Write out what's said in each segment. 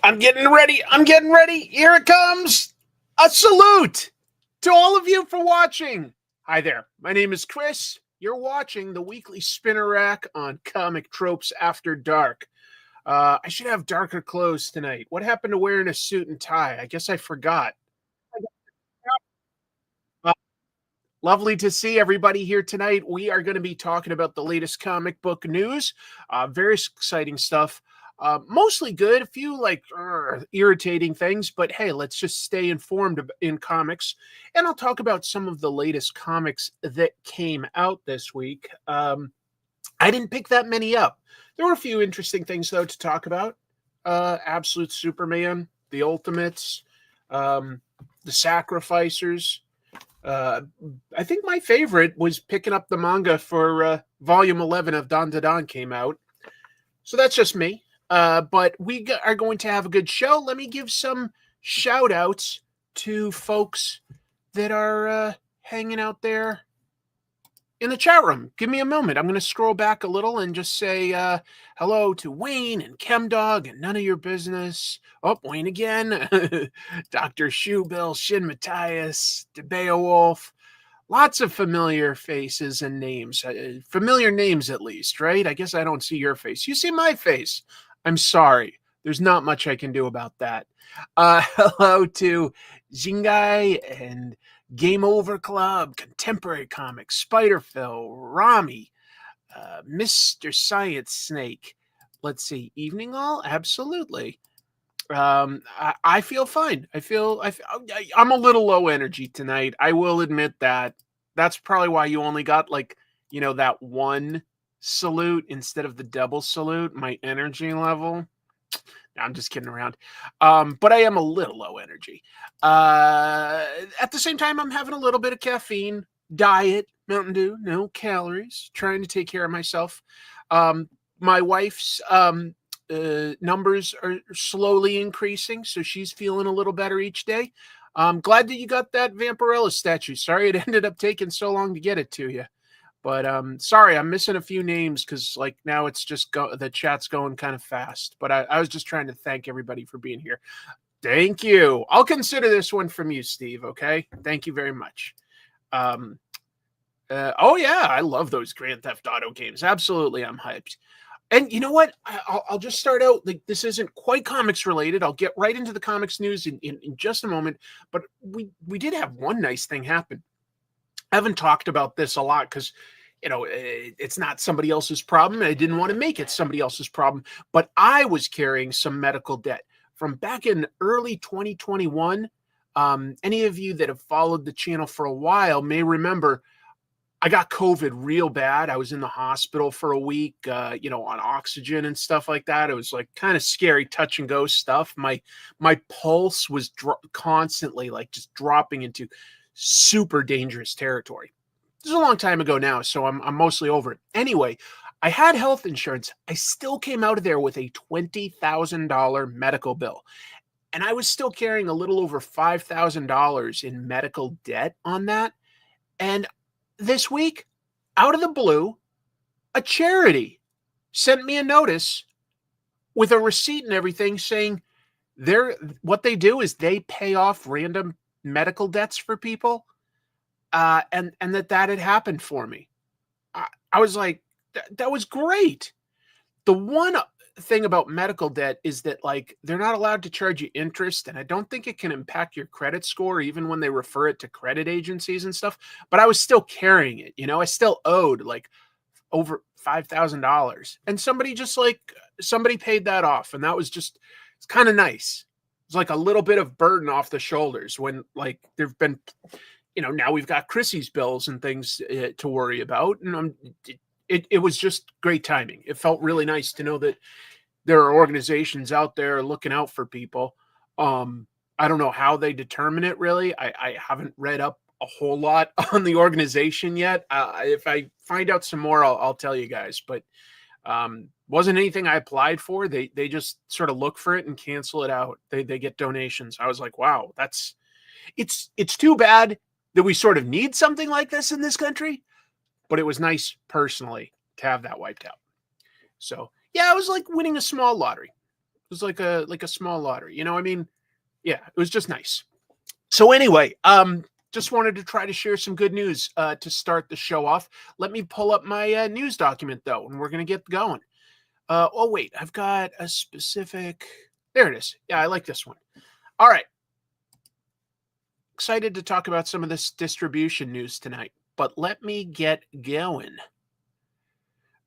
I'm getting ready. I'm getting ready. Here it comes. A salute to all of you for watching. Hi there. My name is Chris. You're watching the weekly spinner rack on Comic Tropes After Dark. I should have darker clothes tonight. What happened to wearing a suit and tie? I guess I forgot. Uh, Lovely to see everybody here tonight. We are going to be talking about the latest comic book news. Very exciting stuff. Mostly good, a few irritating things, but hey, let's just stay informed in comics. And I'll talk about some of the latest comics that came out this week. I didn't pick that many up. There were a few interesting things, though, to talk about. Absolute Superman, the Ultimates, the Sacrificers. I think my favorite was picking up the manga for Volume 11 of Dandadan came out. So that's just me. But we are going to have a good show. Let me give some shout outs to folks that are hanging out there in the chat room. Give me a moment. I'm going to scroll back a little and just say hello to Wayne and Chemdog and None of Your Business. Oh, Wayne again. Dr. Shoebill, Shin Matthias, DeBeowulf. Lots of familiar faces and names. Familiar names, at least, right? I guess I don't see your face. You see my face. I'm sorry. There's not much I can do about that. Hello to Jingai and Game Over Club, Contemporary Comics, Spider-Phil, Rami, Mr. Science Snake. Let's see, Evening All? Absolutely. I feel fine. I'm a little low energy tonight. I will admit that. That's probably why you only got that one salute instead of the double salute. My energy level. No, I'm just kidding around. But I am a little low energy. At the same time, I'm having a little bit of caffeine, diet, Mountain Dew, no calories, trying to take care of myself. My wife's numbers are slowly increasing, so she's feeling a little better each day. I'm glad that you got that Vampirella statue. Sorry it ended up taking so long to get it to you. But sorry, I'm missing a few names because now it's just the chat's going kind of fast. But I was just trying to thank everybody for being here. Thank you. I'll consider this one from you, Steve. Okay. Thank you very much. Oh yeah, I love those Grand Theft Auto games. Absolutely, I'm hyped. And you know what? I'll just start out. This isn't quite comics related. I'll get right into the comics news in just a moment. But we did have one nice thing happen. I haven't talked about this a lot because, it's not somebody else's problem. I didn't want to make it somebody else's problem. But I was carrying some medical debt from back in early 2021. Any of you that have followed the channel for a while may remember I got COVID real bad. I was in the hospital for a week, on oxygen and stuff like that. It was kind of scary, touch and go stuff. My pulse was constantly just dropping into super dangerous territory. This is a long time ago now, so I'm mostly over it. Anyway, I had health insurance. I still came out of there with a $20,000 medical bill. And I was still carrying a little over $5,000 in medical debt on that. And this week, out of the blue, a charity sent me a notice with a receipt and everything saying what they do is they pay off random medical debts for people, and that had happened for me. I was like, that was great. The one thing about medical debt is that they're not allowed to charge you interest, and I don't think it can impact your credit score even when they refer it to credit agencies and stuff. But I was still carrying it. I still owed over $5,000, and somebody paid that off, and that was it's kind of nice. It's a little bit of burden off the shoulders when there've been, now we've got Chrissy's bills and things to worry about. And it was just great timing. It felt really nice to know that there are organizations out there looking out for people. I don't know how they determine it really. I haven't read up a whole lot on the organization yet. If I find out some more, I'll tell you guys, but wasn't anything I applied for. They just sort of look for it and cancel it out. They get donations. I was like, wow, it's too bad that we sort of need something like this in this country, but it was nice personally to have that wiped out. So yeah, it was like winning a small lottery. was like a small lottery. You know, I mean, yeah, it was just nice. So anyway, just wanted to try to share some good news to start the show off. Let me pull up my news document though, and we're gonna get going. Oh wait, I've got a specific. There it is. Yeah, I like this one. All right. Excited to talk about some of this distribution news tonight, but let me get going.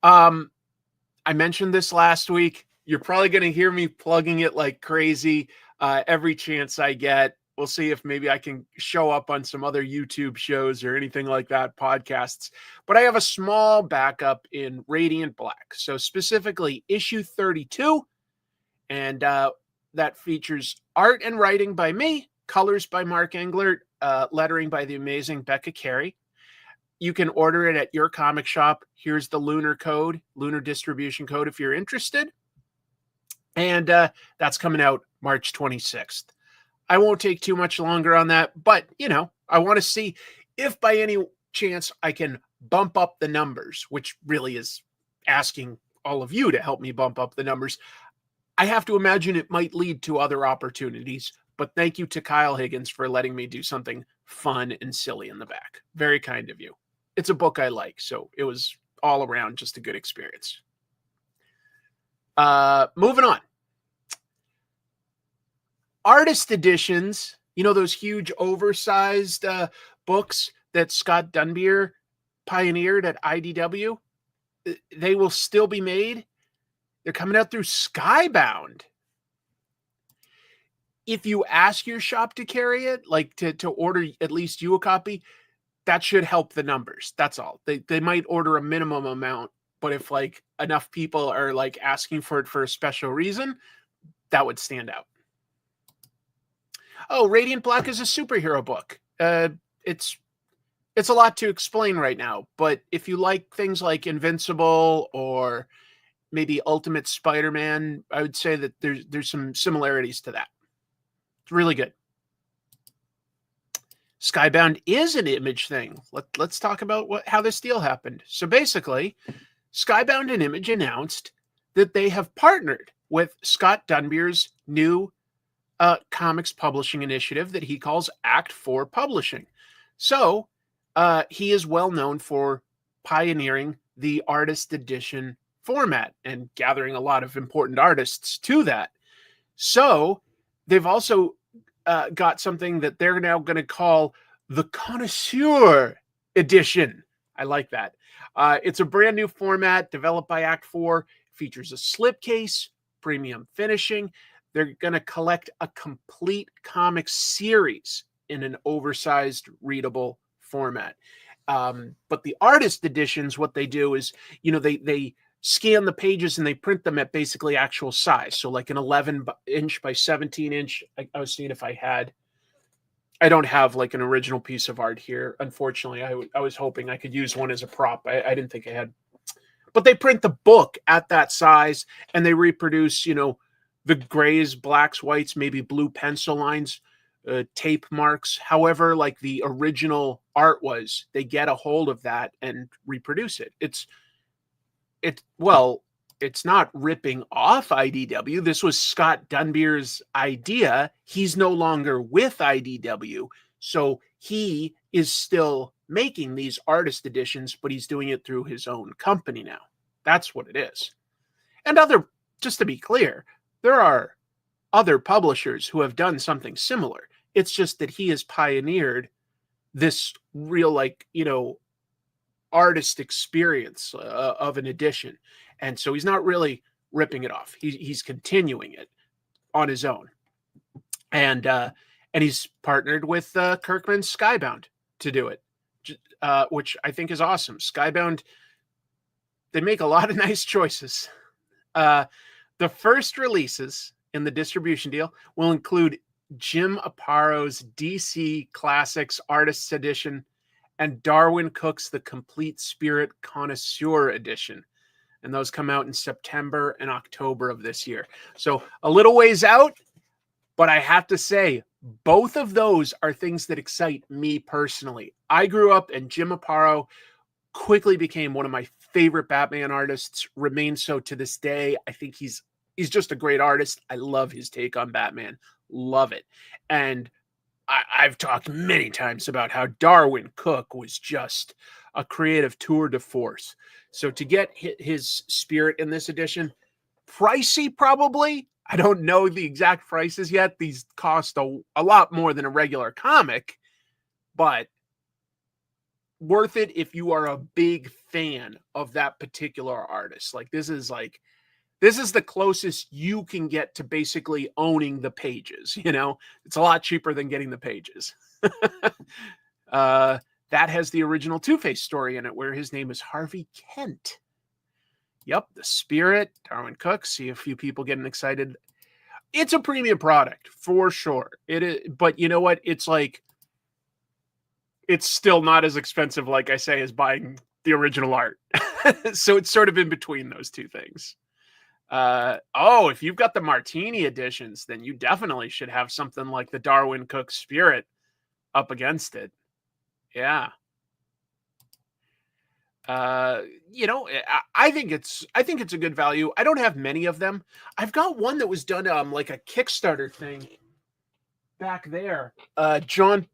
I mentioned this last week. You're probably going to hear me plugging it like crazy every chance I get. We'll see if maybe I can show up on some other YouTube shows or anything like that, podcasts. But I have a small backup in Radiant Black. So specifically issue 32. And that features art and writing by me, colors by Mark Englert, lettering by the amazing Becca Carey. You can order it at your comic shop. Here's the Lunar code, Lunar distribution code if you're interested. And that's coming out March 26th. I won't take too much longer on that, but, you know, I want to see if by any chance I can bump up the numbers, which really is asking all of you to help me bump up the numbers. I have to imagine it might lead to other opportunities, but thank you to Kyle Higgins for letting me do something fun and silly in the back. Very kind of you. It's a book I like, so it was all around just a good experience. Moving on. Artist editions, you know, those huge oversized books that Scott Dunbier pioneered at IDW, they will still be made. They're coming out through Skybound. If you ask your shop to carry it, like to order at least you a copy, that should help the numbers. That's all. They might order a minimum amount, but if like enough people are like asking for it for a special reason, that would stand out. Oh, Radiant Black is a superhero book. It's a lot to explain right now, but if you like things like Invincible or maybe Ultimate Spider-Man, I would say that there's some similarities to that. It's really good. Skybound is an Image thing. Let's talk about how this deal happened. So basically, Skybound and Image announced that they have partnered with Scott Dunbier's new comics publishing initiative that he calls Act 4 Publishing. So he is well known for pioneering the artist edition format and gathering a lot of important artists to that. So they've also got something that they're now going to call the Connoisseur Edition. I like that. It's a brand new format developed by Act 4. Features a slipcase, premium finishing. They're going to collect a complete comic series in an oversized, readable format. But the artist editions, what they do is, you know, they scan the pages and they print them at basically actual size. So like an 11-inch by 17-inch. I was seeing if I don't have like an original piece of art here. Unfortunately, I was hoping I could use one as a prop. I didn't think I had. But they print the book at that size and they reproduce, you know, the grays, blacks, whites, maybe blue pencil lines, tape marks. However, like the original art was, they get a hold of that and reproduce it. It's not ripping off IDW. This was Scott Dunbier's idea. He's no longer with IDW. So he is still making these artist editions, but he's doing it through his own company now. That's what it is. And just to be clear, there are other publishers who have done something similar. It's just that he has pioneered this real, like, you know, artist experience of an edition. And so he's not really ripping it off. He's continuing it on his own. And he's partnered with Kirkman's Skybound to do it, which I think is awesome. Skybound, they make a lot of nice choices. The first releases in the distribution deal will include Jim Aparo's DC Classics Artists Edition and Darwin Cook's The Complete Spirit Connoisseur Edition. And those come out in September and October of this year. So a little ways out, but I have to say, both of those are things that excite me personally. I grew up and Jim Aparo quickly became one of my favorite Batman artists, remains so to this day. I think he's He's just a great artist. I love his take on Batman. Love it. And I've talked many times about how Darwin Cook was just a creative tour de force. So to get his spirit in this edition, pricey probably. I don't know the exact prices yet. These cost a lot more than a regular comic, but worth it if you are a big fan of that particular artist. This is the closest you can get to basically owning the pages. It's a lot cheaper than getting the pages. That has the original Two-Face story in it, where his name is Harvey Kent. Yep, the Spirit, Darwin Cook. See a few people getting excited. It's a premium product for sure. It is, but you know what? It's still not as expensive, like I say, as buying the original art. So it's sort of in between those two things. If you've got the Martini editions, then you definitely should have something like the Darwin Cook Spirit up against it. Yeah. I think it's a good value. I don't have many of them. I've got one that was done like a Kickstarter thing back there. John,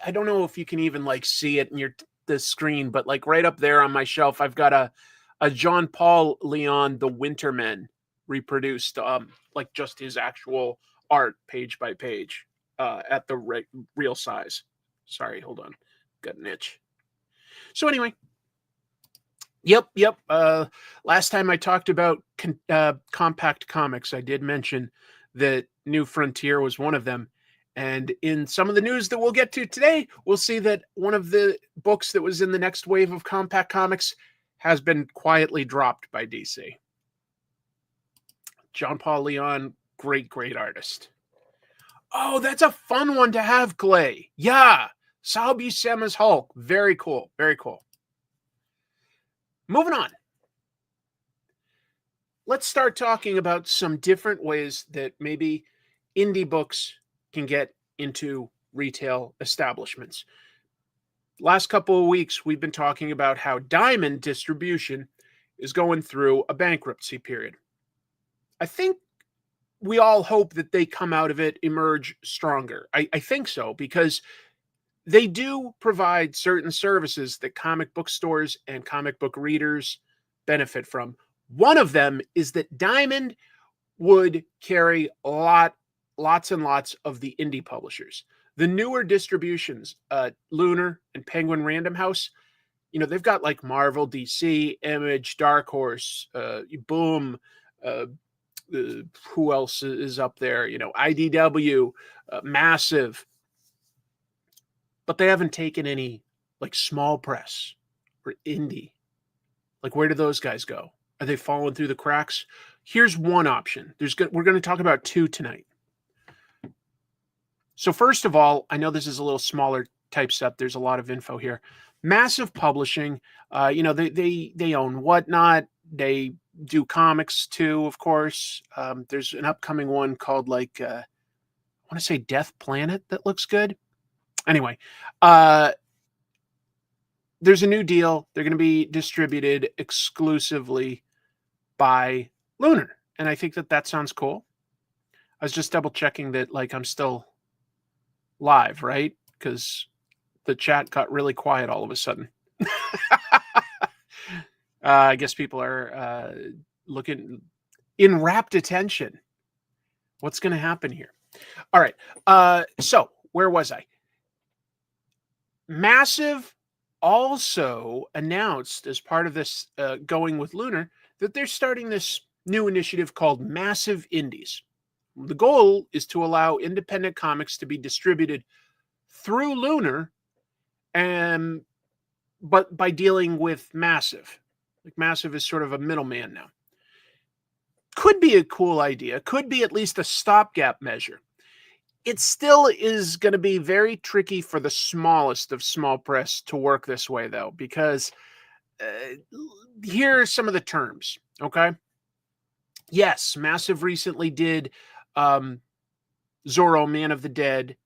I don't know if you can even see it in the screen, but right up there on my shelf, I've got a John Paul Leon The Wintermen reproduced, just his actual art page by page, at the real size. Sorry, hold on, got an itch. So anyway. Yep. Last time I talked about compact comics, I did mention that New Frontier was one of them. And in some of the news that we'll get to today, we'll see that one of the books that was in the next wave of compact comics has been quietly dropped by DC. John Paul Leon, great artist. Oh, that's a fun one to have, Clay. Yeah. Sal Buscema's Hulk. Very cool. Moving on. Let's start talking about some different ways that maybe indie books can get into retail establishments. Last couple of weeks, we've been talking about how Diamond Distribution is going through a bankruptcy period. I think we all hope that they come out of it, emerge stronger. I think so, because they do provide certain services that comic book stores and comic book readers benefit from. One of them is that Diamond would carry lots and lots of the indie publishers. The newer distributions, Lunar and Penguin Random House, they've got Marvel, DC, Image, Dark Horse, Boom, who else is up there? IDW, Massive. But they haven't taken any small press or indie. Where do those guys go? Are they falling through the cracks? Here's one option. We're going to talk about two tonight. So first of all, I know this is a little smaller typeset. There's a lot of info here. Massive Publishing, they own Whatnot. They do comics too, of course. There's an upcoming one called I want to say Death Planet that looks good. Anyway, there's a new deal. They're going to be distributed exclusively by Lunar. And I think that sounds cool. I was just double checking that I'm still live, right? Because the chat got really quiet all of a sudden. I guess people are looking in rapt attention. What's going to happen here? All right. So where was I? Massive also announced, as part of this going with Lunar, that they're starting this new initiative called Massive Indies. The goal is to allow independent comics to be distributed through Lunar, but by dealing with Massive. Massive is sort of a middleman now. Could be a cool idea. Could be at least a stopgap measure. It still is going to be very tricky for the smallest of small press to work this way, though, because here are some of the terms, okay? Yes, Massive recently did Zorro, Man of the Dead,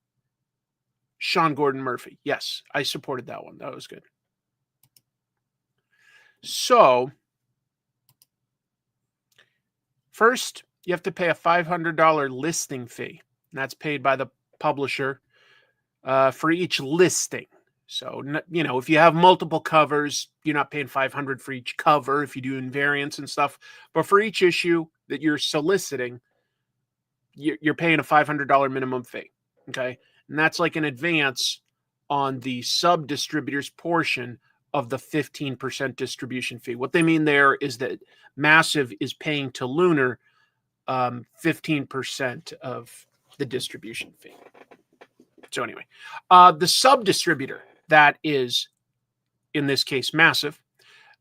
Sean Gordon Murphy. Yes, I supported that one. That was good. So, first, you have to pay a $500 listing fee. And that's paid by the publisher for each listing. So, if you have multiple covers, you're not paying $500 for each cover if you do invariants and stuff. But for each issue that you're soliciting, you're paying a $500 minimum fee. Okay. And that's like an advance on the sub-distributor's portion of the 15% distribution fee. What they mean there is that Massive is paying to Lunar 15% of the distribution fee. So anyway, the sub-distributor, that is, in this case, Massive,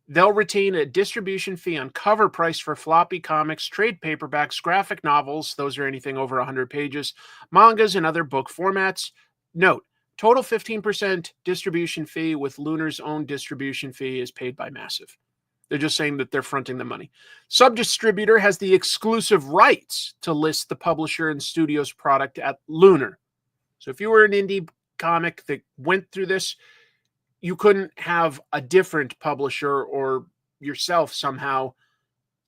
they'll retain a distribution fee on cover price for floppy comics, trade paperbacks, graphic novels, those are anything over 100 pages, mangas, and other book formats. Note, total 15% distribution fee with Lunar's own distribution fee is paid by Massive. They're just saying that they're fronting the money. Sub-distributor has the exclusive rights to list the publisher and studio's product at Lunar. So if you were an indie comic that went through this, you couldn't have a different publisher or yourself somehow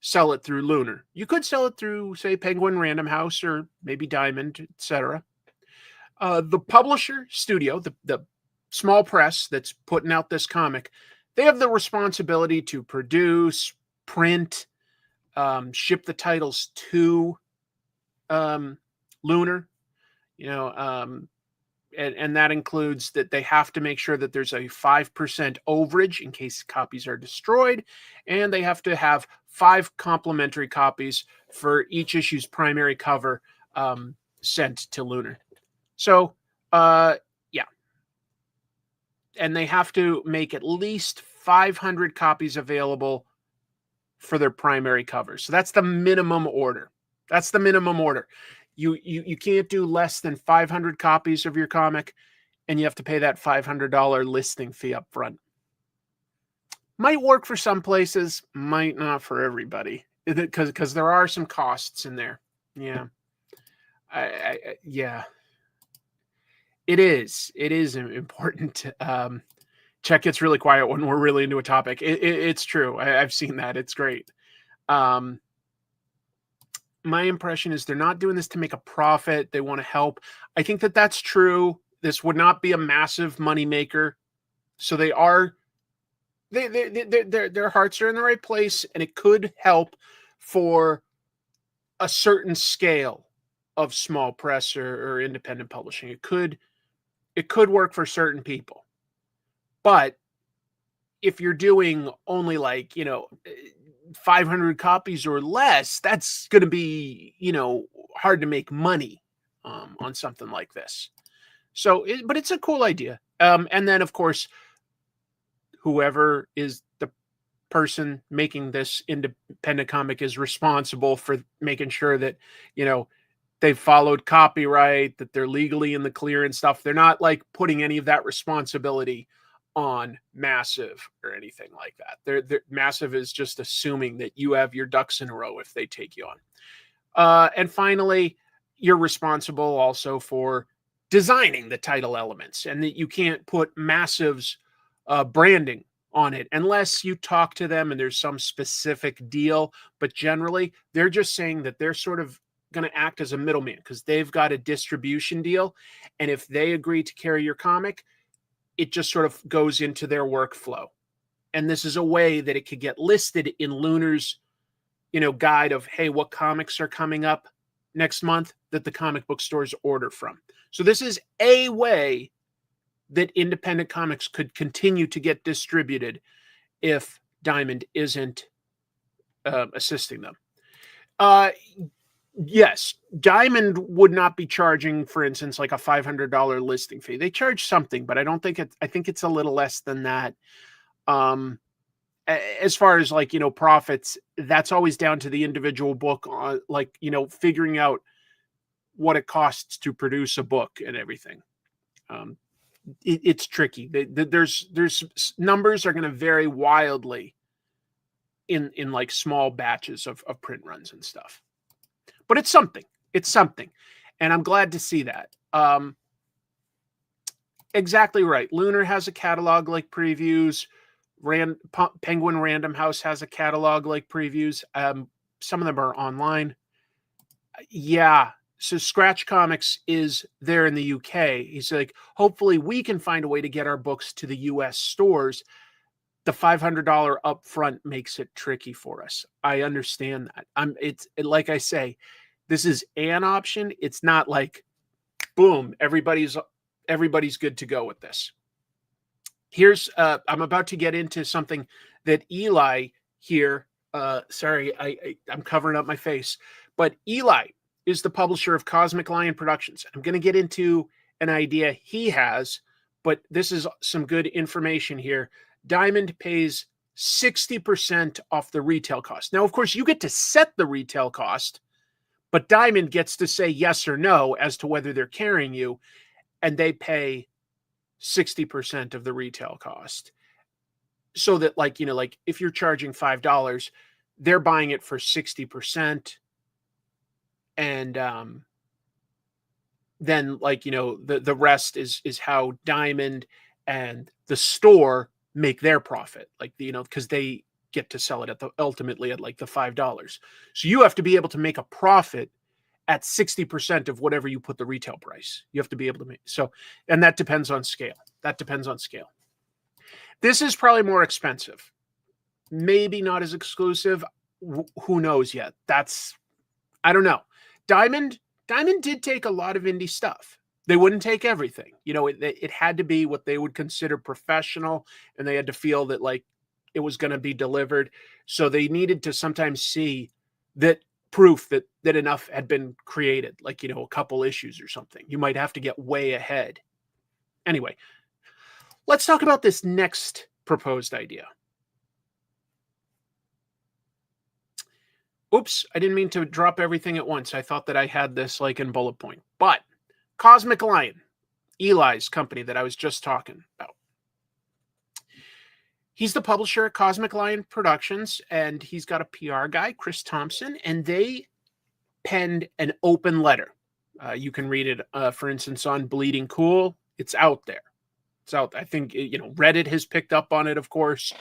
sell it through Lunar. You could sell it through, say, Penguin Random House or maybe Diamond, etc. The publisher studio, the small press that's putting out this comic, they have the responsibility to produce, print, ship the titles to Lunar. And that includes that they have to make sure that there's a 5% overage in case copies are destroyed, and they have to have 5 complimentary copies for each issue's primary cover sent to Lunar. So, yeah. And they have to make at least 500 copies available for their primary covers. So that's the minimum order. That's the minimum order. You can't do less than 500 copies of your comic, and you have to pay that $500 listing fee up front. Might work for some places, might not for everybody, because there are some costs in there. Yeah, yeah, it is important. Chat gets really quiet when we're really into a topic. It's true. I've seen that. It's great. My impression is they're not doing this to make a profit. They want to help. I think that that's true. This would not be a massive moneymaker. So their hearts are in the right place, and it could help for a certain scale of small press or independent publishing. It could work for certain people. But if you're doing only 500 copies or less, that's going to be, hard to make money on something like this. So, but it's a cool idea. And then, of course, whoever is the person making this independent comic is responsible for making sure that, they've followed copyright, that they're legally in the clear and stuff. They're not putting any of that responsibility on Massive or anything like that. They're Massive is just assuming that you have your ducks in a row if they take you on. And finally, you're responsible also for designing the title elements, and that you can't put Massive's branding on it unless you talk to them and there's some specific deal. But generally, they're just saying that they're sort of going to act as a middleman because they've got a distribution deal. And if they agree to carry your comic, it just sort of goes into their workflow. And this is a way that it could get listed in Lunar's, guide of, hey, what comics are coming up next month that the comic book stores order from. So this is a way that independent comics could continue to get distributed if Diamond isn't assisting them. Yes, Diamond would not be charging, for instance, like a $500 listing fee. They charge something, but I think it's a little less than that. As far as profits, that's always down to the individual book, figuring out what it costs to produce a book and everything. It's tricky. There's numbers are going to vary wildly in small batches of print runs and stuff. But it's something. It's something. And I'm glad to see that. Exactly right. Lunar has a catalog like previews. Penguin Random House has a catalog like previews. Some of them are online. Yeah. So Scratch Comics is there in the UK. He's like, hopefully we can find a way to get our books to the US stores. The $500 upfront makes it tricky for us. I understand that. Like I say, this is an option. It's not like, boom, everybody's good to go with this. Here's I'm about to get into something that Eli here. Sorry, I'm covering up my face, but Eli is the publisher of Cosmic Lion Productions. I'm going to get into an idea he has, but this is some good information here. Diamond pays 60% off the retail cost. Now, of course, you get to set the retail cost, but Diamond gets to say yes or no as to whether they're carrying you, and they pay 60% of the retail cost. So that, like, you know, like if you're charging $5, they're buying it for 60%. And then, like, you know, the rest is how Diamond and the store make their profit, like, you know, because they get to sell it ultimately at like the $5. So you have to be able to make a profit at 60% of whatever you put the retail price. You have to be able to make so, and that depends on scale. This is probably more expensive, maybe not as exclusive. Who knows yet? I don't know. Diamond did take a lot of indie stuff. They wouldn't take everything. You know, it had to be what they would consider professional, and they had to feel that, like, it was going to be delivered. So they needed to sometimes see that proof that enough had been created, like, you know, a couple issues or something. You might have to get way ahead. Anyway, let's talk about this next proposed idea. Oops, I didn't mean to drop everything at once. I thought that I had this like in bullet point. But Cosmic Lion, Eli's company that I was just talking about. He's the publisher at Cosmic Lion Productions, and he's got a PR guy, Chris Thompson, and they penned an open letter. You can read it, for instance, on Bleeding Cool. It's out there. I think, you know, Reddit has picked up on it, of course.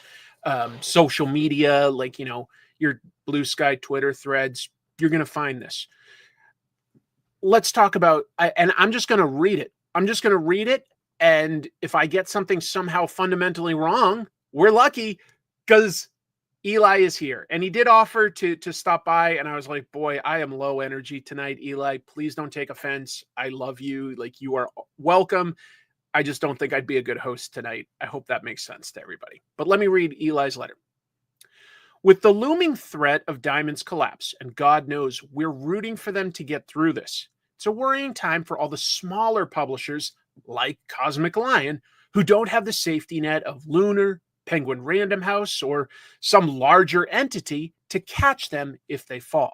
Social media, like, you know, your Blue Sky Twitter threads, you're going to find this. Let's talk about, and I'm just going to read it. And if I get something somehow fundamentally wrong, we're lucky, because Eli is here. And he did offer to stop by. And I was like, boy, I am low energy tonight, Eli. Please don't take offense. I love you. Like, you are welcome. I just don't think I'd be a good host tonight. I hope that makes sense to everybody. But let me read Eli's letter. With the looming threat of Diamond's collapse, and God knows we're rooting for them to get through this, it's a worrying time for all the smaller publishers like Cosmic Lion who don't have the safety net of Lunar, Penguin Random House, or some larger entity to catch them if they fall.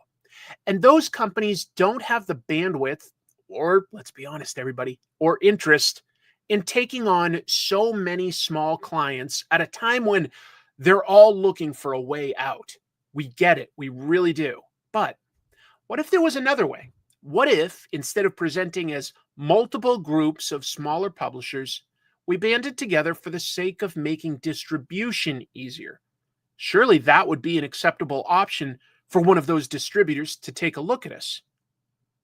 And those companies don't have the bandwidth, or, let's be honest, everybody, or interest in taking on so many small clients at a time when they're all looking for a way out. We get it. We really do. But what if there was another way? What if, instead of presenting as multiple groups of smaller publishers, we banded together for the sake of making distribution easier? Surely that would be an acceptable option for one of those distributors to take a look at us.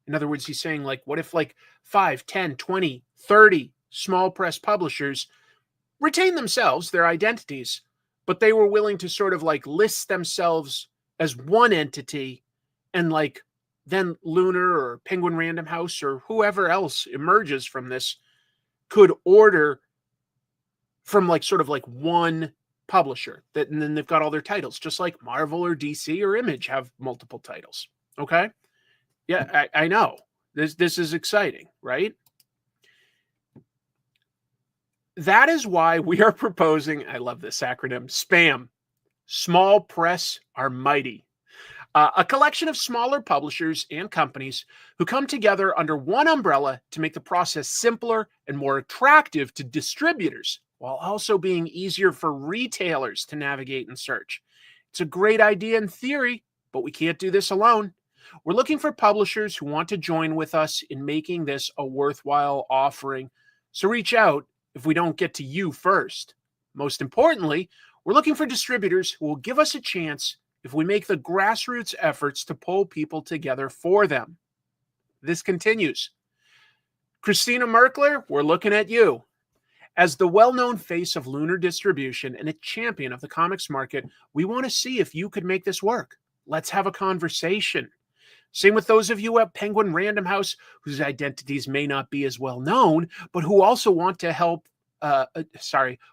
In other words, he's saying, like, what if like 5, 10, 20, 30 small press publishers retain themselves, their identities, but they were willing to sort of like list themselves as one entity, and like then Lunar or Penguin Random House or whoever else emerges from this could order from like sort of like one publisher, that, and then they've got all their titles, just like Marvel or DC or Image have multiple titles. Okay. Yeah, I know. This is exciting, right? That is why we are proposing, I love this acronym, SPAM, Small Press Are Mighty. A collection of smaller publishers and companies who come together under one umbrella to make the process simpler and more attractive to distributors, while also being easier for retailers to navigate and search. It's a great idea in theory, but we can't do this alone. We're looking for publishers who want to join with us in making this a worthwhile offering. So reach out if we don't get to you first. Most importantly, we're looking for distributors who will give us a chance if we make the grassroots efforts to pull people together for them. this continues. Christina Merkler, we're looking at you. As the well-known face of Lunar distribution and a champion of the comics market, we want to see if you could make this work. Let's have a conversation. Same with those of you at Penguin Random House whose identities may not be as well known, but who also want to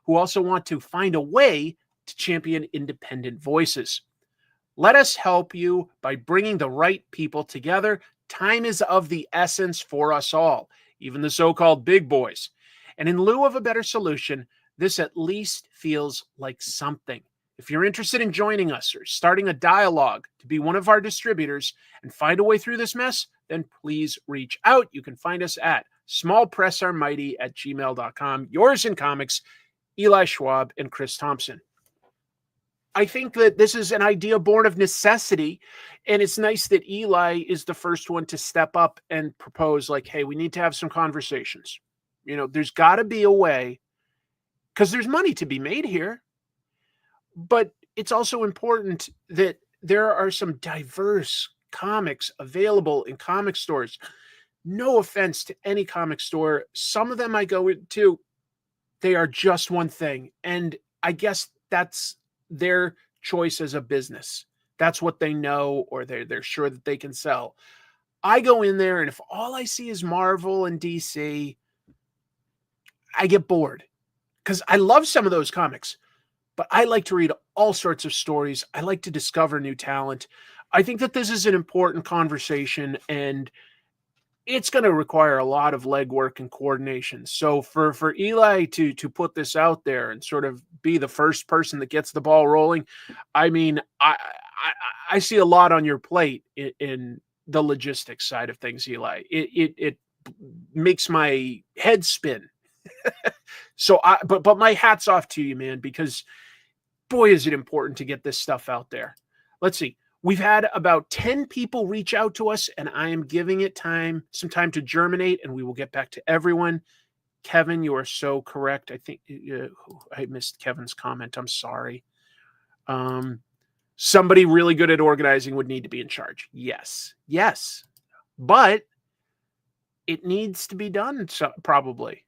who also want to find a way to champion independent voices. Let us help you by bringing the right people together. Time is of the essence for us all, even the so-called big boys. And in lieu of a better solution, this at least feels like something. If you're interested in joining us or starting a dialogue to be one of our distributors and find a way through this mess, then please reach out. You can find us at smallpressaremighty@gmail.com. Yours in comics, Eli Schwab and Chris Thompson. I think that this is an idea born of necessity, and it's nice that Eli is the first one to step up and propose, like, hey, we need to have some conversations. There's got to be a way, because there's money to be made here. But it's also important that there are some diverse comics available in comic stores. No offense to any comic store. Some of them I go into, they are just one thing. And I guess that's their choice as a business. That's what they know, or they're sure that they can sell. I go in there, and if all I see is Marvel and DC, I get bored, because I love some of those comics, but I like to read all sorts of stories. I like to discover new talent. I think that this is an important conversation, and it's going to require a lot of legwork and coordination. So for Eli to put this out there and sort of be the first person that gets the ball rolling, I mean, I see a lot on your plate in the logistics side of things, Eli. It makes my head spin. So but my hat's off to you, man, because boy, is it important to get this stuff out there. Let's see. We've had about 10 people reach out to us, and I am giving it some time to germinate, and we will get back to everyone. Kevin, you are so correct. I think I missed Kevin's comment. I'm sorry. Somebody really good at organizing would need to be in charge. Yes. But it needs to be done, probably.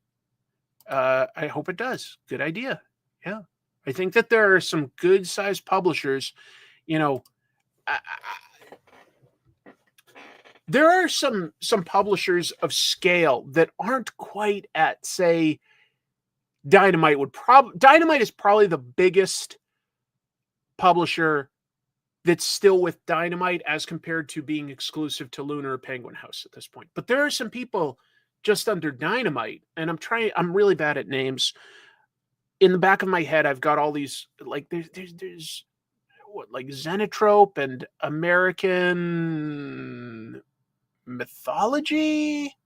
I hope it does. Good idea. Yeah. I think that there are some good-sized publishers, there are some publishers of scale that aren't quite at, say, Dynamite Dynamite is probably the biggest publisher that's still with Dynamite as compared to being exclusive to Lunar or Penguin House at this point. But there are some people just under Dynamite, and I'm really bad at names. In the back of my head, I've got all these, like, there's what, like Xenotrope and American Mythology.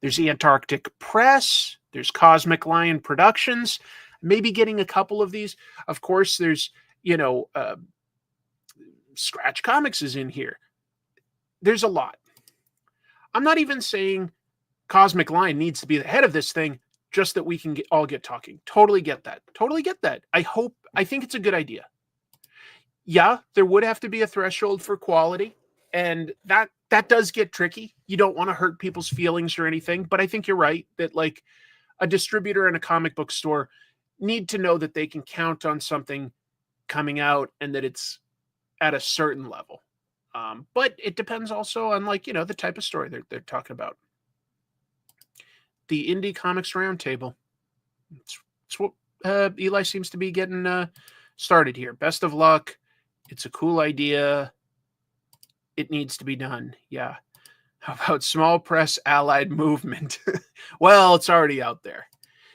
There's the Antarctic Press. There's Cosmic Lion Productions. Maybe getting a couple of these. Of course, there's, Scratch Comics is in here. There's a lot. I'm not even saying Cosmic Lion needs to be the head of this thing, just that we can all get talking. Totally get that. I think it's a good idea. Yeah, there would have to be a threshold for quality, and that does get tricky. You don't want to hurt people's feelings or anything, but I think you're right that, like, a distributor and a comic book store need to know that they can count on something coming out and that it's at a certain level. But it depends also on, like, the type of story they're talking about. The Indie Comics Roundtable. It's what Eli seems to be getting started here. Best of luck. It's a cool idea. It needs to be done. Yeah. How about Small Press Allied Movement? Well, it's already out there.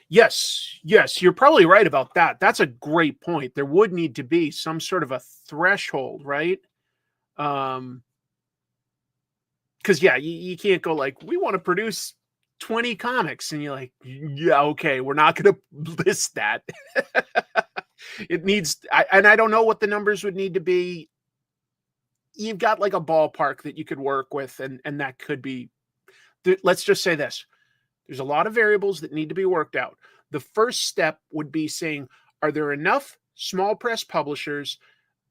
Yes, you're probably right about that. That's a great point. There would need to be some sort of a threshold, right? Because, yeah, you can't go like, we want to produce 20 comics, and you're like, yeah, okay, we're not going to list that. It needs, and I don't know what the numbers would need to be. You've got like a ballpark that you could work with, and that could be, let's just say this. There's a lot of variables that need to be worked out. The first step would be saying, are there enough small press publishers,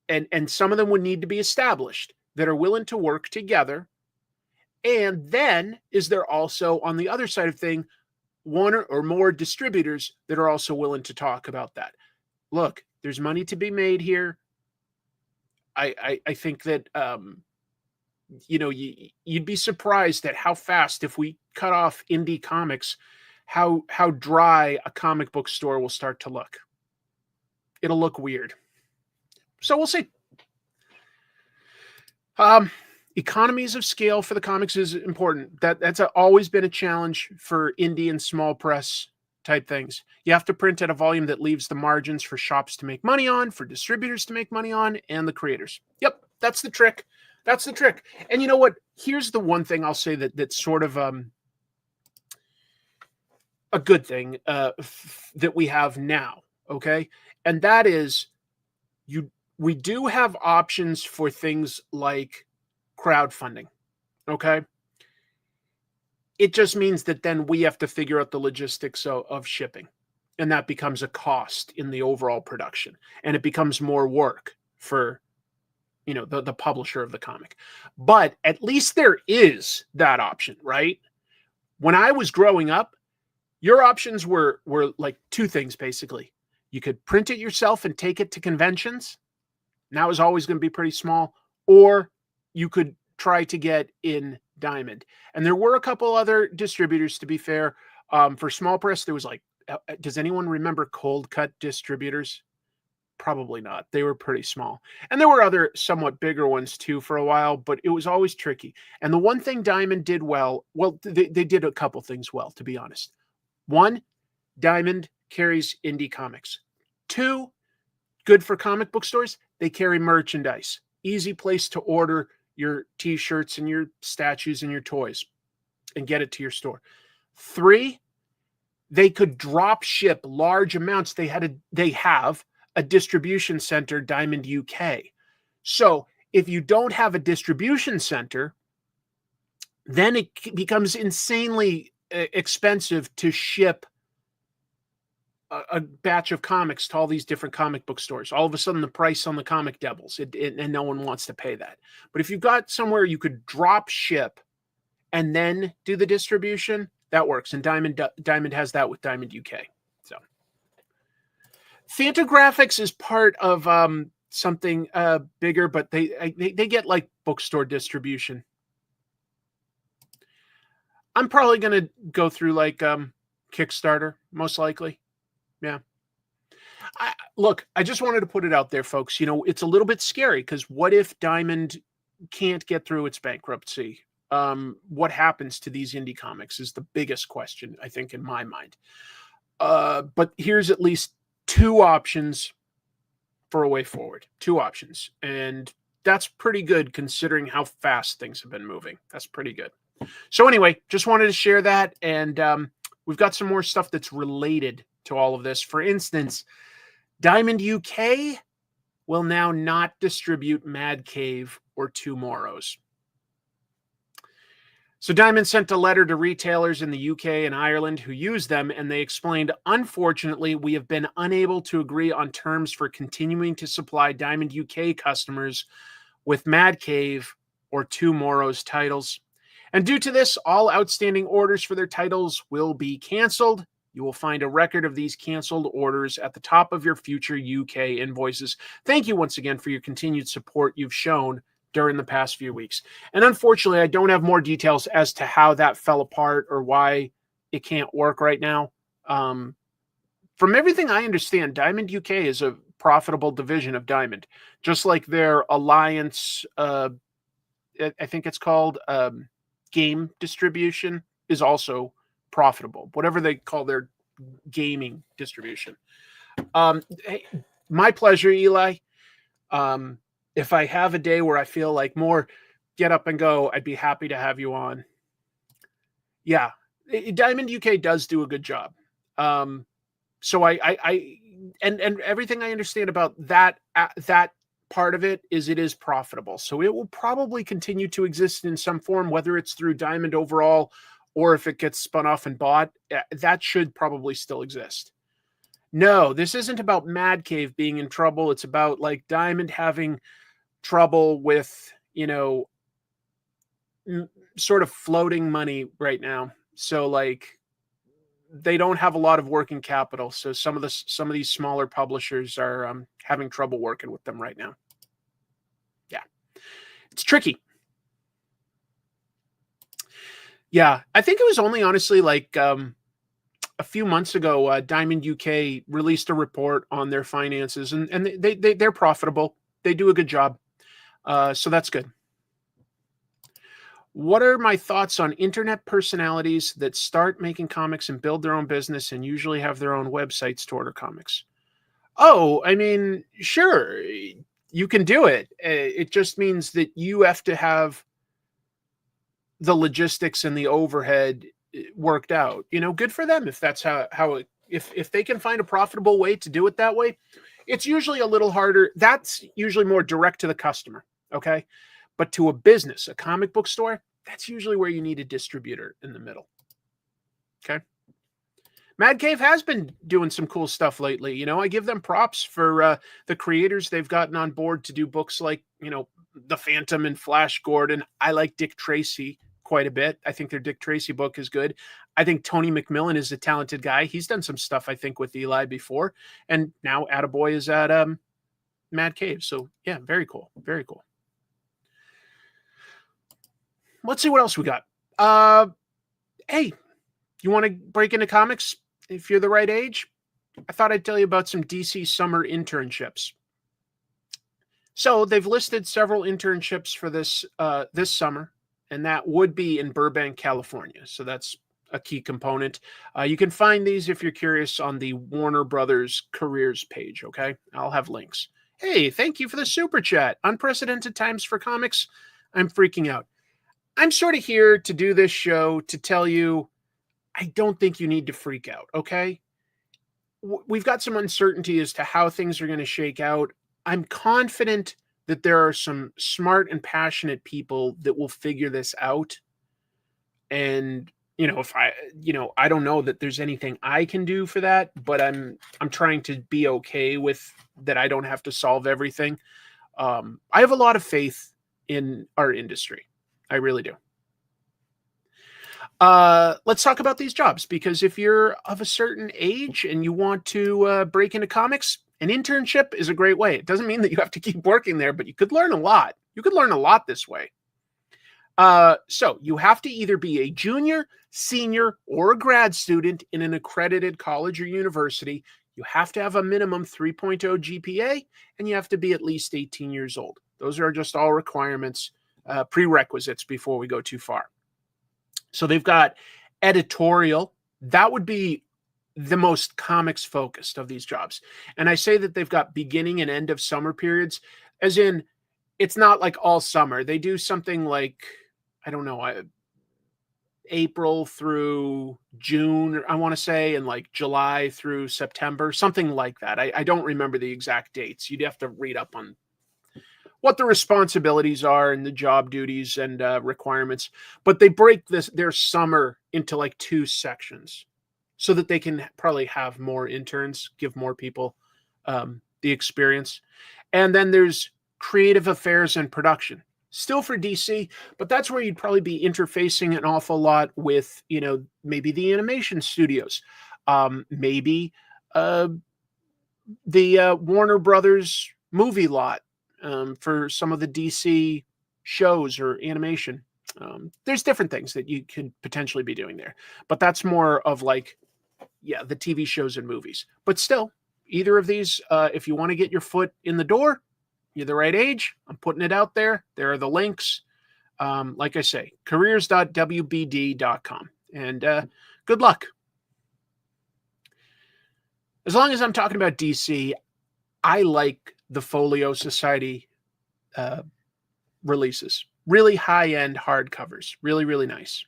and some of them would need to be established, that are willing to work together And then is there also, on the other side of thing, one or more distributors that are also willing to talk about that? Look, there's money to be made here. I think that you'd be surprised at how fast, if we cut off indie comics, how dry a comic book store will start to look. It'll look weird. So we'll see. Economies of scale for the comics is important. That's always been a challenge for indie and small press type things. You have to print at a volume that leaves the margins for shops to make money on, for distributors to make money on, and the creators. Yep, that's the trick. That's the trick. And you know what? Here's the one thing I'll say that's sort of a good thing that we have now, okay? And that is we do have options for things like crowdfunding, okay? It just means that then we have to figure out the logistics of shipping, and that becomes a cost in the overall production, and it becomes more work for the publisher of the comic. But at least there is that option, right? When I was growing up, your options were like two things, basically. You could print it yourself and take it to conventions. And that was always going to be pretty small. Or you could try to get in Diamond. And there were a couple other distributors, to be fair. For small press, there was like, does anyone remember Cold Cut distributors? Probably not. They were pretty small. And there were other somewhat bigger ones too for a while, but it was always tricky. And the one thing Diamond did well, they did a couple things well, to be honest. One, Diamond carries indie comics. Two, good for comic book stores, they carry merchandise. Easy place to order your t-shirts and your statues and your toys and get it to your store. Three, they could drop ship large amounts. They have a distribution center, Diamond UK. So if you don't have a distribution center, then it becomes insanely expensive to ship a batch of comics to all these different comic book stores. All of a sudden, the price on the comic doubles, and no one wants to pay that. But if you've got somewhere you could drop ship and then do the distribution, that works. And Diamond has that with Diamond UK. So Fantagraphics is part of something bigger, but they get like bookstore distribution. I'm probably going to go through like Kickstarter, most likely. Yeah. Look, I just wanted to put it out there, folks. It's a little bit scary because what if Diamond can't get through its bankruptcy? What happens to these indie comics is the biggest question, I think, in my mind. But here's at least two options for a way forward. Two options. And that's pretty good considering how fast things have been moving. That's pretty good. So anyway, just wanted to share that. And we've got some more stuff that's related to all of this. For instance, Diamond UK will now not distribute Mad Cave or TwoMorrows. So Diamond sent a letter to retailers in the UK and Ireland who use them, and they explained, unfortunately, we have been unable to agree on terms for continuing to supply Diamond UK customers with Mad Cave or TwoMorrows titles. And due to this, all outstanding orders for their titles will be canceled. You will find a record of these canceled orders at the top of your future UK invoices. Thank you once again for your continued support you've shown during the past few weeks. And unfortunately, I don't have more details as to how that fell apart or why it can't work right now. From everything I understand, Diamond UK is a profitable division of Diamond, just like their Alliance, I think it's called game distribution, is also profitable, whatever they call their gaming distribution. Hey, my pleasure, Eli. If I have a day where I feel like more get up and go, I'd be happy to have you on. Yeah, Diamond UK does do a good job. So and everything I understand about that part of it is profitable. So it will probably continue to exist in some form, whether it's through Diamond overall or if it gets spun off and bought. That should probably still exist. No, this isn't about Mad Cave being in trouble. It's about like Diamond having trouble with, sort of floating money right now. So like they don't have a lot of working capital. So some of these smaller publishers are having trouble working with them right now. Yeah, it's tricky. Yeah, I think it was only honestly like a few months ago, Diamond UK released a report on their finances, and they're profitable. They do a good job, so that's good. What are my thoughts on internet personalities that start making comics and build their own business and usually have their own websites to order comics? Oh, I mean, sure, you can do it. It just means that you have to have the logistics and the overhead worked out. You know, good for them if that's how it, if they can find a profitable way to do it that way. It's usually a little harder. That's usually more direct to the customer. Okay. But to a business, a comic book store, that's usually where you need a distributor in the middle. Okay. Mad Cave has been doing some cool stuff lately. You know, I give them props for the creators they've gotten on board to do books like, you know, The Phantom and Flash Gordon. I like Dick Tracy quite a bit. I think their Dick Tracy book is good. I think Tony McMillan is a talented guy. He's done some stuff, I think, with Eli before. And now Attaboy is at Mad Cave. So, yeah, very cool. Very cool. Let's see what else we got. Hey, you want to break into comics if you're the right age? I thought I'd tell you about some DC Summer Internships. So they've listed several internships for this summer, and that would be in Burbank, California. So that's a key component. You can find these if you're curious on the Warner Brothers careers page, okay? I'll have links. Hey, thank you for the super chat. Unprecedented times for comics. I'm freaking out. I'm sort of here to do this show to tell you I don't think you need to freak out, okay? We've got some uncertainty as to how things are going to shake out. I'm confident that there are some smart and passionate people that will figure this out. And, you know, I don't know that there's anything I can do for that, but I'm trying to be okay with that. I don't have to solve everything. I have a lot of faith in our industry. I really do. Let's talk about these jobs, because if you're of a certain age and you want to break into comics, an internship is a great way. It doesn't mean that you have to keep working there, but you could learn a lot. You could learn a lot this way. So you have to either be a junior, senior, or a grad student in an accredited college or university. You have to have a minimum 3.0 GPA, and you have to be at least 18 years old. Those are just all requirements, prerequisites before we go too far. So they've got editorial. That would be the most comics focused of these jobs. And I say that they've got beginning and end of summer periods, as in it's not like all summer. They do something like, I don't know, April through June, I want to say, and like July through September, something like that. I don't remember the exact dates. You'd have to read up on what the responsibilities are and the job duties and requirements. But they break their summer into like 2 sections so that they can probably have more interns, give more people the experience. And then there's creative affairs and production, still for DC, but that's where you'd probably be interfacing an awful lot with, you know, maybe the animation studios, maybe the Warner Brothers movie lot, for some of the DC shows or animation. There's different things that you could potentially be doing there, but that's more of like, yeah, the TV shows and movies. But still, either of these, if you want to get your foot in the door, you're the right age. I'm putting it out there. There are the links. Like I say, careers.wbd.com. And good luck. As long as I'm talking about DC, I like the Folio Society releases. Really high-end hardcovers. Really, really nice.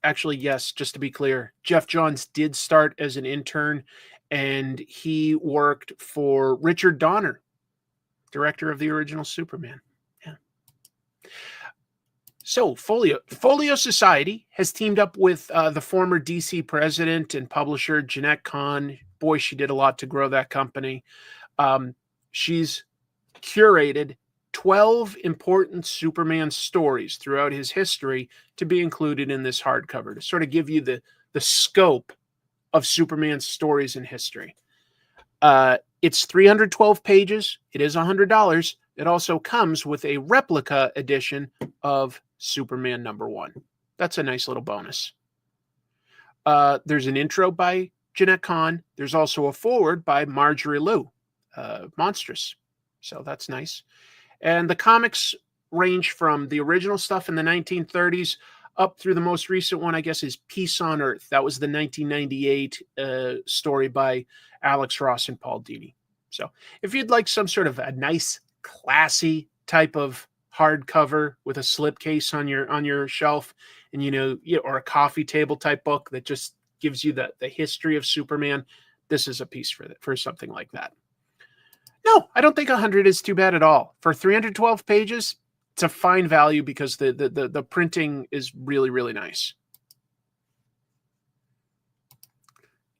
Actually, yes, just to be clear, Jeff Johns did start as an intern, and he worked for Richard Donner, director of the original Superman. Yeah. So Folio Society has teamed up with the former DC president and publisher Jeanette Kahn. Boy, she did a lot to grow that company. She's curated 12 important Superman stories throughout his history to be included in this hardcover to sort of give you the scope of Superman's stories in history. It's 312 pages. It is $100. It also comes with a replica edition of Superman #1. That's a nice little bonus. There's an intro by Jeanette Kahn. There's also a foreword by Marjorie Liu, Monstrous. So that's nice. And the comics range from the original stuff in the 1930s up through the most recent one, I guess, is Peace on Earth. That was the 1998 story by Alex Ross and Paul Dini. So if you'd like some sort of a nice, classy type of hardcover with a slipcase on your shelf, and or a coffee table type book that just gives you the history of Superman, this is a piece for something like that. No, I don't think 100 is too bad at all. For 312 pages, it's a fine value because the printing is really, really nice.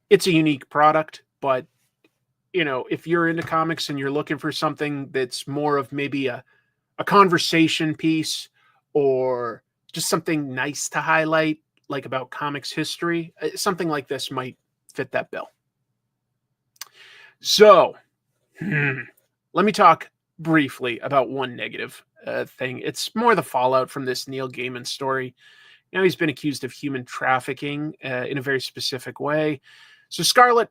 It's a unique product, but if you're into comics and you're looking for something that's more of maybe a conversation piece or just something nice to highlight, like about comics history, something like this might fit that bill. So, let me talk briefly about one negative thing. It's more the fallout from this Neil Gaiman story. He's been accused of human trafficking in a very specific way. So Scarlett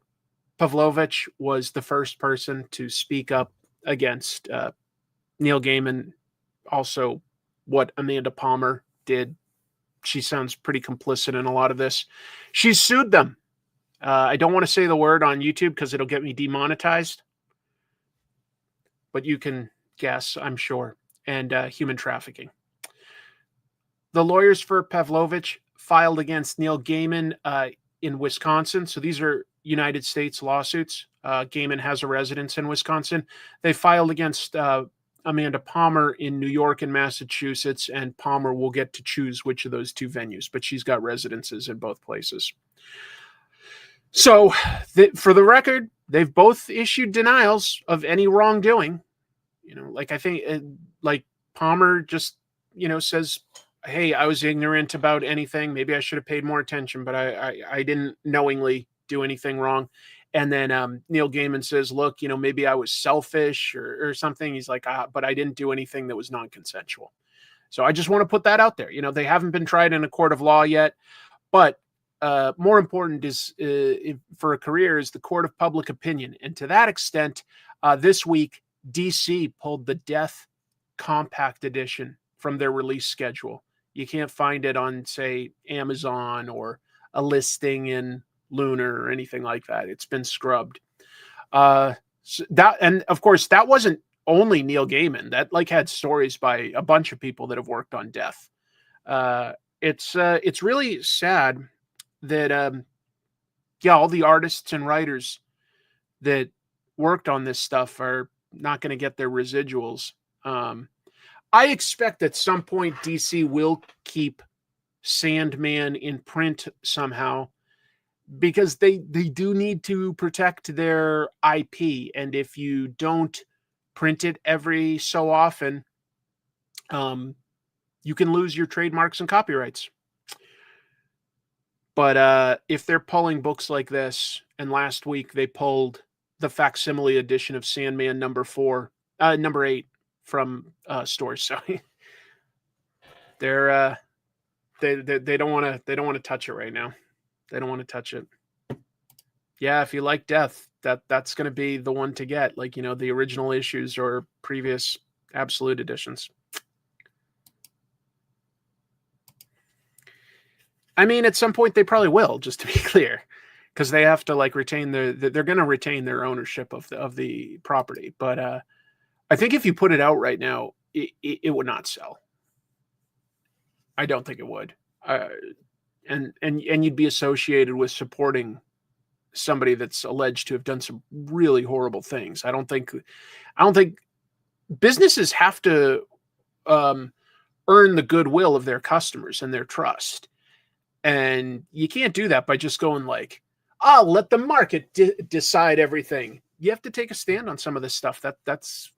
Pavlovich was the first person to speak up against Neil Gaiman. Also, what Amanda Palmer did. She sounds pretty complicit in a lot of this. She's sued them. I don't want to say the word on YouTube because it'll get me demonetized. But you can guess, I'm sure. And human trafficking. The lawyers for Pavlovich filed against Neil Gaiman in Wisconsin. So these are United States lawsuits. Gaiman has a residence in Wisconsin. They filed against Amanda Palmer in New York and Massachusetts, and Palmer will get to choose which of those two venues, but she's got residences in both places. So, for the record, they've both issued denials of any wrongdoing. I think, like Palmer just, says, hey, I was ignorant about anything. Maybe I should have paid more attention, but I didn't knowingly do anything wrong. And then Neil Gaiman says, look, maybe I was selfish or something. He's like, but I didn't do anything that was non-consensual. So I just want to put that out there. They haven't been tried in a court of law yet, but more important is for a career is the court of public opinion. And to that extent, this week, DC pulled the Death Compact Edition from their release schedule. You can't find it on, say, Amazon or a listing in Lunar or anything like that. It's been scrubbed. And of course, that wasn't only Neil Gaiman. That had stories by a bunch of people that have worked on Death. It's really sad that all the artists and writers that worked on this stuff are not going to get their residuals. I expect at some point DC will keep Sandman in print somehow, because they do need to protect their IP. And if you don't print it every so often, you can lose your trademarks and copyrights. But if they're pulling books like this, and last week they pulled the facsimile edition of Sandman number 8 from stores, so they don't want to touch it right now. They don't want to touch it. Yeah, if you like Death, that's going to be the one to get, the original issues or previous Absolute editions. I mean, at some point they probably will, just to be clear, because they have to retain they're going to retain their ownership of the property. But I think if you put it out right now, it would not sell. I don't think it would. And you'd be associated with supporting somebody that's alleged to have done some really horrible things. I don't think businesses have to earn the goodwill of their customers and their trust. And you can't do that by just going I'll let the market decide everything. You have to take a stand on some of this stuff. That's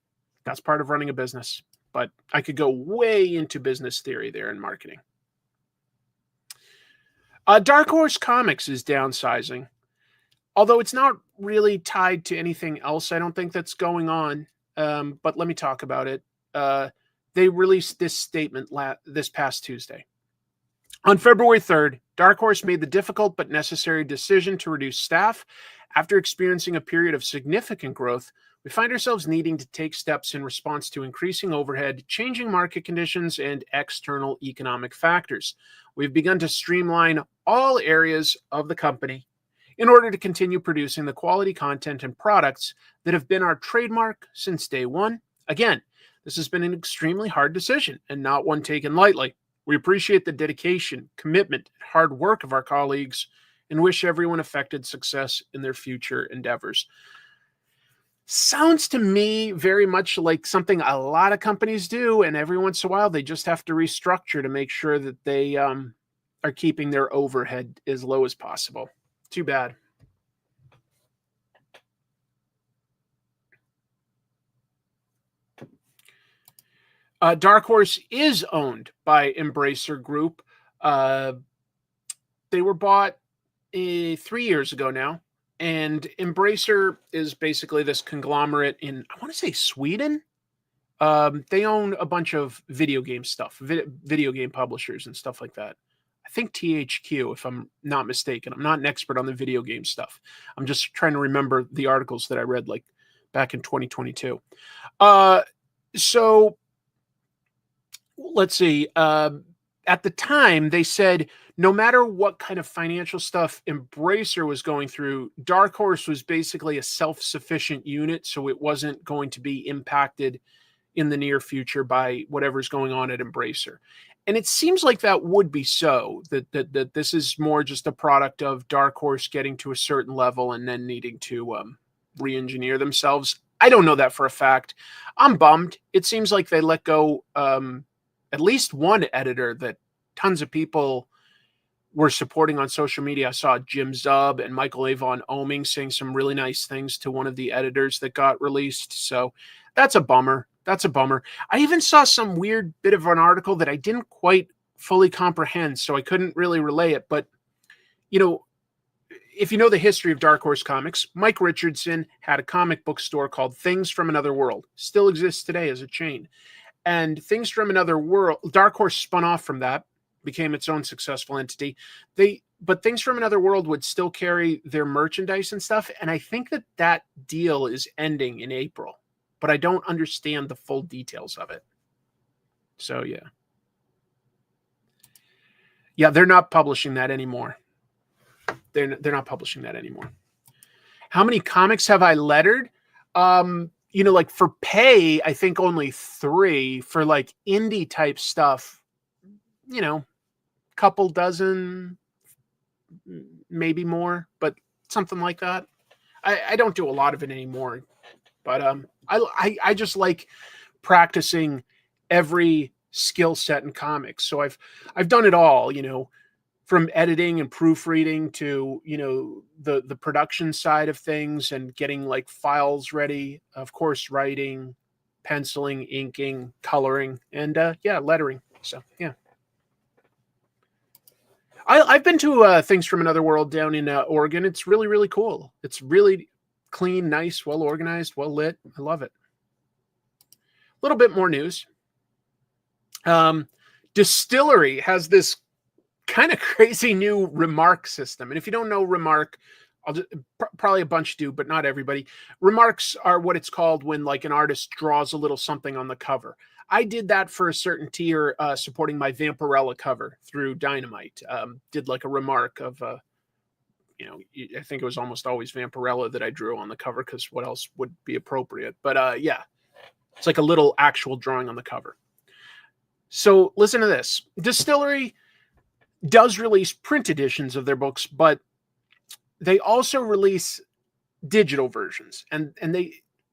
part of running a business. but I could go way into business theory there and marketing. Dark Horse Comics is downsizing, although it's not really tied to anything else. I don't think that's going on. But let me talk about it. They released this statement this past Tuesday. On February 3rd, Dark Horse made the difficult but necessary decision to reduce staff. After experiencing a period of significant growth, we find ourselves needing to take steps in response to increasing overhead, changing market conditions, and external economic factors. We've begun to streamline all areas of the company in order to continue producing the quality content and products that have been our trademark since day one. Again, this has been an extremely hard decision and not one taken lightly. We appreciate the dedication, commitment, and hard work of our colleagues and wish everyone affected success in their future endeavors. Sounds to me very much like something a lot of companies do, and every once in a while they just have to restructure to make sure that they are keeping their overhead as low as possible. Too bad. Dark Horse is owned by Embracer Group. They were bought 3 years ago now, and Embracer is basically this conglomerate in, I want to say, Sweden. They own a bunch of video game stuff, video game publishers and stuff like that. I think THQ, if I'm not mistaken. I'm not an expert on the video game stuff. I'm just trying to remember the articles that I read like back in 2022. So let's see. At the time, they said no matter what kind of financial stuff Embracer was going through, Dark Horse was basically a self-sufficient unit, so it wasn't going to be impacted in the near future by whatever's going on at Embracer. And it seems like that would be so, that this is more just a product of Dark Horse getting to a certain level and then needing to re-engineer themselves. I don't know that for a fact. I'm bummed. It seems like they let go at least one editor that tons of people were supporting on social media. I saw Jim Zub and Michael Avon Oming saying some really nice things to one of the editors that got released. So that's a bummer. That's a bummer. I even saw some weird bit of an article that I didn't quite fully comprehend, so I couldn't really relay it. But, you know, if you know the history of Dark Horse Comics, Mike Richardson had a comic book store called Things from Another World. Still exists today as a chain. And Things from Another World, Dark Horse spun off from that, became its own successful entity. But Things from Another World would still carry their merchandise and stuff. And I think that deal is ending in April. But I don't understand the full details of it. So, yeah. Yeah, they're not publishing that anymore. They're not publishing that anymore. How many comics have I lettered? You know, like for pay, I think only 3. For like indie type stuff, you know, couple dozen, maybe more, but something like that. I don't do a lot of it anymore. But I just like practicing every skill set in comics. So I've done it all, you know, from editing and proofreading to, you know, the production side of things and getting like files ready. Of course, writing, penciling, inking, coloring, and yeah, lettering. So yeah. I've been to Things from Another World down in Oregon. It's really, really cool. It's really clean, nice, well organized, well lit. I love it. A little bit more news. DSTLRY has this kind of crazy new Remarque system. And if you don't know Remarque, probably a bunch do, but not everybody. Remarques are what it's called when like an artist draws a little something on the cover. I did that for a certain tier supporting my Vampirella cover through Dynamite. Did like a remark of you know, I think it was almost always Vampirella that I drew on the cover because what else would be appropriate? But yeah, it's like a little actual drawing on the cover. So listen to this. DSTLRY does release print editions of their books, but they also release digital versions. And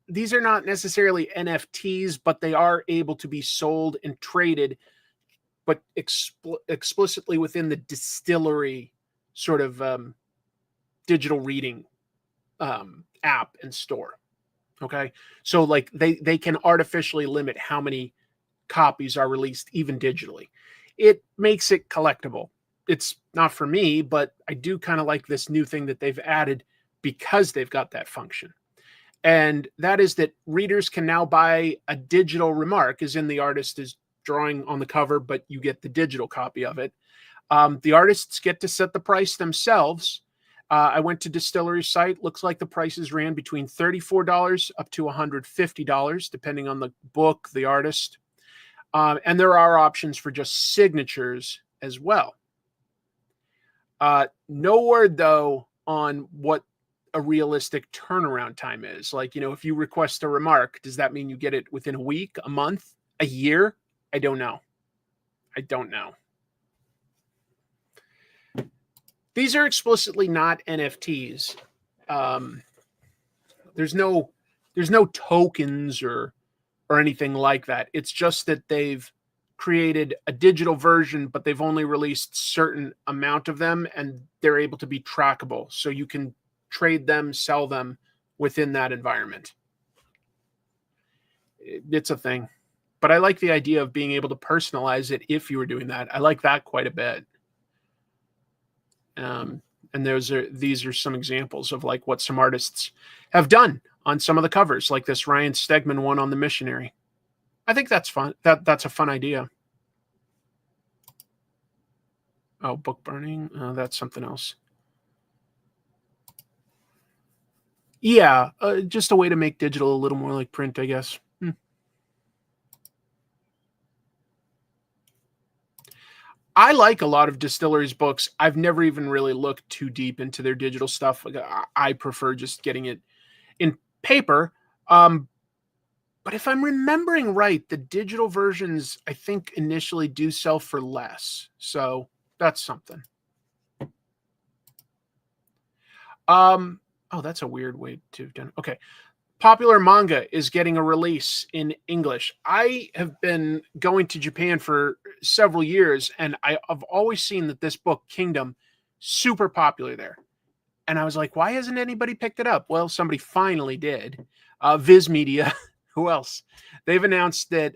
these are not necessarily NFTs, but they are able to be sold and traded, but explicitly within the DSTLRY sort of digital reading app and store. Okay. So like they can artificially limit how many copies are released, even digitally. It makes it collectible. It's not for me, but I do kind of like this new thing that they've added because they've got that function. And that is that readers can now buy a digital Remarque, as in the artist is drawing on the cover, but you get the digital copy of it. The artists get to set the price themselves. I went to DSTLRY's site. Looks like the prices ran between $34 up to $150, depending on the book, the artist. And there are options for just signatures as well. No word, though, on what a realistic turnaround time is. Like, if you request a Remarque, does that mean you get it within a week, a month, a year? I don't know. These are explicitly not NFTs. There's no tokens or anything like that. It's just that they've created a digital version, but they've only released certain amount of them, and they're able to be trackable. So you can trade them, sell them within that environment. It's a thing. But I like the idea of being able to personalize it if you were doing that. I like that quite a bit. And these are some examples of like what some artists have done on some of the covers, like this Ryan Stegman one on the Missionary. I think that's fun. That's a fun idea. Oh, book burning. That's something else. Yeah, just a way to make digital a little more like print, I guess. I like a lot of DSTLRY's books. I've never even really looked too deep into their digital stuff. I prefer just getting it in paper. But if I'm remembering right, the digital versions, I think, initially do sell for less. So that's something. Oh, that's a weird way to have done. Okay. Popular manga is getting a release in English. I have been going to Japan for several years, and I've always seen that this book, Kingdom, super popular there. And I was like, why hasn't anybody picked it up? Well, somebody finally did. Viz Media, who else? They've announced that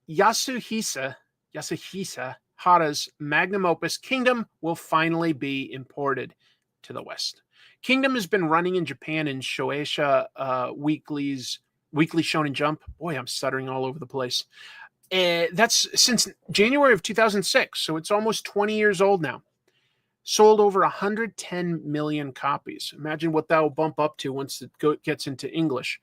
Yasuhisa Hara's magnum opus, Kingdom, will finally be imported to the West. Kingdom has been running in Japan in Shueisha Weekly Shonen Jump. Boy, I'm stuttering all over the place. That's since January of 2006, so it's almost 20 years old now. Sold over 110 million copies. Imagine what that will bump up to once it gets into English.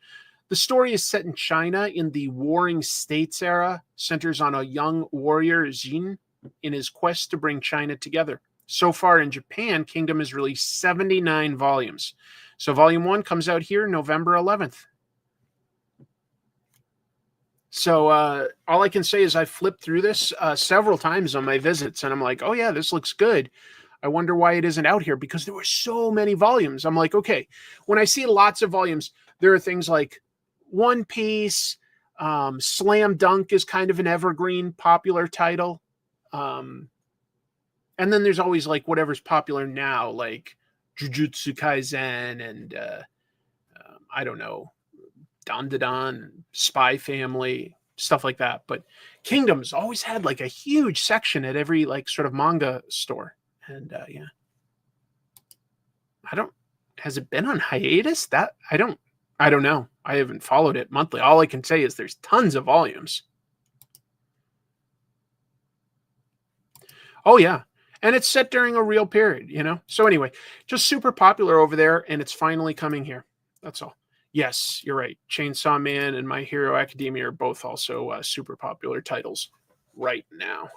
The story is set in China in the Warring States era, centers on a young warrior, Jin, in his quest to bring China together. So far in Japan, Kingdom has released 79 volumes. So volume 1 comes out here November 11th. So all I can say is I flipped through this several times on my visits, and I'm like, oh yeah, this looks good. I wonder why it isn't out here, because there were so many volumes. I'm like, okay, when I see lots of volumes, there are things like One Piece, Slam Dunk is kind of an evergreen popular title. And then there's always like whatever's popular now, like Jujutsu Kaisen and I don't know, Dandadan, Spy Family, stuff like that. But Kingdom's always had like a huge section at every like sort of manga store. And yeah, has it been on hiatus? I don't know. I haven't followed it monthly. All I can say is there's tons of volumes. Oh yeah. And it's set during a real period, So anyway, just super popular over there, and it's finally coming here. That's all. Yes, you're right. Chainsaw Man and My Hero Academia are both also super popular titles right now.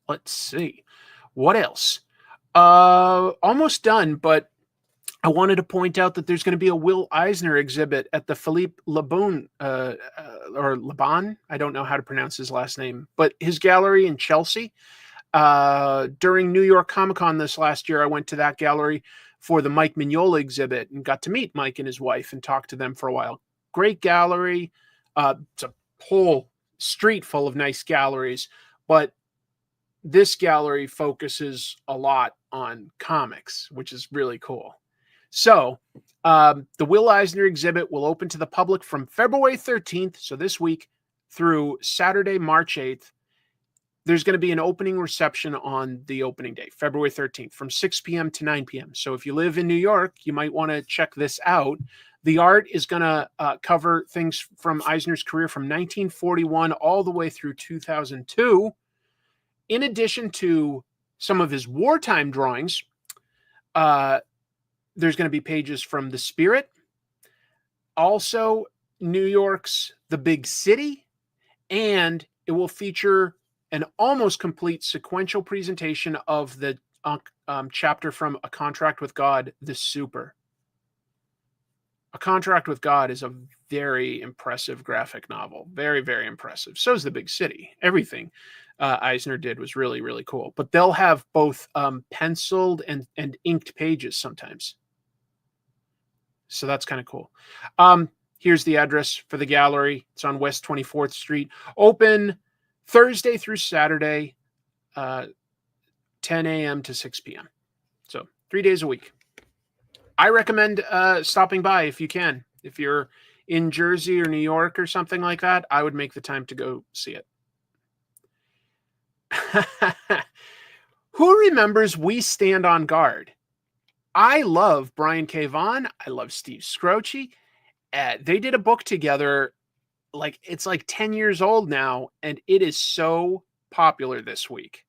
Let's see. What else? Almost done, but I wanted to point out that there's going to be a Will Eisner exhibit at the Philippe Lebon, or Lebon. I don't know how to pronounce his last name, but his gallery in Chelsea. During New York Comic Con this last year, I went to that gallery for the Mike Mignola exhibit and got to meet Mike and his wife and talk to them for a while. Great gallery. It's a whole street full of nice galleries, but this gallery focuses a lot on comics, which is really cool. So the Will Eisner exhibit will open to the public from February 13th, so this week, through Saturday, March 8th. There's going to be an opening reception on the opening day, February 13th, from 6 p.m. to 9 p.m. So if you live in New York, you might want to check this out. The art is going to cover things from Eisner's career from 1941 all the way through 2002. In addition to some of his wartime drawings, there's going to be pages from The Spirit, also New York's The Big City, and it will feature an almost complete sequential presentation of the chapter from A Contract with God, The Super. A Contract with God is a very impressive graphic novel. Very, very impressive. So is The Big City. Everything Eisner did was really, really cool. But they'll have both penciled and inked pages sometimes. So that's kind of cool. Here's the address for the gallery. It's on West 24th Street. Open Thursday through Saturday, 10 a.m. to 6 p.m. So 3 days a week. I recommend stopping by if you can. If you're in Jersey or New York or something like that, I would make the time to go see it. Who remembers We Stand on Guard? I love Brian K. Vaughan. I love Steve Scroce. They did a book together. It's like 10 years old now, and it is so popular this week.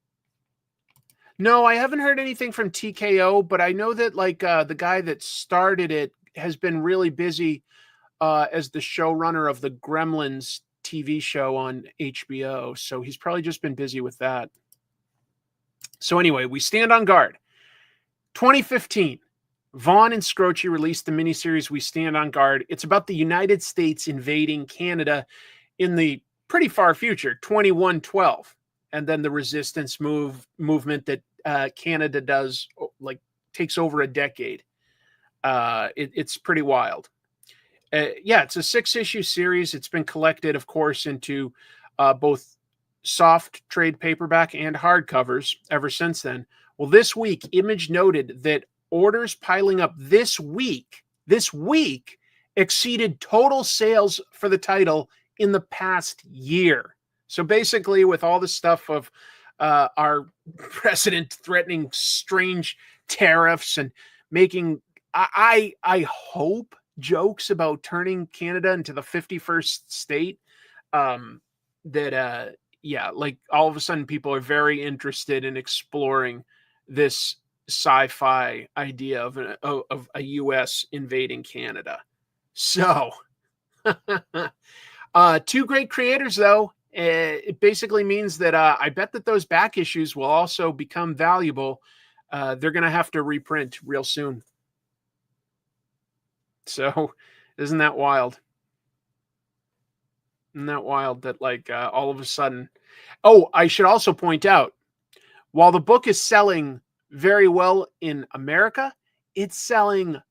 No, I haven't heard anything from TKO, but I know that the guy that started it has been really busy as the showrunner of the Gremlins TV show on HBO. So he's probably just been busy with that. So anyway, We Stand on Guard. 2015, Vaughan and Scroce released the miniseries We Stand on Guard. It's about the United States invading Canada in the pretty far future, 2112. And then the resistance movement that Canada does, takes over a decade. It's pretty wild. It's a 6-issue series. It's been collected, of course, into both soft trade paperback and hardcovers ever since then. Well, this week, Image noted that orders piling up this week exceeded total sales for the title in the past year. So basically, with all the stuff of our president threatening strange tariffs and making, I hope, jokes about turning Canada into the 51st state, that all of a sudden people are very interested in exploring this sci-fi idea of a U.S. invading Canada. So, two great creators, though. It basically means that I bet that those back issues will also become valuable. They're going to have to reprint real soon. So, isn't that wild? Isn't that wild that all of a sudden... Oh, I should also point out, while the book is selling very well in America, it's selling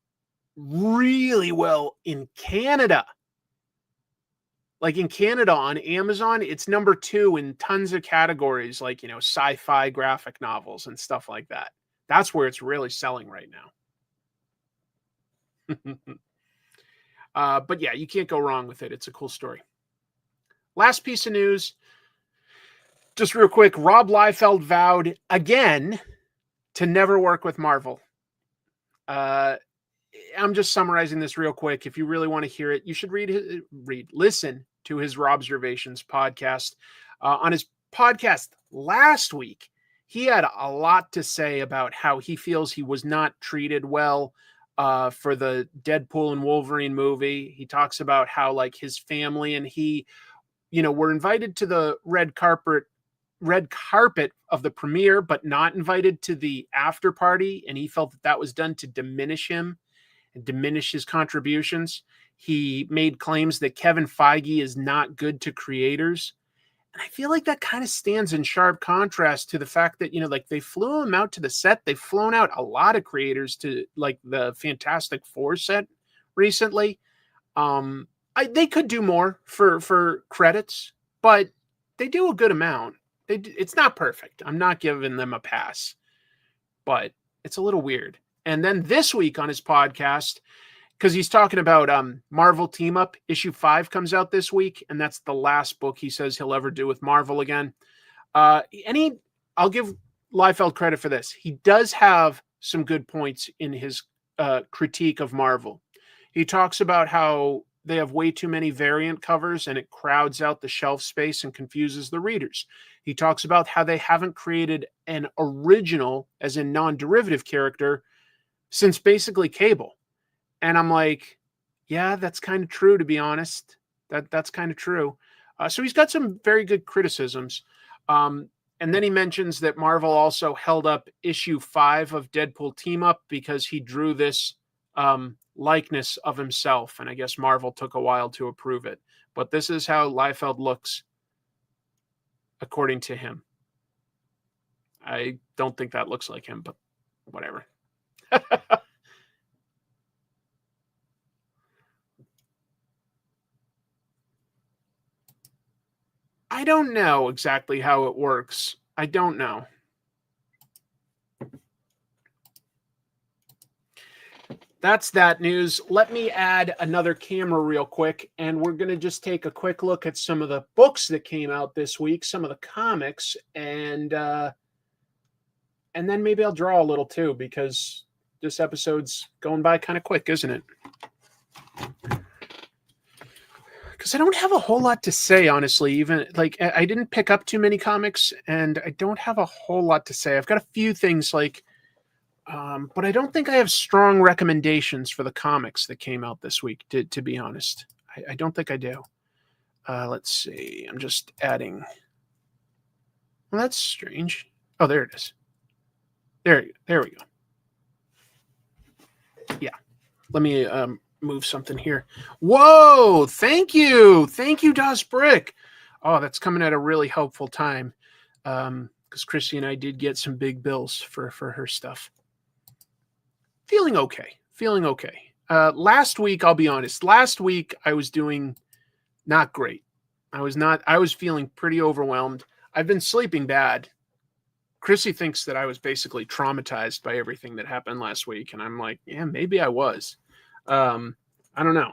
really well in Canada. In Canada on Amazon, it's number 2 in tons of categories, sci-fi graphic novels and stuff like that. That's where it's really selling right now. But yeah, you can't go wrong with it. It's a cool story. Last piece of news, just real quick. Rob Liefeld vowed again to never work with Marvel. I'm just summarizing this real quick. If you really want to hear it, you should listen to his Robservations podcast. On his podcast last week, he had a lot to say about how he feels he was not treated well for the Deadpool and Wolverine movie. He talks about how his family and he, were invited to the red carpet of the premiere, but not invited to the after party. And he felt that was done to diminish him and diminish his contributions. He made claims that Kevin Feige is not good to creators. And I feel like that kind of stands in sharp contrast to the fact that, they flew him out to the set. They've flown out a lot of creators to the Fantastic Four set recently. They could do more for credits, but they do a good amount. It's not perfect. I'm not giving them a pass, but it's a little weird. And then this week on his podcast, because he's talking about Marvel Team Up, issue 5 comes out this week, and that's the last book he says he'll ever do with Marvel again. I'll give Liefeld credit for this. He does have some good points in his critique of Marvel. He talks about how they have way too many variant covers and it crowds out the shelf space and confuses the readers. He talks about how they haven't created an original, as in non-derivative character, since basically Cable. And I'm like, yeah, that's kind of true, to be honest. That's kind of true. So he's got some very good criticisms. And then he mentions that Marvel also held up issue 5 of Deadpool Team Up because he drew this likeness of himself. And I guess Marvel took a while to approve it. But this is how Liefeld looks, according to him. I don't think that looks like him, but whatever. I don't know exactly how it works. I don't know. That's that news. Let me add another camera real quick, and we're going to just take a quick look at some of the books that came out this week, some of the comics, and then maybe I'll draw a little too, because this episode's going by kind of quick, isn't it? Because I don't have a whole lot to say, honestly. Even like I didn't pick up too many comics, and I don't have a whole lot to say. I've got a few things like, but I don't think I have strong recommendations for the comics that came out this week. To be honest, I don't think I do. Let's see. I'm just adding. Well, that's strange. Oh, there it is. There we go. Yeah. Let me move something here. Whoa! Thank you, Das Brick. Oh, that's coming at a really helpful time, because Chrissy and I did get some big bills for her stuff. Feeling okay. Last week, I'll be honest. Last week I was doing not great. I was feeling pretty overwhelmed. I've been sleeping bad. Chrissy thinks that I was basically traumatized by everything that happened last week, and I'm like, yeah, maybe I was. I don't know.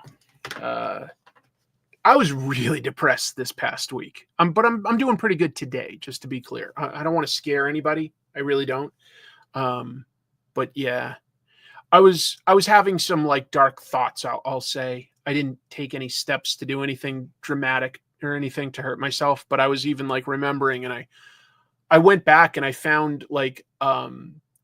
I was really depressed this past week. But I'm doing pretty good today, just to be clear. I don't want to scare anybody. I really don't. But yeah, I was having some like dark thoughts. I'll say I didn't take any steps to do anything dramatic or anything to hurt myself, but I was even like remembering, and I went back and I found like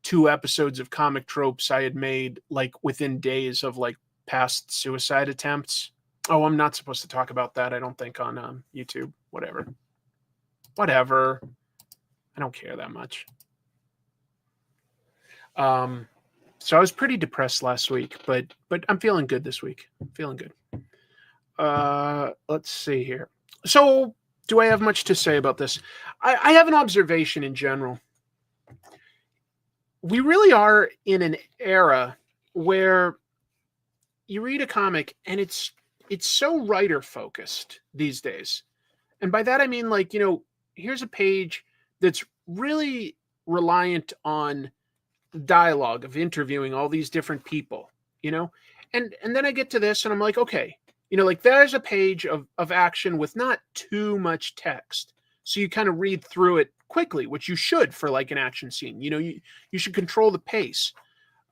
2 episodes of comic tropes I had made like within days of like past suicide attempts. Oh, I'm not supposed to talk about that, I don't think, on YouTube. Whatever. I don't care that much. So I was pretty depressed last week, but I'm feeling good this week. I'm feeling good. Let's see here. So do I have much to say about this? I have an observation in general. We really are in an era where you read a comic and it's so writer focused these days. And by that, I mean, like, here's a page that's really reliant on dialogue of interviewing all these different people, and then I get to this and I'm like, okay, like there's a page of action with not too much text. So you kind of read through it quickly, which you should for like an action scene. You should control the pace.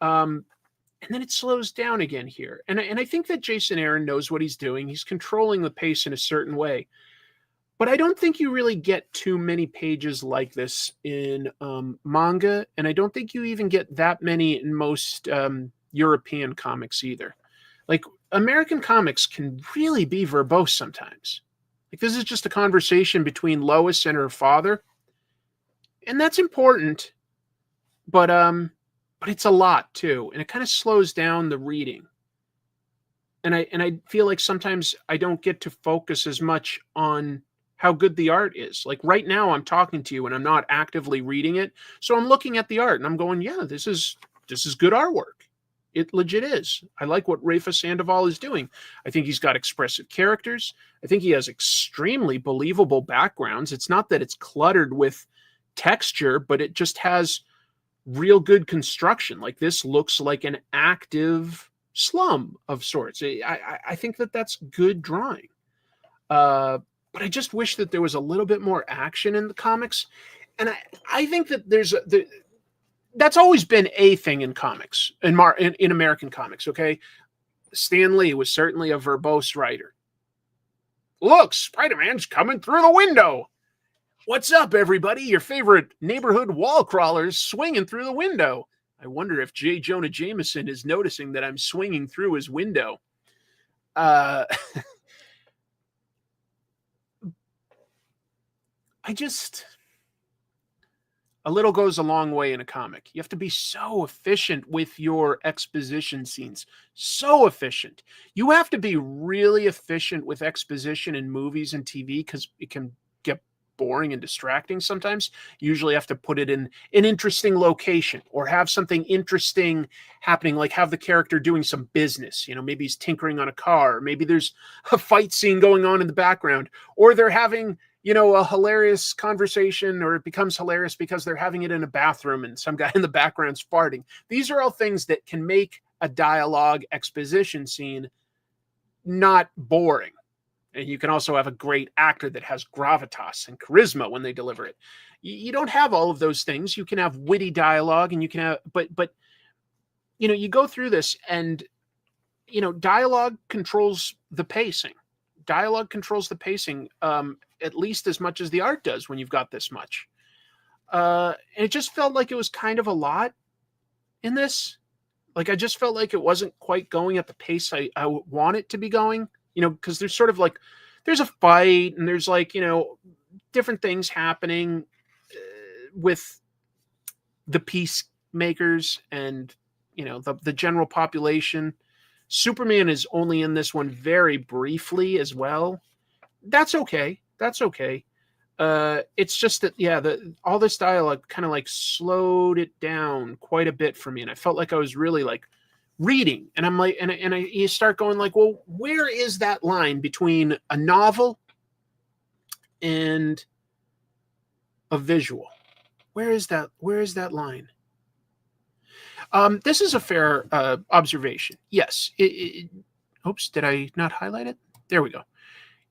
And then it slows down again here. And I think that Jason Aaron knows what he's doing. He's controlling the pace in a certain way. But I don't think you really get too many pages like this in manga. And I don't think you even get that many in most European comics either. Like, American comics can really be verbose sometimes. Like, this is just a conversation between Lois and her father. And that's important. But it's a lot too. And it kind of slows down the reading. And I feel like sometimes I don't get to focus as much on how good the art is. Like right now I'm talking to you and I'm not actively reading it. So I'm looking at the art and I'm going, yeah, this is good artwork. It legit is. I like what Rafa Sandoval is doing. I think he's got expressive characters. I think he has extremely believable backgrounds. It's not that it's cluttered with texture, but it just has real good construction. Like, this looks like an active slum of sorts. I think that that's good drawing. But I just wish that there was a little bit more action in the comics. And I think that that's always been a thing in comics, in American comics, okay? Stan Lee was certainly a verbose writer. Look, Spider-Man's coming through the window. What's up, everybody? Your favorite neighborhood wall crawler's swinging through the window. I wonder if J. Jonah Jameson is noticing that I'm swinging through his window. A little goes a long way in a comic. You have to be so efficient with your exposition scenes. So efficient. You have to be really efficient with exposition in movies and TV because it can get boring and distracting sometimes. You usually have to put it in an interesting location or have something interesting happening, like have the character doing some business. Maybe he's tinkering on a car. Maybe there's a fight scene going on in the background, or they're having a hilarious conversation, or it becomes hilarious because they're having it in a bathroom and some guy in the background's farting. These are all things that can make a dialogue exposition scene not boring. And you can also have a great actor that has gravitas and charisma when they deliver it. You don't have all of those things. You can have witty dialogue, and you can have, but you go through this, and dialogue controls the pacing. Dialogue controls the pacing at least as much as the art does when you've got this much. And it just felt like it was kind of a lot in this. Like, I just felt like it wasn't quite going at the pace I want it to be going, because there's sort of like, there's a fight and there's like, different things happening with the peacemakers and, the general population. Superman is only in this one very briefly as well. That's okay. It's just that, all this dialogue kind of like slowed it down quite a bit for me. And I felt like I was really like reading, and I'm like, you start going like, well, where is that line between a novel and a visual? Where is that line? This is a fair observation. Yes. Oops, did I not highlight it? There we go.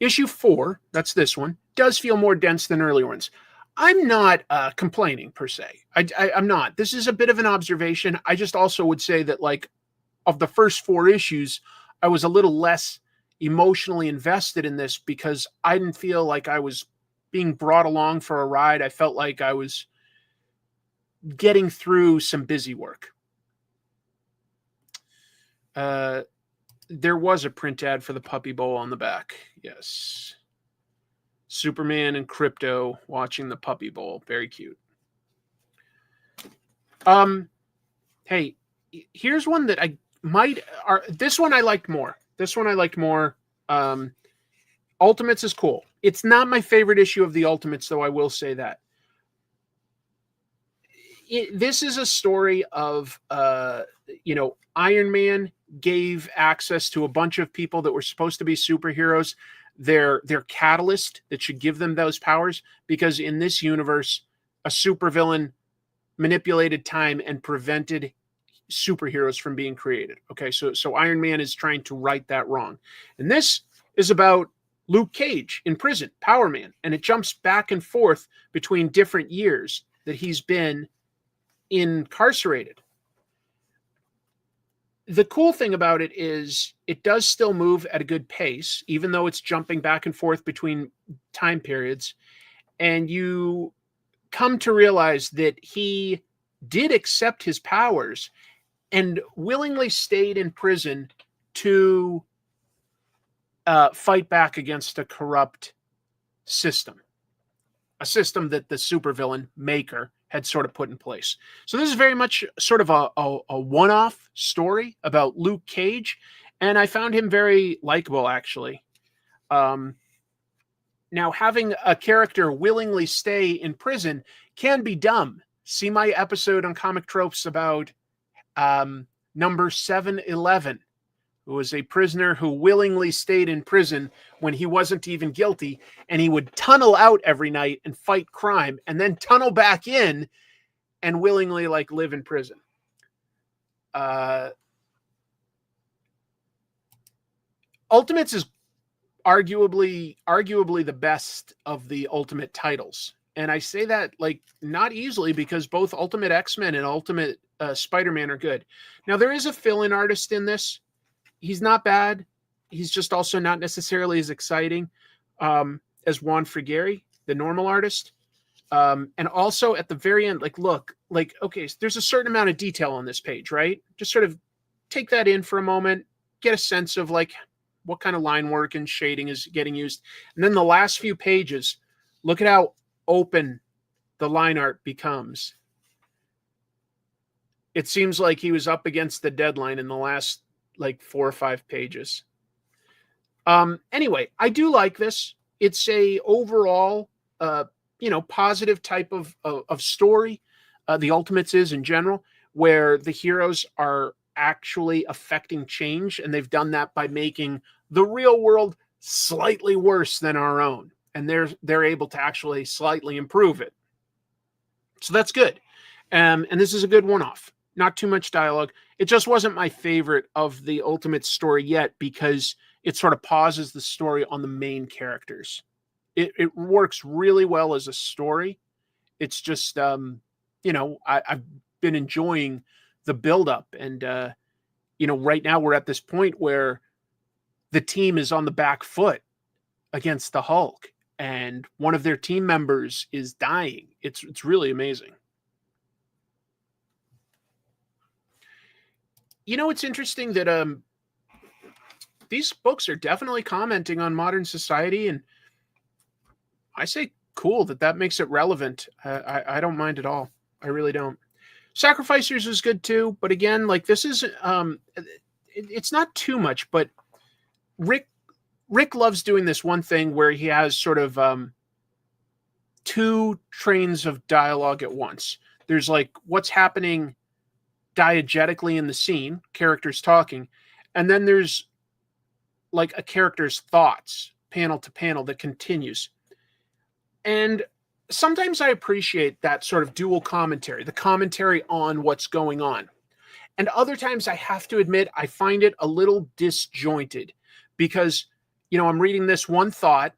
Issue 4, that's this one, does feel more dense than earlier ones. I'm not complaining per se. I'm not. This is a bit of an observation. I just also would say that, like, of the first 4 issues, I was a little less emotionally invested in this because I didn't feel like I was being brought along for a ride. I felt like I was getting through some busy work. There was a print ad for the Puppy Bowl on the back. Yes. Superman and Crypto watching the Puppy Bowl. Very cute. Hey, here's one that I might... this one I liked more. Ultimates is cool. It's not my favorite issue of the Ultimates, though, I will say that. This is a story of, Iron Man gave access to a bunch of people that were supposed to be superheroes, their catalyst that should give them those powers, because in this universe, a supervillain manipulated time and prevented superheroes from being created. Okay, so Iron Man is trying to right that wrong. And this is about Luke Cage in prison, Power Man, and it jumps back and forth between different years that he's been incarcerated. The cool thing about it is it does still move at a good pace, even though it's jumping back and forth between time periods. And you come to realize that he did accept his powers and willingly stayed in prison to fight back against a corrupt system, a system that the supervillain Maker had sort of put in place. So this is very much sort of a one-off story about Luke Cage, and I found him very likable, actually. Now, having a character willingly stay in prison can be dumb. See my episode on comic tropes about number 711, who was a prisoner who willingly stayed in prison when he wasn't even guilty, and he would tunnel out every night and fight crime and then tunnel back in and willingly like live in prison. Ultimates is arguably the best of the Ultimate titles. And I say that like not easily, because both Ultimate X-Men and Ultimate Spider-Man are good. Now, there is a fill-in artist in this. He's not bad. He's just also not necessarily as exciting as Juan Frigeri, the normal artist. And also at the very end, like, look, like, okay, so there's a certain amount of detail on this page, right? Just sort of take that in for a moment, get a sense of like what kind of line work and shading is getting used. And then the last few pages, look at how open the line art becomes. It seems like he was up against the deadline in the last like 4 or 5 pages. Anyway, I do like this. It's a overall, positive type of story. The Ultimates is in general, where the heroes are actually affecting change, and they've done that by making the real world slightly worse than our own, and they're able to actually slightly improve it. So that's good. And this is a good one-off. Not too much dialogue. It just wasn't my favorite of the Ultimate story yet, because it sort of pauses the story on the main characters. It works really well as a story. It's just, I've been enjoying the buildup. And, right now we're at this point where the team is on the back foot against the Hulk, and one of their team members is dying. It's really amazing. It's interesting that these books are definitely commenting on modern society, and I say cool that makes it relevant. I don't mind at all. I really don't. Sacrificers is good too, but again, like, this is it's not too much, but Rick loves doing this one thing where he has sort of 2 trains of dialogue at once. There's like what's happening diegetically in the scene, characters talking, and then there's like a character's thoughts, panel to panel, that continues. And sometimes I appreciate that sort of dual commentary, the commentary on what's going on. And other times I have to admit, I find it a little disjointed, because, I'm reading this one thought,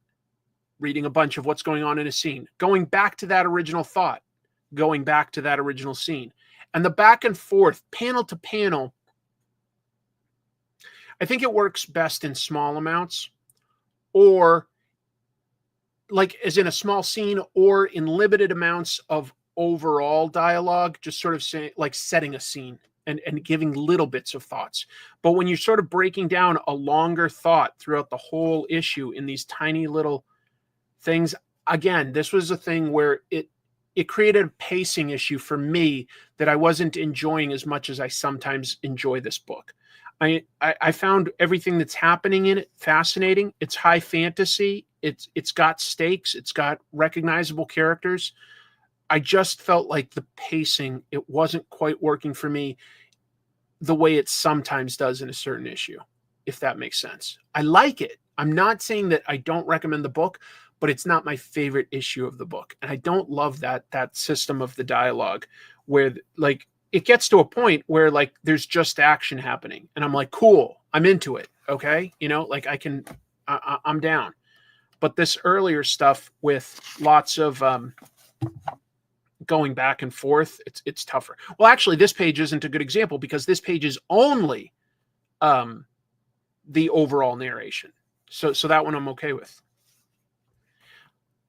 reading a bunch of what's going on in a scene, going back to that original thought, going back to that original scene. And the back and forth, panel to panel, I think it works best in small amounts, or like as in a small scene, or in limited amounts of overall dialogue, just sort of saying, like, setting a scene and giving little bits of thoughts. But when you're sort of breaking down a longer thought throughout the whole issue in these tiny little things, again, this was a thing where it created a pacing issue for me that I wasn't enjoying as much as I sometimes enjoy this book. I found everything that's happening in it fascinating. It's high fantasy. It's got stakes. It's got recognizable characters. I just felt like the pacing, it wasn't quite working for me the way it sometimes does in a certain issue, if that makes sense. I like it. I'm not saying that I don't recommend the book, but it's not my favorite issue of the book. And I don't love that system of the dialogue where, like, it gets to a point where, like, there's just action happening. And I'm like, cool, I'm into it. Okay. Like, I'm down. But this earlier stuff with lots of going back and forth, it's tougher. Well, actually, this page isn't a good example, because this page is only the overall narration. So that one I'm okay with.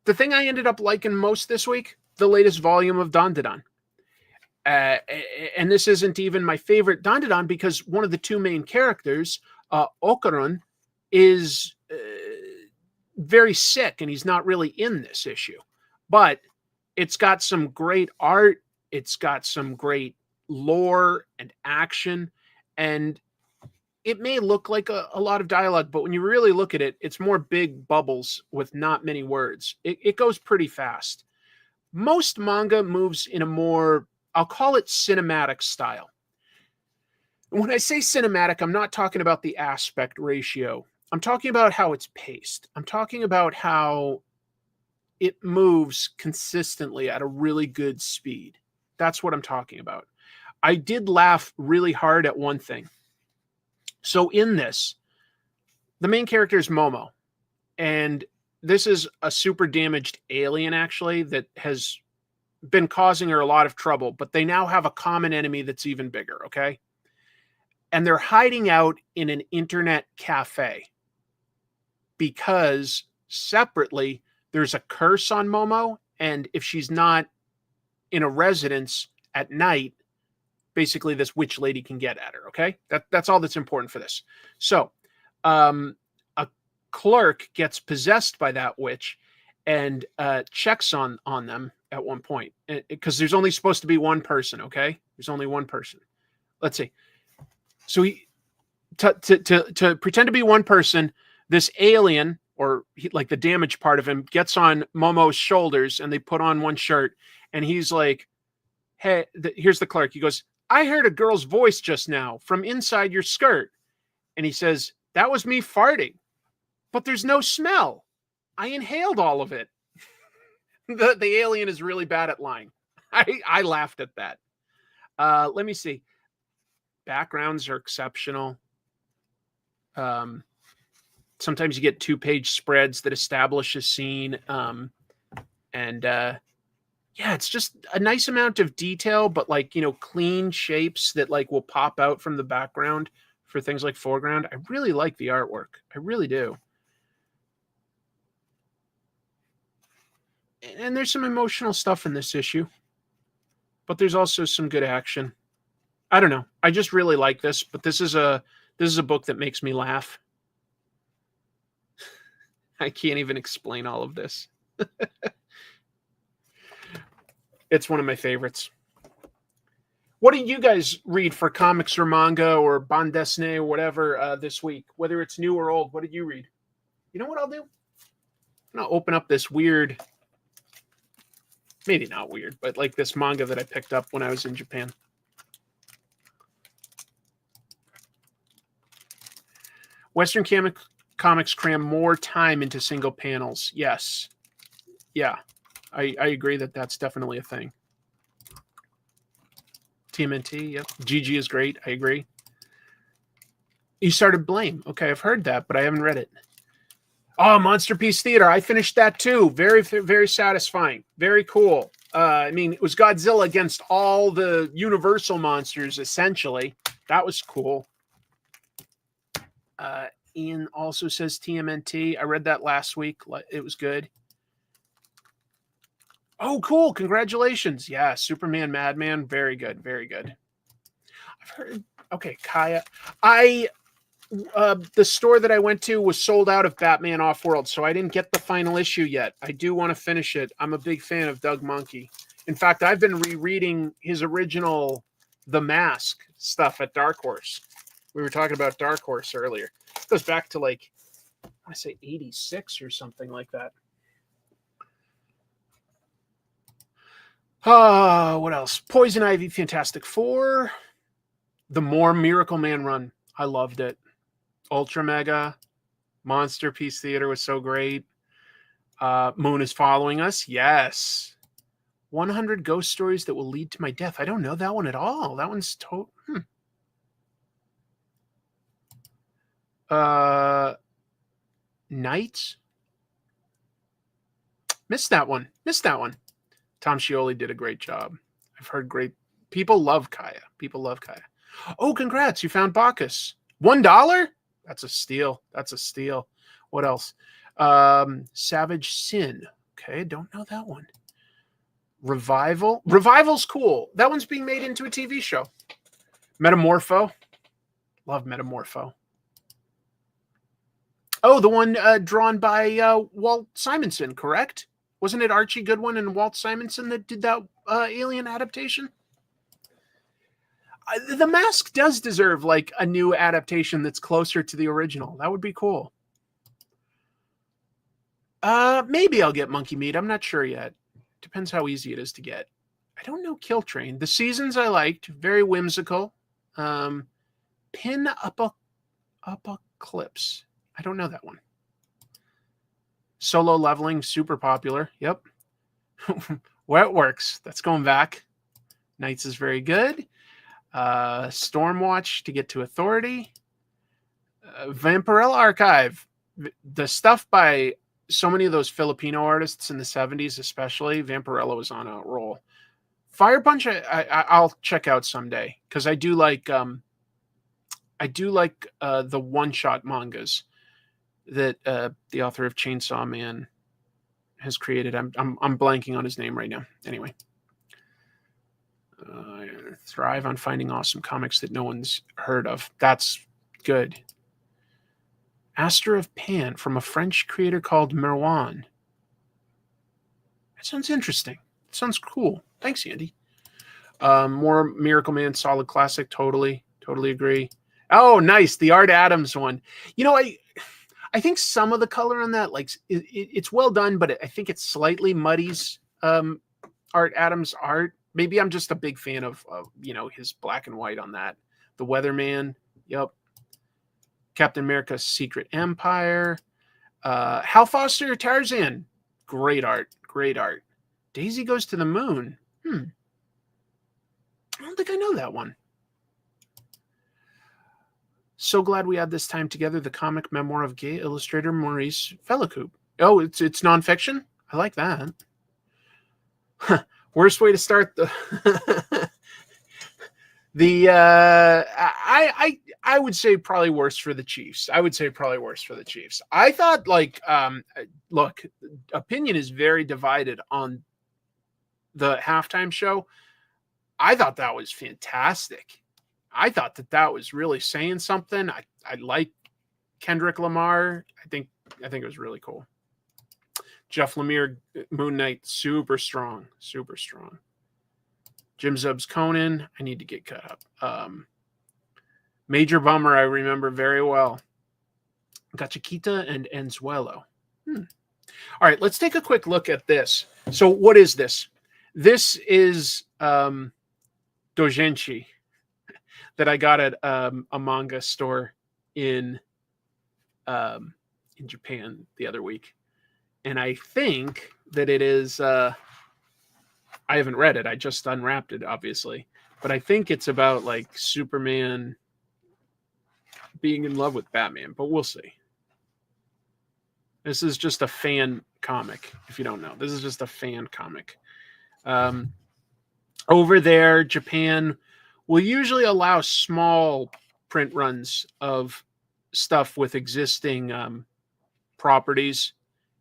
The thing I ended up liking most this week, the latest volume of Dandadan. And this isn't even my favorite Dandadan, because one of the 2 main characters, Okarun, is very sick, and he's not really in this issue. But it's got some great art. It's got some great lore and action. And it may look like a lot of dialogue, but when you really look at it, it's more big bubbles with not many words. It goes pretty fast. Most manga moves in a more, I'll call it, cinematic style. And when I say cinematic, I'm not talking about the aspect ratio. I'm talking about how it's paced. I'm talking about how it moves consistently at a really good speed. That's what I'm talking about. I did laugh really hard at one thing. So in this, the main character is Momo, and this is a super damaged alien, actually, that has been causing her a lot of trouble, but they now have a common enemy that's even bigger, okay? And they're hiding out in an internet cafe because separately, there's a curse on Momo, and if she's not in a residence at night, basically this witch lady can get at her, okay? That's all that's important for this. So, a clerk gets possessed by that witch and checks on them at one point, because there's only supposed to be one person, okay? There's only one person. Let's see. So to pretend to be one person, this alien, or like the damaged part of him, gets on Momo's shoulders, and they put on one shirt, and he's like, hey, here's the clerk. He goes, I heard a girl's voice just now from inside your skirt. And he says, that was me farting, but there's no smell. I inhaled all of it. The alien is really bad at lying. I laughed at that. Let me see. Backgrounds are exceptional. Sometimes you get 2-page spreads that establish a scene. Yeah, it's just a nice amount of detail, but like, clean shapes that like will pop out from the background for things like foreground. I really like the artwork. I really do. And there's some emotional stuff in this issue, but there's also some good action. I don't know. I just really like this, but this is a book that makes me laugh. I can't even explain all of this. It's one of my favorites. What do you guys read for comics or manga or bande dessinée or whatever this week? Whether it's new or old, what did you read? You know what I'll do? I'm going to open up this weird, maybe not weird, but like this manga that I picked up when I was in Japan. Western comics cram more time into single panels. Yes. Yeah. I agree that that's definitely a thing. TMNT, yep. GG is great. I agree. You started Blame. Okay, I've heard that, but I haven't read it. Oh, Monster Piece Theater. I finished that too. Very, very satisfying. Very cool. I mean, it was Godzilla against all the Universal monsters, essentially. That was cool. Ian also says TMNT. I read that last week. It was good. Oh, cool. Congratulations. Yeah, Superman, Madman. Very good. Very good. I've heard. Okay, Kaya. The store that I went to was sold out of Batman Off-World, so I didn't get the final issue yet. I do want to finish it. I'm a big fan of Doug Monkey. In fact, I've been rereading his original The Mask stuff at Dark Horse. We were talking about Dark Horse earlier. It goes back to like, I want to say 86 or something like that. What else? Poison Ivy, Fantastic Four. The More Miracle Man run. I loved it. Ultra Mega. Monster Piece Theater was so great. Moon is Following Us. Yes. 100 Ghost Stories That Will Lead to My Death. I don't know that one at all. That one's Nights. Missed that one. Tom Scioli did a great job. I've heard great. People love Kaya. Oh, congrats. You found Bacchus. $1? That's a steal. What else? Savage Sin. Okay, don't know that one. Revival. Revival's cool. That one's being made into a TV show. Metamorpho. Love Metamorpho. Oh, the one drawn by Walt Simonson, correct? Wasn't it Archie Goodwin and Walt Simonson that did that Alien adaptation? The Mask does deserve like a new adaptation that's closer to the original. That would be cool. Maybe I'll get Monkey Meat. I'm not sure yet. Depends how easy it is to get. I don't know Kill Train. The Seasons I liked. Very whimsical. Pin Up Eclipse. I don't know that one. Solo Leveling, super popular. Yep. Where It Works. That's going back. Knights is very good. Stormwatch to get to Authority. Vampirella Archive. The stuff by so many of those Filipino artists in the 70s, especially, Vampirella was on a roll. Fire Punch, I'll check out someday because I do like the one-shot mangas that the author of Chainsaw Man has created. I'm blanking on his name right now. Anyway, I thrive on finding awesome comics that no one's heard of. That's good. Aster of Pan from a French creator called Merwan. That sounds interesting. It sounds cool. Thanks, Andy. More Miracle Man, solid classic. Totally agree. Oh, nice. The Art Adams one. You know, I think some of the color on that, like, it's well done, but I think it slightly muddies Art Adams' art. Maybe I'm just a big fan of his black and white on that. The Weatherman. Yep. Captain America's Secret Empire. Hal Foster, Tarzan. Great art. Daisy Goes to the Moon. I don't think I know that one. So glad we had this time together. The comic memoir of gay illustrator Maurice Fellacoup. Oh, it's nonfiction? I like that. Worst way to start I would say probably worse for the Chiefs. I thought, look, opinion is very divided on the halftime show. I thought that was fantastic. I thought that was really saying something. I like Kendrick Lamar. I think it was really cool. Jeff Lemire, Moon Knight, super strong. Jim Zub's Conan, I need to get caught up. Major Bummer, I remember very well. Gachikita and Enzuelo. All right, let's take a quick look at this. So what is this? This is Doujinshi that I got at a manga store in Japan the other week. And I think that it is... I haven't read it. I just unwrapped it, obviously. But I think it's about, like, Superman being in love with Batman. But we'll see. This is just a fan comic, if you don't know. This is just a fan comic. Over there, Japan will usually allow small print runs of stuff with existing properties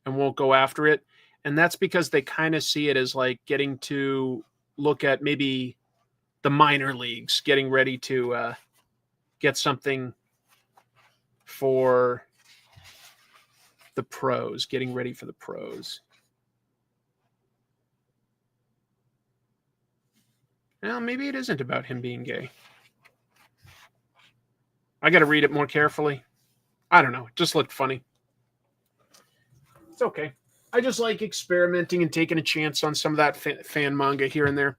and won't go after it. And that's because they kind of see it as like getting to look at maybe the minor leagues, getting ready to get something for the pros, getting ready for the pros. Well, maybe it isn't about him being gay. I got to read it more carefully. I don't know. It just looked funny. It's okay. I just like experimenting and taking a chance on some of that fan manga here and there.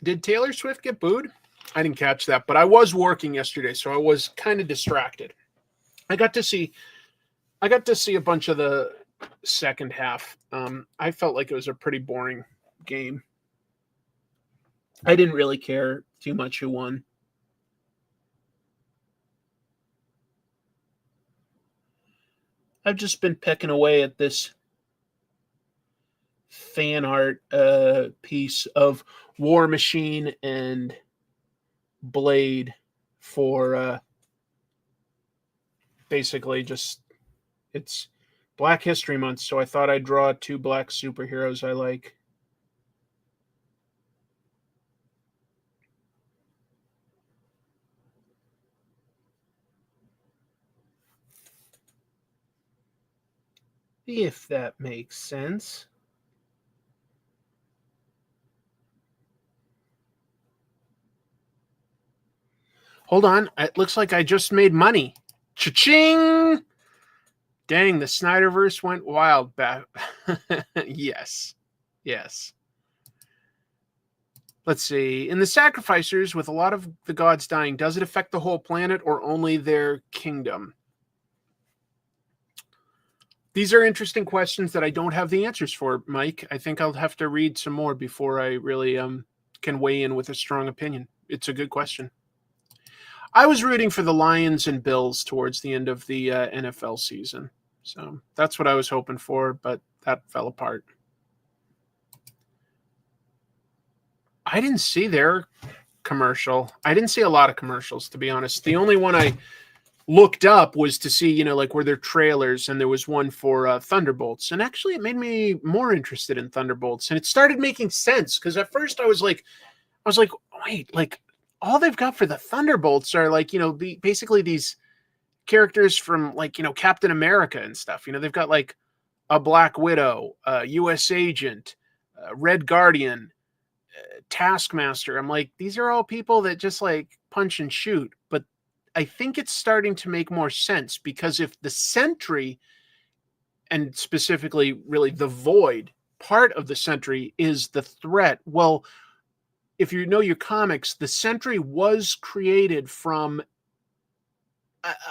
Did Taylor Swift get booed? I didn't catch that, but I was working yesterday, so I was kind of distracted. I got to see a bunch of the second half. I felt like it was a pretty boring game. I didn't really care too much who won. I've just been pecking away at this fan art piece of War Machine and Blade for basically just, it's Black History Month, so I thought I'd draw two black superheroes I like. If that makes sense. Hold on. It looks like I just made money. Cha-ching! Dang, the Snyderverse went wild. Yes. Let's see. In the Sacrificers, with a lot of the gods dying, does it affect the whole planet or only their kingdom? These are interesting questions that I don't have the answers for, Mike. I think I'll have to read some more before I really can weigh in with a strong opinion. It's a good question. I was rooting for the Lions and Bills towards the end of the NFL season. So that's what I was hoping for, but that fell apart. I didn't see their commercial. I didn't see a lot of commercials, to be honest. The only one I looked up was to see, like were there trailers, and there was one for Thunderbolts. And actually it made me more interested in Thunderbolts. And it started making sense because at first I was like, wait, like all they've got for the Thunderbolts are like, basically these characters from like, Captain America and stuff. They've got like a Black Widow, a US Agent, Red Guardian, Taskmaster. I'm like, these are all people that just like punch and shoot. But I think it's starting to make more sense because if the Sentry, and specifically really the Void part of the Sentry, is the threat, well, if you know your comics, the Sentry was created from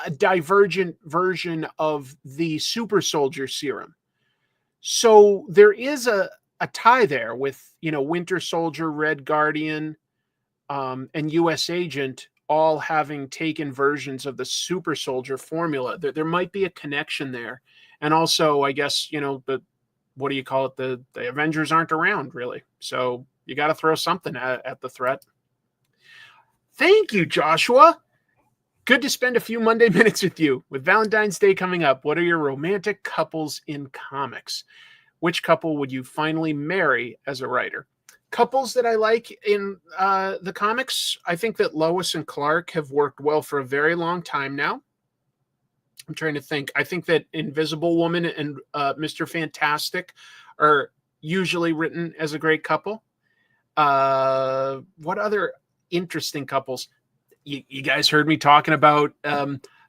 a divergent version of the Super Soldier Serum. So there is a tie there with, Winter Soldier, Red Guardian, and US Agent all having taken versions of the Super Soldier formula. There might be a connection there. And also, I guess, what do you call it? The Avengers aren't around, really. So you got to throw something at the threat. Thank you, Joshua. Good to spend a few Monday minutes with you. With Valentine's Day coming up, what are your romantic couples in comics? Which couple would you finally marry as a writer? Couples that I like in the comics, I think that Lois and Clark have worked well for a very long time now. I'm trying to think. I think that Invisible Woman and Mr. Fantastic are usually written as a great couple. What other interesting couples? You guys heard me talking about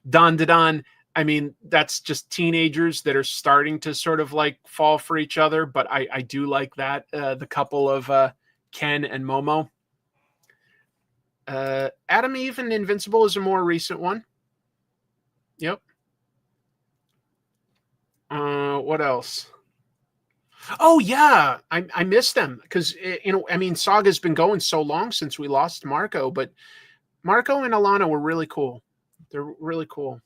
Dandadan. I mean, that's just teenagers that are starting to sort of like fall for each other. But I do like that. The couple of Ken and Momo. Adam Eve and Invincible is a more recent one. Yep. What else? Oh, yeah. I miss them because, Saga's been going so long since we lost Marco. But Marco and Alana were really cool. They're really cool.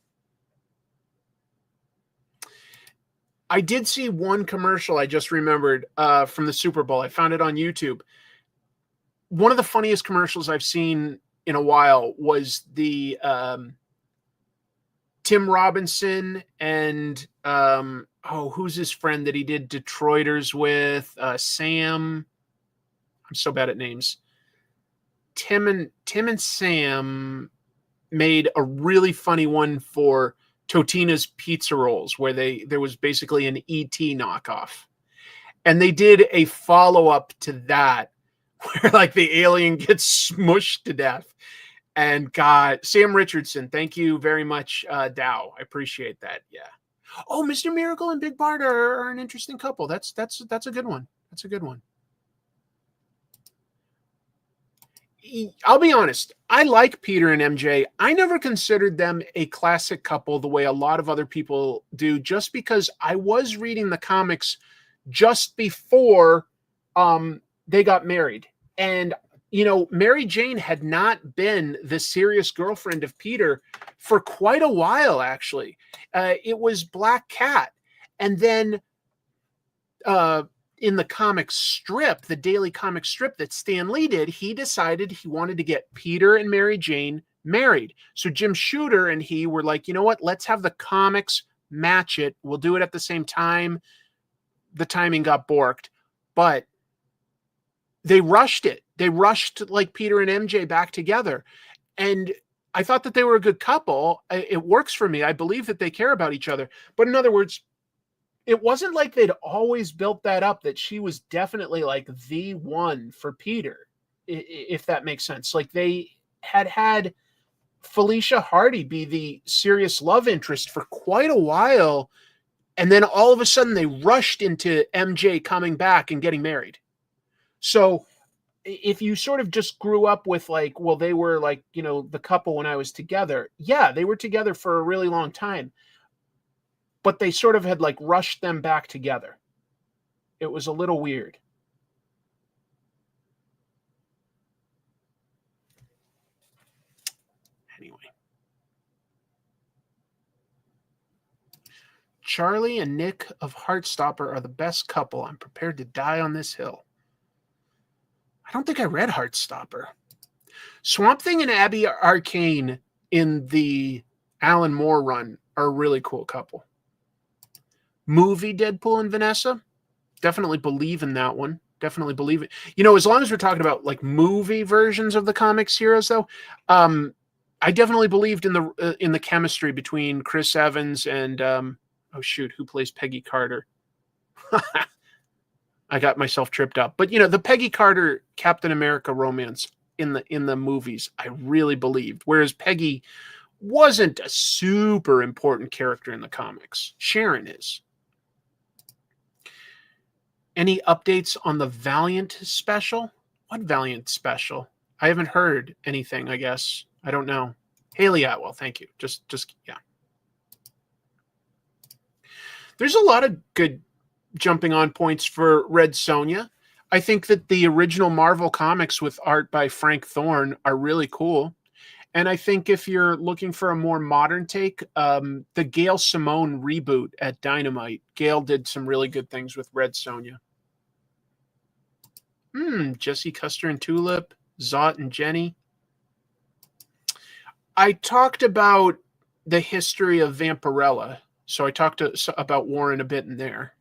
I did see one commercial I just remembered from the Super Bowl. I found it on YouTube. One of the funniest commercials I've seen in a while was the Tim Robinson and who's his friend that he did Detroiters with? Sam. I'm so bad at names. Tim and Sam made a really funny one for Totina's Pizza Rolls, where there was basically an ET knockoff. And they did a follow-up to that where like the alien gets smushed to death. And God, Sam Richardson, thank you very much, Dow. I appreciate that. Yeah. Oh, Mr. Miracle and Big Bart are an interesting couple. That's a good one. That's a good one. I'll be honest. I like Peter and MJ. I never considered them a classic couple the way a lot of other people do, just because I was reading the comics just before they got married. And, Mary Jane had not been the serious girlfriend of Peter for quite a while, actually. It was Black Cat. And then in the comic strip, the daily comic strip that Stan Lee did, he decided he wanted to get Peter and Mary Jane married. So Jim Shooter and he were like, you know what? Let's have the comics match it. We'll do it at the same time. The timing got borked, but they rushed it. They rushed like Peter and MJ back together. And I thought that they were a good couple. It works for me. I believe that they care about each other. But in other words, it wasn't like they'd always built that up, that she was definitely like the one for Peter, if that makes sense. Like they had Felicia Hardy be the serious love interest for quite a while. And then all of a sudden they rushed into MJ coming back and getting married. So if you sort of just grew up with like, well, they were like, the couple when I was together. Yeah, they were together for a really long time. but they sort of had like rushed them back together. It was a little weird. Anyway. Charlie and Nick of Heartstopper are the best couple. I'm prepared to die on this hill. I don't think I read Heartstopper. Swamp Thing and Abby Arcane in the Alan Moore run are a really cool couple. Movie Deadpool and Vanessa, definitely believe in that one. Definitely believe it. You know, as long as we're talking about like movie versions of the comics heroes, though, I definitely believed in the chemistry between Chris Evans and oh shoot, who plays Peggy Carter? I got myself tripped up. But you know, the Peggy Carter Captain America romance in the movies, I really believed. Whereas Peggy wasn't a super important character in the comics. Sharon is. Any updates on the Valiant special? What Valiant special? I haven't heard anything, I guess. I don't know. Haley Atwell, thank you. Just yeah. There's a lot of good jumping on points for Red Sonja. I think that the original Marvel comics with art by Frank Thorne are really cool. And I think if you're looking for a more modern take, the Gail Simone reboot at Dynamite, Gail did some really good things with Red Sonja. Jesse Custer and Tulip, Zot and Jenny. I talked about the history of Vampirella, so I talked about Warren a bit in there.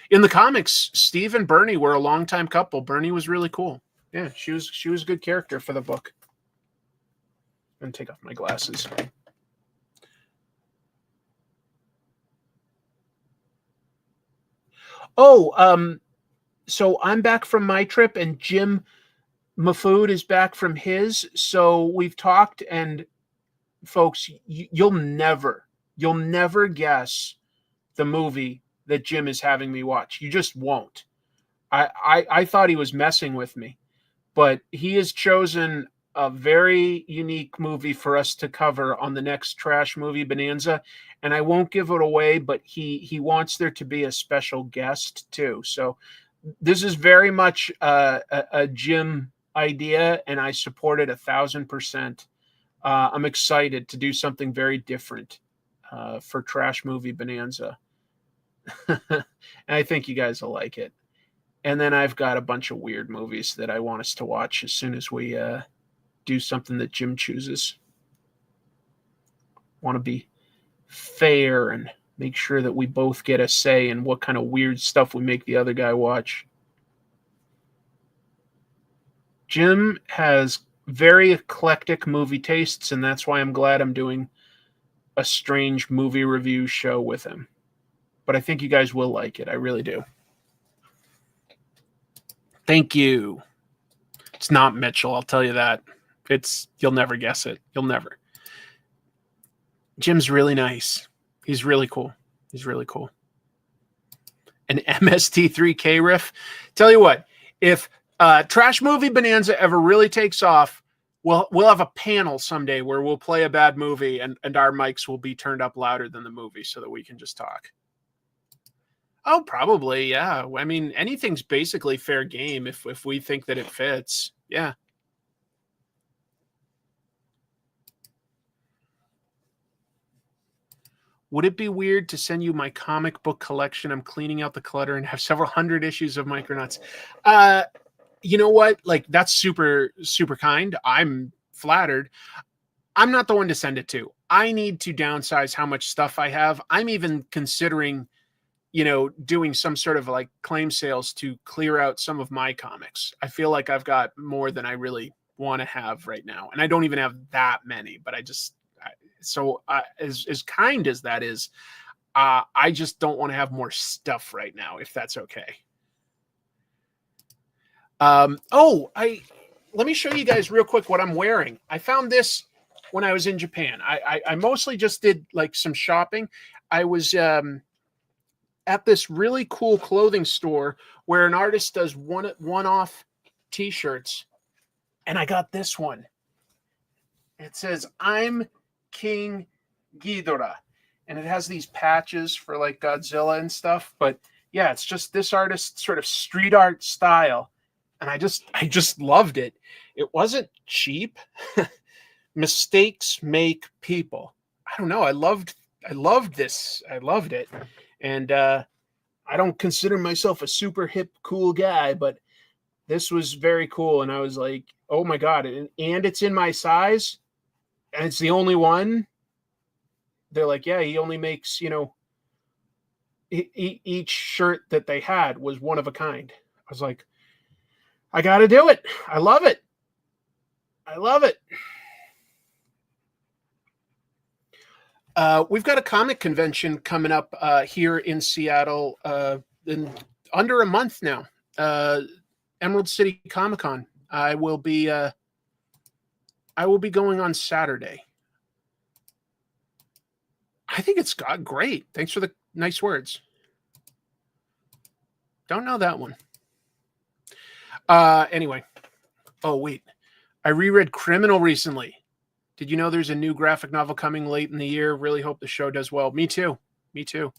In the comics, Steve and Bernie were a longtime couple. Bernie was really cool. Yeah, she was a good character for the book. I'm gonna take off my glasses. Oh, so I'm back from my trip, and Jim Mafood is back from his. So we've talked, and folks, you'll never guess the movie that Jim is having me watch. You just won't. I thought he was messing with me, but he has chosen a very unique movie for us to cover on the next Trash Movie Bonanza, and I won't give it away, but he wants there to be a special guest too. So this is very much a Jim idea, and I support it 1,000%. I'm excited to do something very different for Trash Movie Bonanza. And I think you guys will like it. And then I've got a bunch of weird movies that I want us to watch as soon as we do something that Jim chooses. Want to be fair and make sure that we both get a say in what kind of weird stuff we make the other guy watch. Jim has very eclectic movie tastes, and that's why I'm glad I'm doing a strange movie review show with him. But I think you guys will like it. I really do. Thank you. It's not Mitchell, I'll tell you that. You'll never guess it. You'll never. Jim's really nice. He's really cool. He's really cool. An MST3K riff. Tell you what, if Trash Movie Bonanza ever really takes off, we'll have a panel someday where we'll play a bad movie and our mics will be turned up louder than the movie so that we can just talk. Oh, probably, yeah. I mean, anything's basically fair game if we think that it fits. Yeah. Would it be weird to send you my comic book collection? I'm cleaning out the clutter and have several hundred issues of Micronauts. You know what? Like, that's super, super kind. I'm flattered. I'm not the one to send it to. I need to downsize how much stuff I have. I'm even considering, doing some sort of like claim sales to clear out some of my comics. I feel like I've got more than I really want to have right now. And I don't even have that many, but as kind as that is, I just don't want to have more stuff right now, if that's okay. Let me show you guys real quick what I'm wearing. I found this when I was in Japan. I mostly just did like some shopping. I was at this really cool clothing store where an artist does one-off t-shirts, and I got this one. It says, "I'm King Ghidorah." and it has these patches for like Godzilla and stuff. But yeah, it's just this artist's sort of street art style, and I just loved it. It wasn't cheap. Mistakes make people. I don't know. I loved this. I loved it, and I don't consider myself a super hip cool guy, but this was very cool, and I was like, oh my god! And it's in my size, and it's the only one. They're like, yeah, he only makes, each shirt that they had was one of a kind. I was like, I got to do it. I love it. I love it. We've got a comic convention coming up here in Seattle in under a month now. Emerald City Comic Con. I will be going on Saturday. I think it's great. Thanks for the nice words. Don't know that one. Anyway. Oh, wait. I reread Criminal recently. Did you know there's a new graphic novel coming late in the year? Really hope the show does well. Me too. Me too.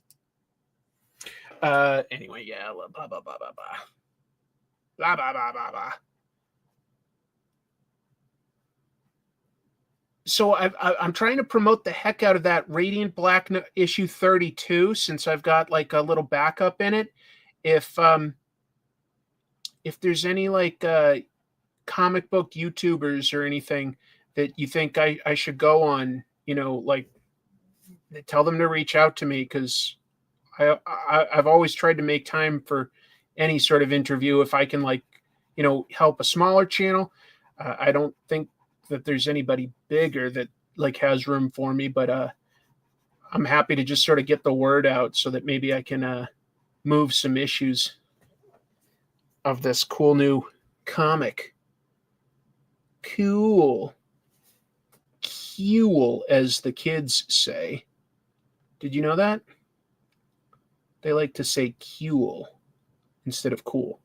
Anyway, yeah. Blah, blah, blah, blah, blah. Blah, blah, blah, blah, blah. So I'm trying to promote the heck out of that Radiant Black issue 32 since I've got like a little backup in it. If there's any like comic book YouTubers or anything that you think I should go on, like tell them to reach out to me, because I've always tried to make time for any sort of interview if I can, like, help a smaller channel. I don't think that there's anybody bigger that like has room for me, but I'm happy to just sort of get the word out so that maybe I can move some issues of this cool new comic. Cool, as the kids say. Did you know that? They like to say cool instead of cool.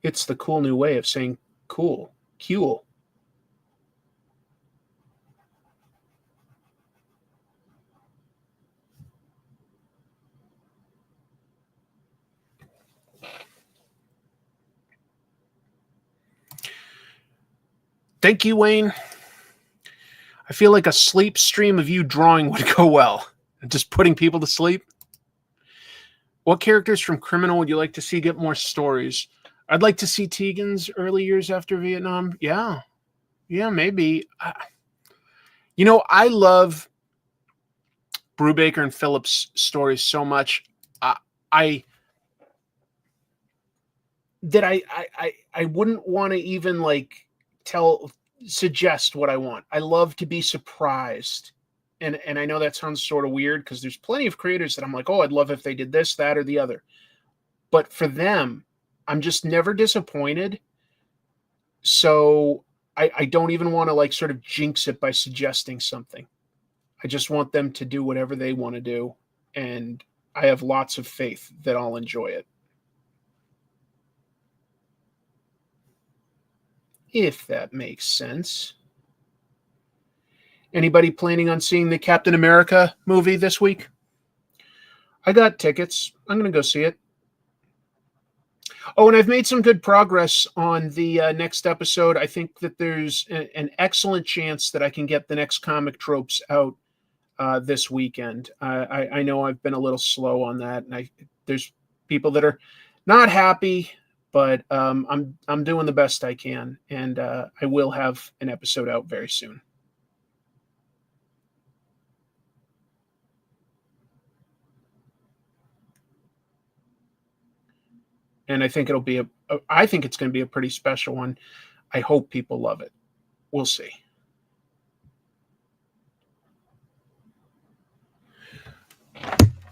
It's the cool new way of saying cool. Cool. Thank you, Wayne. I feel like a sleep stream of you drawing would go well. Just putting people to sleep. What characters from Criminal would you like to see get more stories? I'd like to see Tegan's early years after Vietnam. Yeah, maybe. I love Brubaker and Phillips' stories so much. I wouldn't want to even like suggest what I want. I love to be surprised. And I know that sounds sort of weird because there's plenty of creators that I'm like, oh, I'd love if they did this, that, or the other. But for them, I'm just never disappointed. So I don't even want to like sort of jinx it by suggesting something. I just want them to do whatever they want to do. And I have lots of faith that I'll enjoy it. If that makes sense. Anybody planning on seeing the Captain America movie this week? I got tickets. I'm going to go see it. Oh, and I've made some good progress on the next episode. I think that there's an excellent chance that I can get the next Comic Tropes out this weekend. I know I've been a little slow on that, and there's people that are not happy, but I'm doing the best I can, and I will have an episode out very soon. And I think I think it's going to be a pretty special one. I hope people love it. We'll see.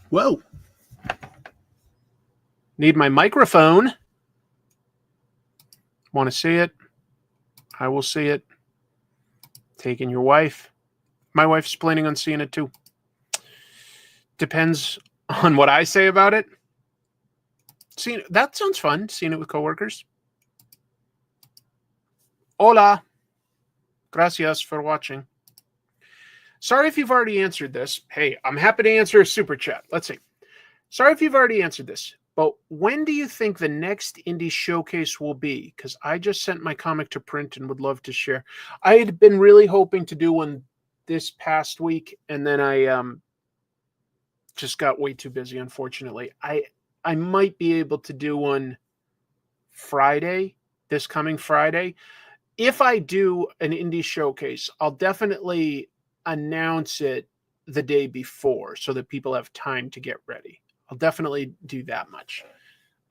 Whoa. Need my microphone. Want to see it? I will see it. Taking your wife. My wife's planning on seeing it too. Depends on what I say about it. That sounds fun, seeing it with coworkers. Hola. Gracias for watching. Sorry if you've already answered this. Hey, I'm happy to answer a super chat. Let's see. Sorry if you've already answered this, but when do you think the next indie showcase will be? Because I just sent my comic to print and would love to share. I had been really hoping to do one this past week, and then I just got way too busy, unfortunately. I might be able to do one Friday, this coming Friday. If I do an indie showcase, I'll definitely announce it the day before so that people have time to get ready. I'll definitely do that much.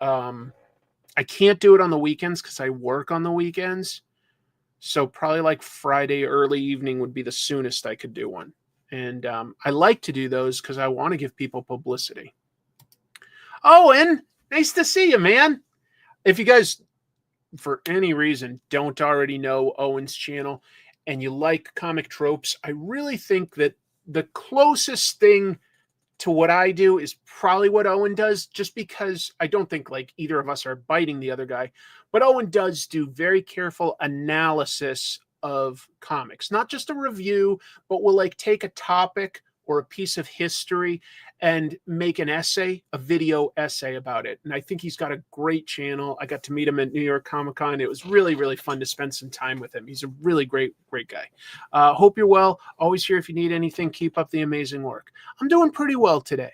I can't do it on the weekends because I work on the weekends. So probably like Friday early evening would be the soonest I could do one. And I like to do those because I want to give people publicity. Owen, nice to see you, man. If you guys, for any reason, don't already know Owen's channel and you like comic tropes, I really think that the closest thing to what I do is probably what Owen does, just because I don't think like either of us are biting the other guy. But Owen does do very careful analysis of comics, not just a review, but will like take a topic or a piece of history and make an essay, a video essay about it. And I think he's got a great channel. I got to meet him at New York Comic Con. It was really, really fun to spend some time with him. He's a really great guy. Hope you're well. Always here if you need anything. Keep up the amazing work. I'm doing pretty well today.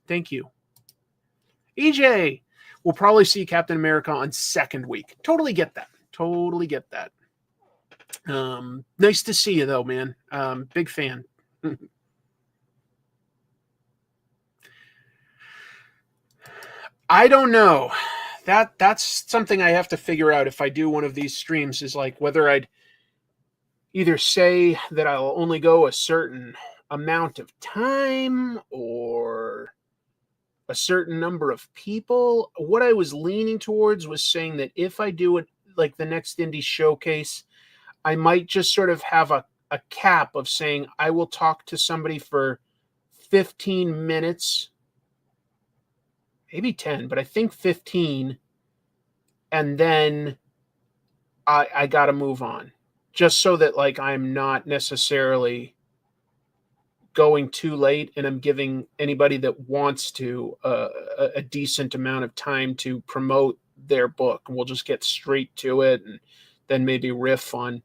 Thank you. EJ, we'll probably see Captain America on second week. Totally get that. Nice to see you though, man. Big fan. I don't know. That's something I have to figure out if I do one of these streams, is like whether I'd either say that I'll only go a certain amount of time or a certain number of people. What I was leaning towards was saying that if I do it like the next indie showcase, I might just sort of have a cap of saying I will talk to somebody for 15 minutes, maybe 10, but I think 15, and then I got to move on, just so that like I'm not necessarily going too late and I'm giving anybody that wants to a decent amount of time to promote their book. We'll just get straight to it and then maybe riff on,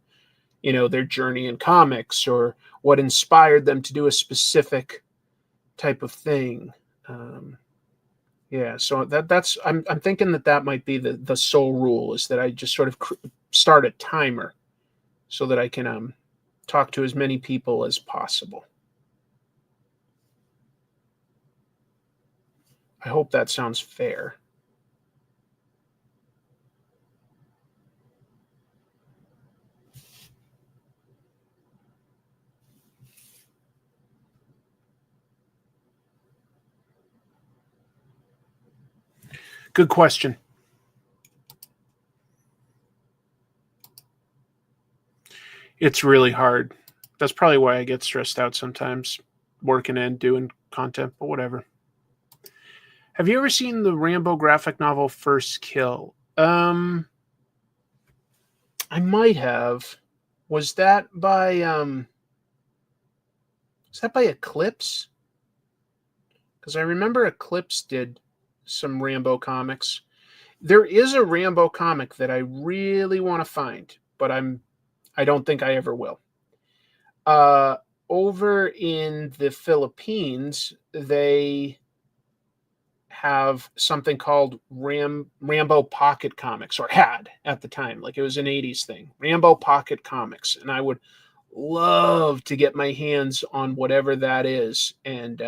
you know, their journey in comics or what inspired them to do a specific type of thing. Yeah, so that's I'm thinking that might be the sole rule, is that I just sort of start a timer so that I can talk to as many people as possible. I hope that sounds fair. Good question. It's really hard. That's probably why I get stressed out sometimes, working and doing content, but whatever. Have you ever seen the Rambo graphic novel First Kill? I might have. Was that by Eclipse? Because I remember Eclipse did some Rambo comics. There is a Rambo comic that I really want to find, but I don't think I ever will. Over in the Philippines, they have something called Rambo Pocket Comics, or had at the time. Like, it was an 80s thing. Rambo Pocket Comics. And I would love to get my hands on whatever that is and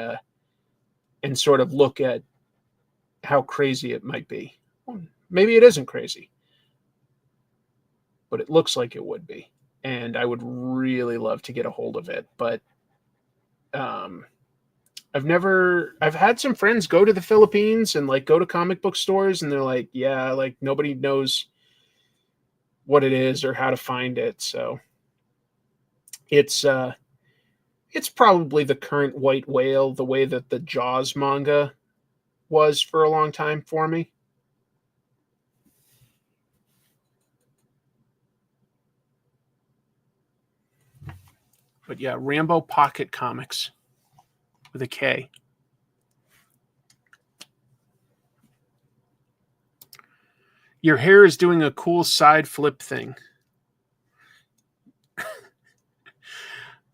sort of look at how crazy it might be. Maybe it isn't crazy, but it looks like it would be. And I would really love to get a hold of it. But I've had some friends go to the Philippines and like go to comic book stores, and they're like, yeah, like nobody knows what it is or how to find it. So it's probably the current White Whale, the way that the Jaws manga was for a long time for me. But yeah, Rambo Pocket Comics with a K. Your hair is doing a cool side flip thing.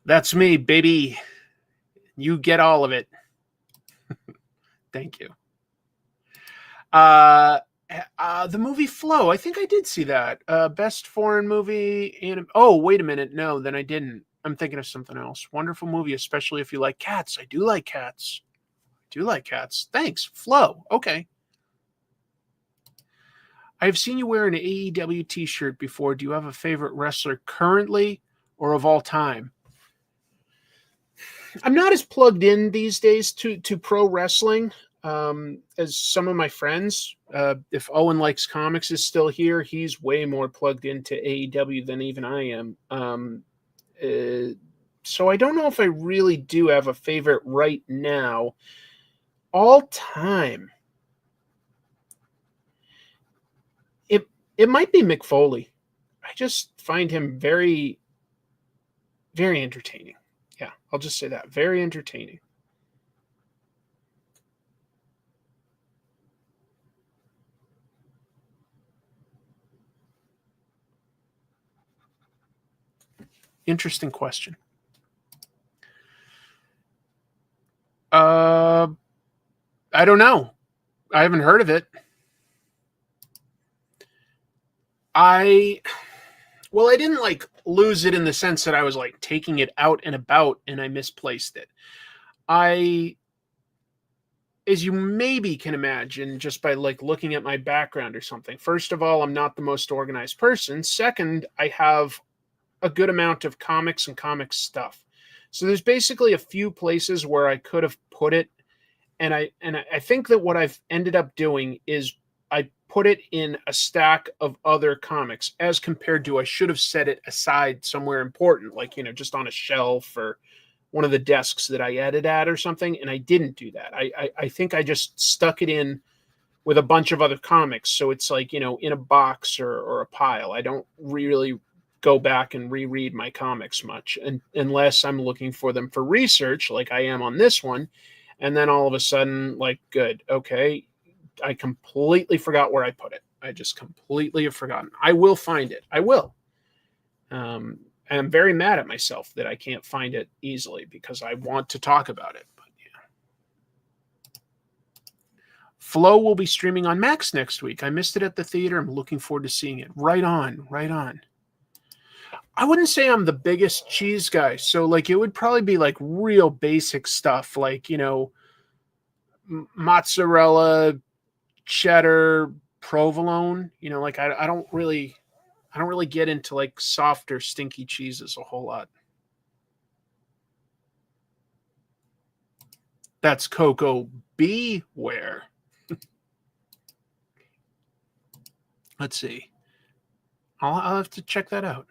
That's me, baby. You get all of it. Thank you. The movie Flow. I think I did see that. Best foreign movie. Oh, wait a minute. No, then I didn't. I'm thinking of something else. Wonderful movie, especially if you like cats. I do like cats. Thanks. Flow. Okay. I've seen you wear an AEW t-shirt before. Do you have a favorite wrestler currently or of all time? I'm not as plugged in these days to pro wrestling as some of my friends. If Owen Likes Comics is still here, he's way more plugged into AEW than even I am. So I don't know if I really do have a favorite right now. All time. It might be Mick Foley. I just find him very, very entertaining. Yeah, I'll just say that. Very entertaining. Interesting question. I don't know. I haven't heard of it. I didn't like lose it in the sense that I was like taking it out and about and I misplaced it. As you maybe can imagine, just by like looking at my background or something, first of all, I'm not the most organized person. Second, I have a good amount of comics and comic stuff. So there's basically a few places where I could have put it. And I think that what I've ended up doing is I put it in a stack of other comics as compared to I should have set it aside somewhere important, like, just on a shelf or one of the desks that I edit at or something. And I didn't do that. I think I just stuck it in with a bunch of other comics. So it's like, in a box or a pile. I don't really go back and reread my comics much, and unless I'm looking for them for research, like I am on this one. And then all of a sudden, like, good, okay, I completely forgot where I put it. I just completely have forgotten. I will find it. I will. And I'm very mad at myself that I can't find it easily because I want to talk about it. But yeah. Flow will be streaming on Max next week. I missed it at the theater. I'm looking forward to seeing it. Right on. I wouldn't say I'm the biggest cheese guy. So like it would probably be like real basic stuff like, mozzarella, cheddar, provolone, like I don't really get into like softer, stinky cheeses a whole lot. That's Coco Beware. Let's see. I'll have to check that out.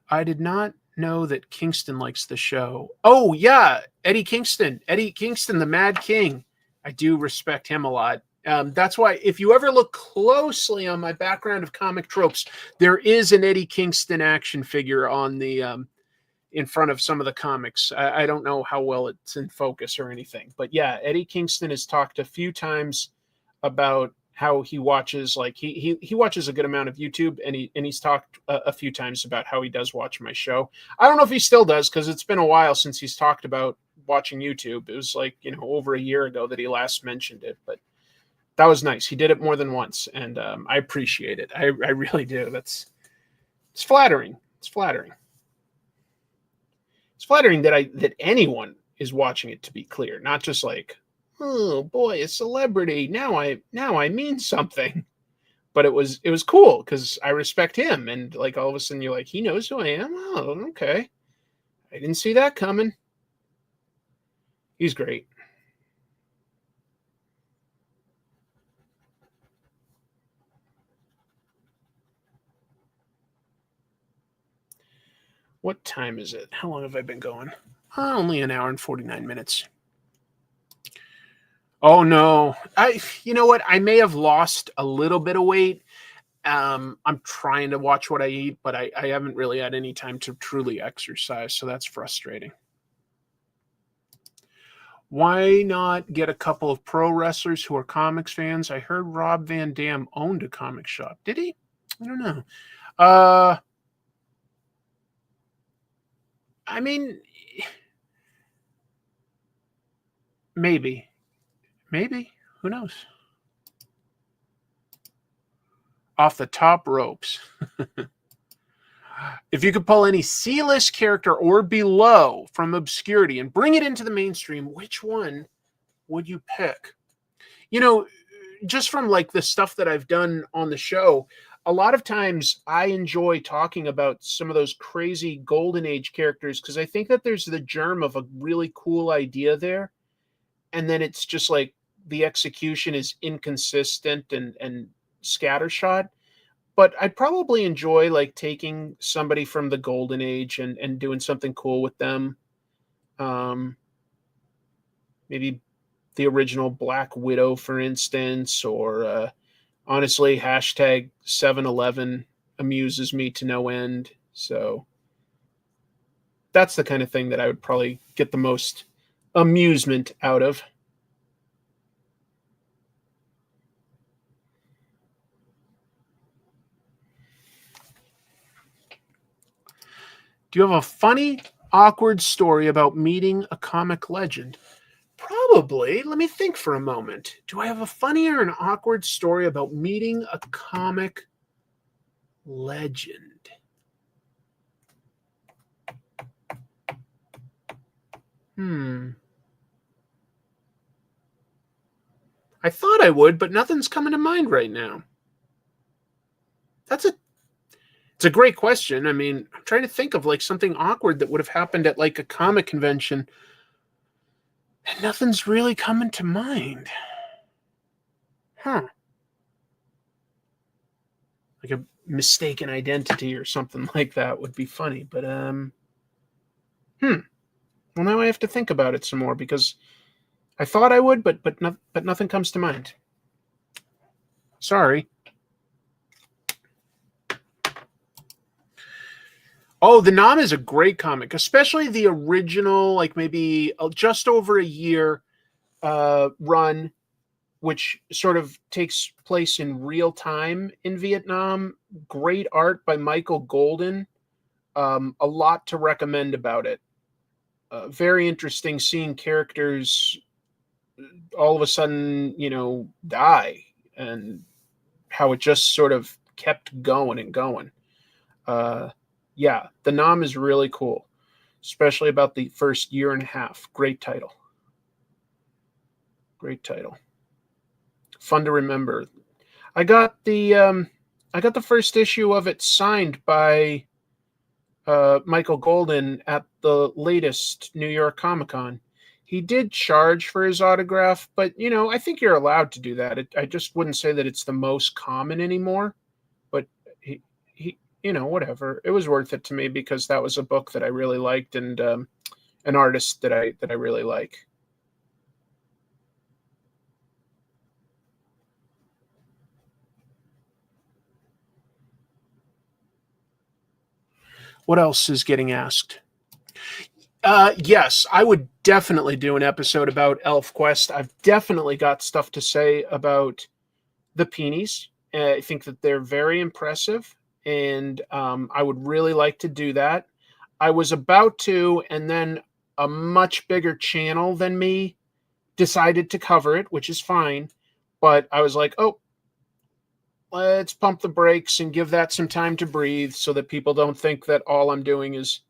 I did not know that Kingston likes the show. Oh, yeah. Eddie Kingston, the Mad King. I do respect him a lot. That's why if you ever look closely on my background of comic tropes, there is an Eddie Kingston action figure on the in front of some of the comics. I don't know how well it's in focus or anything. But yeah, Eddie Kingston has talked a few times about how he watches, like he watches a good amount of YouTube, and he's talked a few times about how he does watch my show. I don't know if he still does because it's been a while since he's talked about watching YouTube. It was like, over a year ago that he last mentioned it, but that was nice. He did it more than once, and I appreciate it. I really do. It's flattering. It's flattering. It's flattering that anyone is watching it, to be clear, not just like, oh boy, a celebrity. Now I mean something. But it was cool because I respect him, and like all of a sudden you're like, he knows who I am. Oh, okay. I didn't see that coming. He's great. What time is it? How long have I been going? Only an hour and 49 minutes. Oh no. You know what? I may have lost a little bit of weight. I'm trying to watch what I eat, but I haven't really had any time to truly exercise, so that's frustrating. Why not get a couple of pro wrestlers who are comics fans? I heard Rob Van Dam owned a comic shop. Did he? I don't know. I mean, maybe. Who knows? Off the top ropes. If you could pull any C-list character or below from obscurity and bring it into the mainstream, which one would you pick? You know, just from like the stuff that I've done on the show, a lot of times I enjoy talking about some of those crazy golden age characters because I think that there's the germ of a really cool idea there. And then it's just like the execution is inconsistent and scattershot. But I'd probably enjoy like taking somebody from the golden age and doing something cool with them. Maybe the original Black Widow, for instance, or honestly, hashtag 7-Eleven amuses me to no end. So that's the kind of thing that I would probably get the most amusement out of. Do you have a funny, awkward story about meeting a comic legend? Probably. Let me think for a moment. Do I have a funny or an awkward story about meeting a comic legend? I thought I would, but nothing's coming to mind right now. It's a great question. I mean, I'm trying to think of like something awkward that would have happened at like a comic convention. And nothing's really coming to mind. Like a mistaken identity or something like that would be funny. But well, now I have to think about it some more because I thought I would, but nothing comes to mind. Sorry. Oh, The Nom is a great comic, especially the original, like maybe just over a year run, which sort of takes place in real time in Vietnam. Great art by Michael Golden. A lot to recommend about it. Very interesting seeing characters all of a sudden, die, and how it just sort of kept going and going. Yeah, The Nom is really cool, especially about the first year and a half. Great title. Great title. Fun to remember. I got the first issue of it signed by Michael Golden at the latest New York Comic Con. He did charge for his autograph, but I think you're allowed to do that. I just wouldn't say that it's the most common anymore. But he whatever. It was worth it to me because that was a book that I really liked and an artist that I really like. What else is getting asked? Yes, I would definitely do an episode about ElfQuest. I've definitely got stuff to say about the Peonies. I think that they're very impressive, and I would really like to do that. I was about to, and then a much bigger channel than me decided to cover it, which is fine. But I was like, oh, let's pump the brakes and give that some time to breathe so that people don't think that all I'm doing is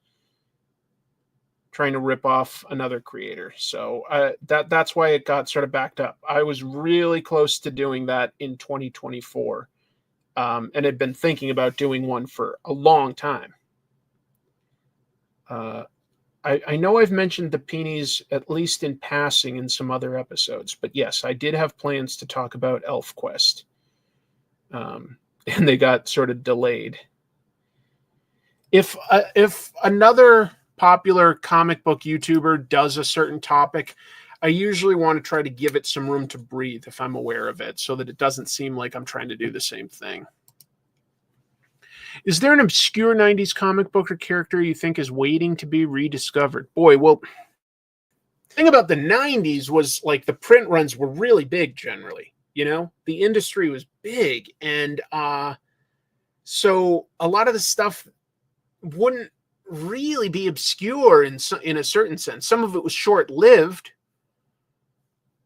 trying to rip off another creator. So that's why it got sort of backed up. I was really close to doing that in 2024 and had been thinking about doing one for a long time. I know I've mentioned the Peonies at least in passing in some other episodes, but yes, I did have plans to talk about ElfQuest. And they got sort of delayed. If another popular comic book YouTuber does a certain topic, I usually want to try to give it some room to breathe if I'm aware of it, so that it doesn't seem like I'm trying to do the same thing. Is there an obscure 90s comic book or character you think is waiting to be rediscovered? Boy, well, the thing about the 90s was like the print runs were really big generally. You know, the industry was big. And so a lot of the stuff wouldn't really be obscure in a certain sense. Some of it was short-lived,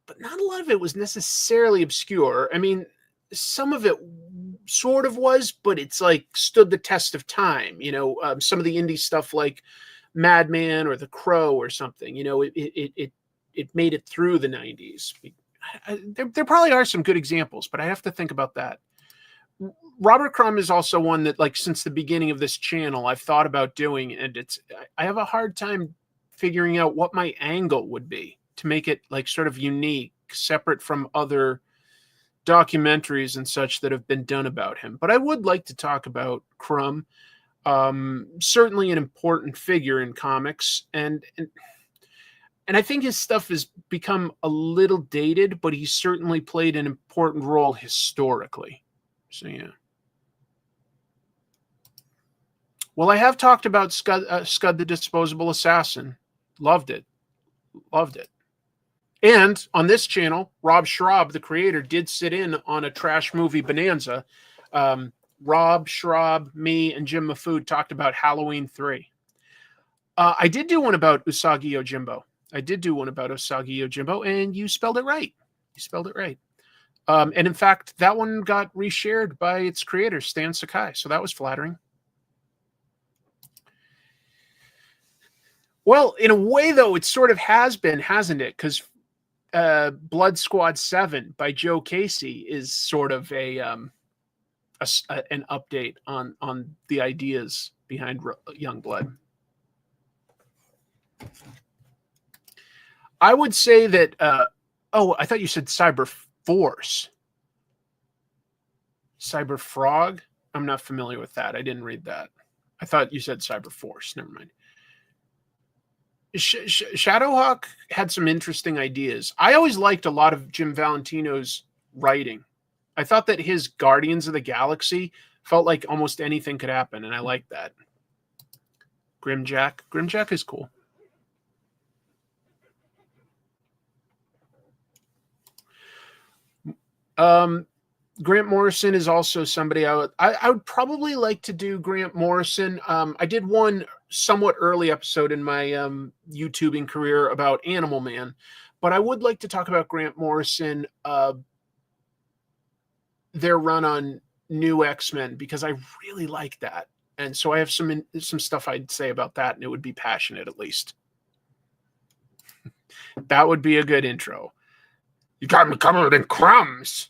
but not a lot of it was necessarily obscure. I mean, some of it sort of was, but it's like stood the test of time. You know, some of the indie stuff like Madman or The Crow or something. You know, it made it through the 90s. There probably are some good examples, but I have to think about that. Robert Crumb is also one that, like, since the beginning of this channel, I've thought about doing, and I have a hard time figuring out what my angle would be to make it like sort of unique, separate from other documentaries and such that have been done about him. But I would like to talk about Crumb. Certainly an important figure in comics, and I think his stuff has become a little dated, but he certainly played an important role historically. So yeah. Well, I have talked about Scud the Disposable Assassin. Loved it. Loved it. And on this channel, Rob Schraub, the creator, did sit in on a trash movie bonanza. Rob Schraub, me, and Jim Mafood talked about Halloween 3. I did do one about Usagi Yojimbo. And you spelled it right. And in fact, that one got reshared by its creator, Stan Sakai. So that was flattering. Well, in a way, though, it sort of has been, hasn't it? Because Blood Squad 7 by Joe Casey is sort of an update on the ideas behind Youngblood. I would say that, I thought you said Cyber Force. Cyber Frog? I'm not familiar with that. I didn't read that. I thought you said Cyber Force. Never mind. Shadowhawk had some interesting ideas. I always liked a lot of Jim Valentino's writing. I thought that his Guardians of the Galaxy felt like almost anything could happen, and I liked that. Grimjack is cool. Grant Morrison is also somebody I would probably like to do. Grant Morrison. I did one somewhat early episode in my YouTubing career about Animal Man, but I would like to talk about Grant Morrison, their run on New X-Men, because I really like that. And so I have some stuff I'd say about that, and it would be passionate at least. That would be a good intro. You got me covered in crumbs.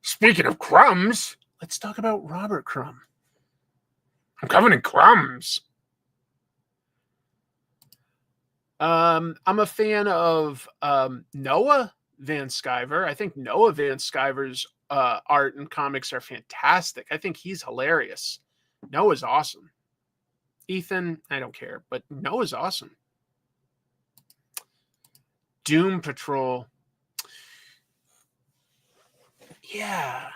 Speaking of crumbs, let's talk about Robert Crumb. I'm covered in crumbs. I'm a fan of Noah Van Sciver. I think Noah Van Sciver's art and comics are fantastic. I think he's hilarious. Noah's awesome. Ethan, I don't care, but Noah's awesome. Doom Patrol. Yeah.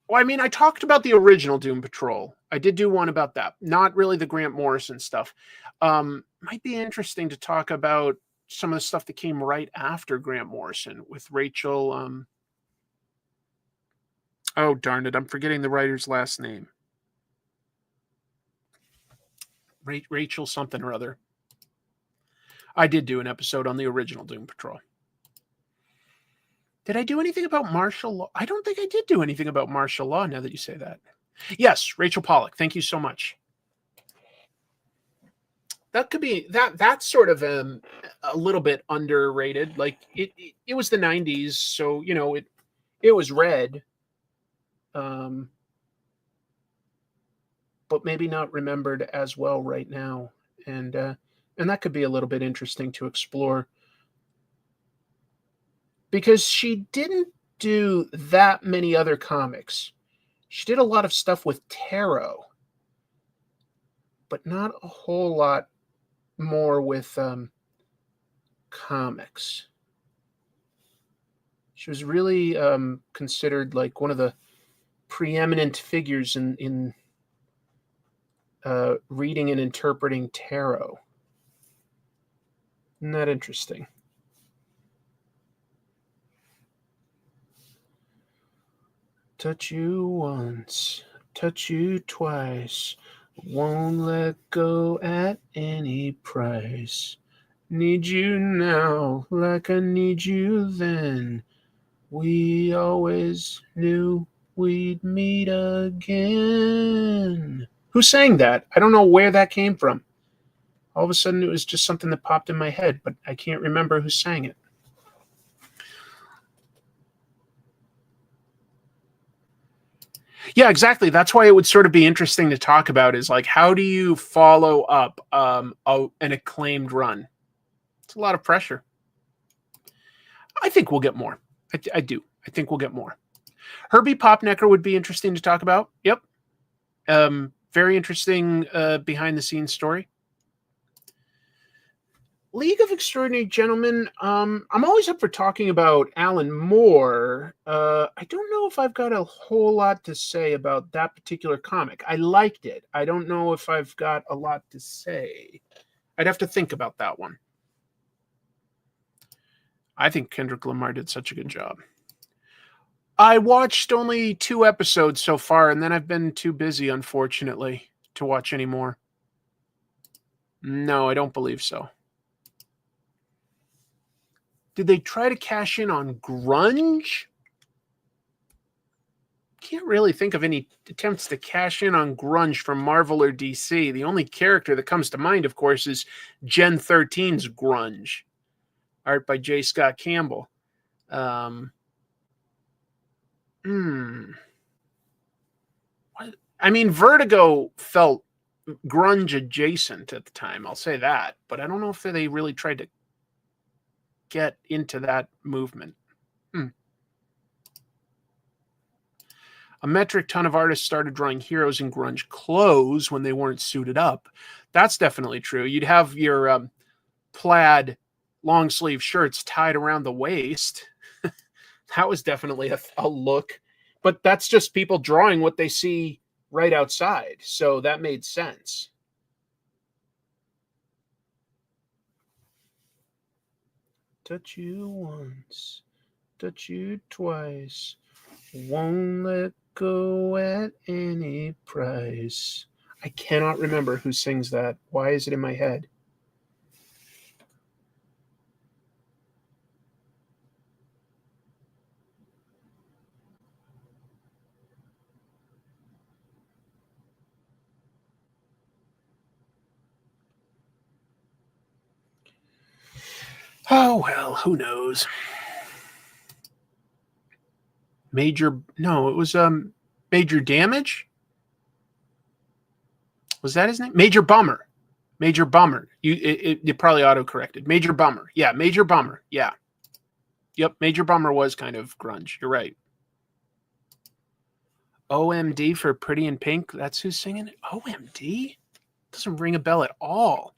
Well, I mean, I talked about the original Doom Patrol. I did do one about that. Not really the Grant Morrison stuff. Might be interesting to talk about some of the stuff that came right after Grant Morrison with Rachel. Oh, darn it. I'm forgetting the writer's last name. Rachel something or other. I did do an episode on the original Doom Patrol. Did I do anything about martial law? I don't think I did do anything about martial law now that you say that. Yes, Rachel Pollack. Thank you so much. That could be that's sort of a little bit underrated. Like it was the 90s, so you know it was read. But maybe not remembered as well right now. And that could be a little bit interesting to explore. Because she didn't do that many other comics. She did a lot of stuff with tarot, but not a whole lot more with comics. She was really considered like one of the preeminent figures in reading and interpreting tarot. Isn't that interesting? Touch you once, touch you twice, won't let go at any price. Need you now like I need you then. We always knew we'd meet again. Who sang that? I don't know where that came from. All of a sudden, it was just something that popped in my head, but I can't remember who sang it. Yeah, exactly. That's why it would sort of be interesting to talk about is like, how do you follow up an acclaimed run? It's a lot of pressure. I think we'll get more. I do. I think we'll get more. Herbie Popnecker would be interesting to talk about. Yep. Very interesting behind-the-scenes story. League of Extraordinary Gentlemen. I'm always up for talking about Alan Moore. I don't know if I've got a whole lot to say about that particular comic. I liked it. I don't know if I've got a lot to say. I'd have to think about that one. I think Kendrick Lamar did such a good job. I watched only 2 episodes so far, and then I've been too busy, unfortunately, to watch any more. No, I don't believe so. Did they try to cash in on grunge? Can't really think of any attempts to cash in on grunge from Marvel or DC. The only character that comes to mind, of course, is Gen 13's Grunge. Art by J. Scott Campbell. I mean, Vertigo felt grunge adjacent at the time. I'll say that. But I don't know if they really tried to get into that movement. A metric ton of artists started drawing heroes in grunge clothes when they weren't suited up. That's definitely true. You'd have your plaid long sleeve shirts tied around the waist. That was definitely a look. But that's just people drawing what they see right outside. So that made sense. Touch you once, touch you twice, won't let go at any price. I cannot remember who sings that. Why is it in my head? Oh, well, who knows? No, it was Major Damage? Was that his name? Major Bummer. Major Bummer. You probably auto-corrected. Major Bummer. Yeah, Major Bummer. Yeah. Yep, Major Bummer was kind of grunge. You're right. OMD for Pretty in Pink. That's who's singing it? OMD? Doesn't ring a bell at all.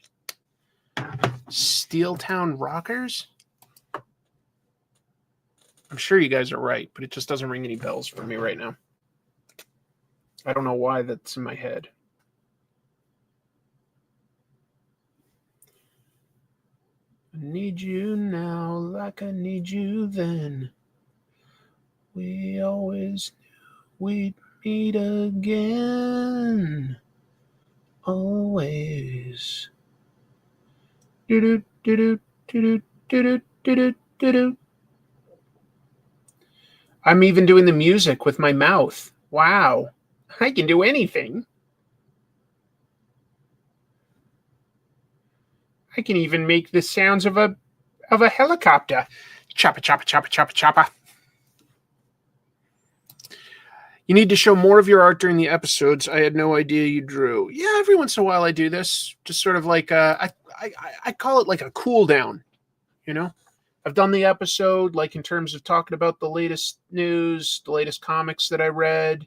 Steel Town Rockers? I'm sure you guys are right, but it just doesn't ring any bells for me right now. I don't know why that's in my head. I need you now like I need you then. We always knew we'd meet again. Always. I'm even doing the music with my mouth. Wow. I can do anything. I can even make the sounds of a helicopter. Choppa, choppa, choppa, choppa, choppa. You need to show more of your art during the episodes. I had no idea you drew. Yeah, every once in a while I do this. Just sort of like I call it like a cool down. You know, I've done the episode like in terms of talking about the latest news, the latest comics that I read.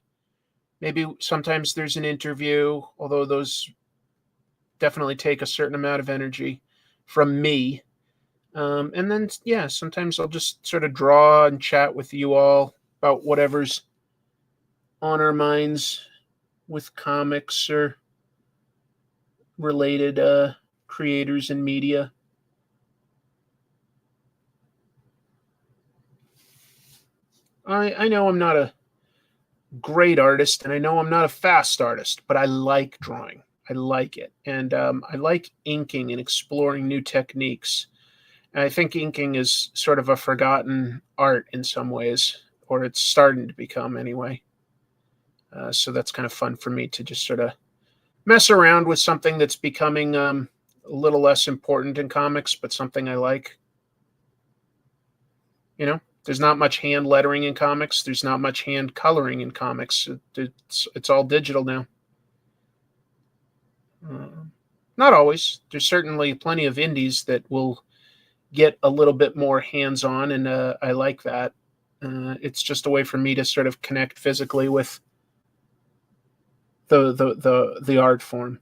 Maybe sometimes there's an interview, although those definitely take a certain amount of energy from me. And then, yeah, sometimes I'll just sort of draw and chat with you all about whatever's on our minds with comics or related creators in media? I know I'm not a great artist, and I know I'm not a fast artist, but I like drawing. I like it. And I like inking and exploring new techniques. And I think inking is sort of a forgotten art in some ways, or it's starting to become anyway. So that's kind of fun for me to just sort of mess around with something that's becoming a little less important in comics, but something I like. You know, there's not much hand lettering in comics. There's not much hand coloring in comics. It's all digital now. Not always. There's certainly plenty of indies that will get a little bit more hands-on, and I like that. It's just a way for me to sort of connect physically with the art form.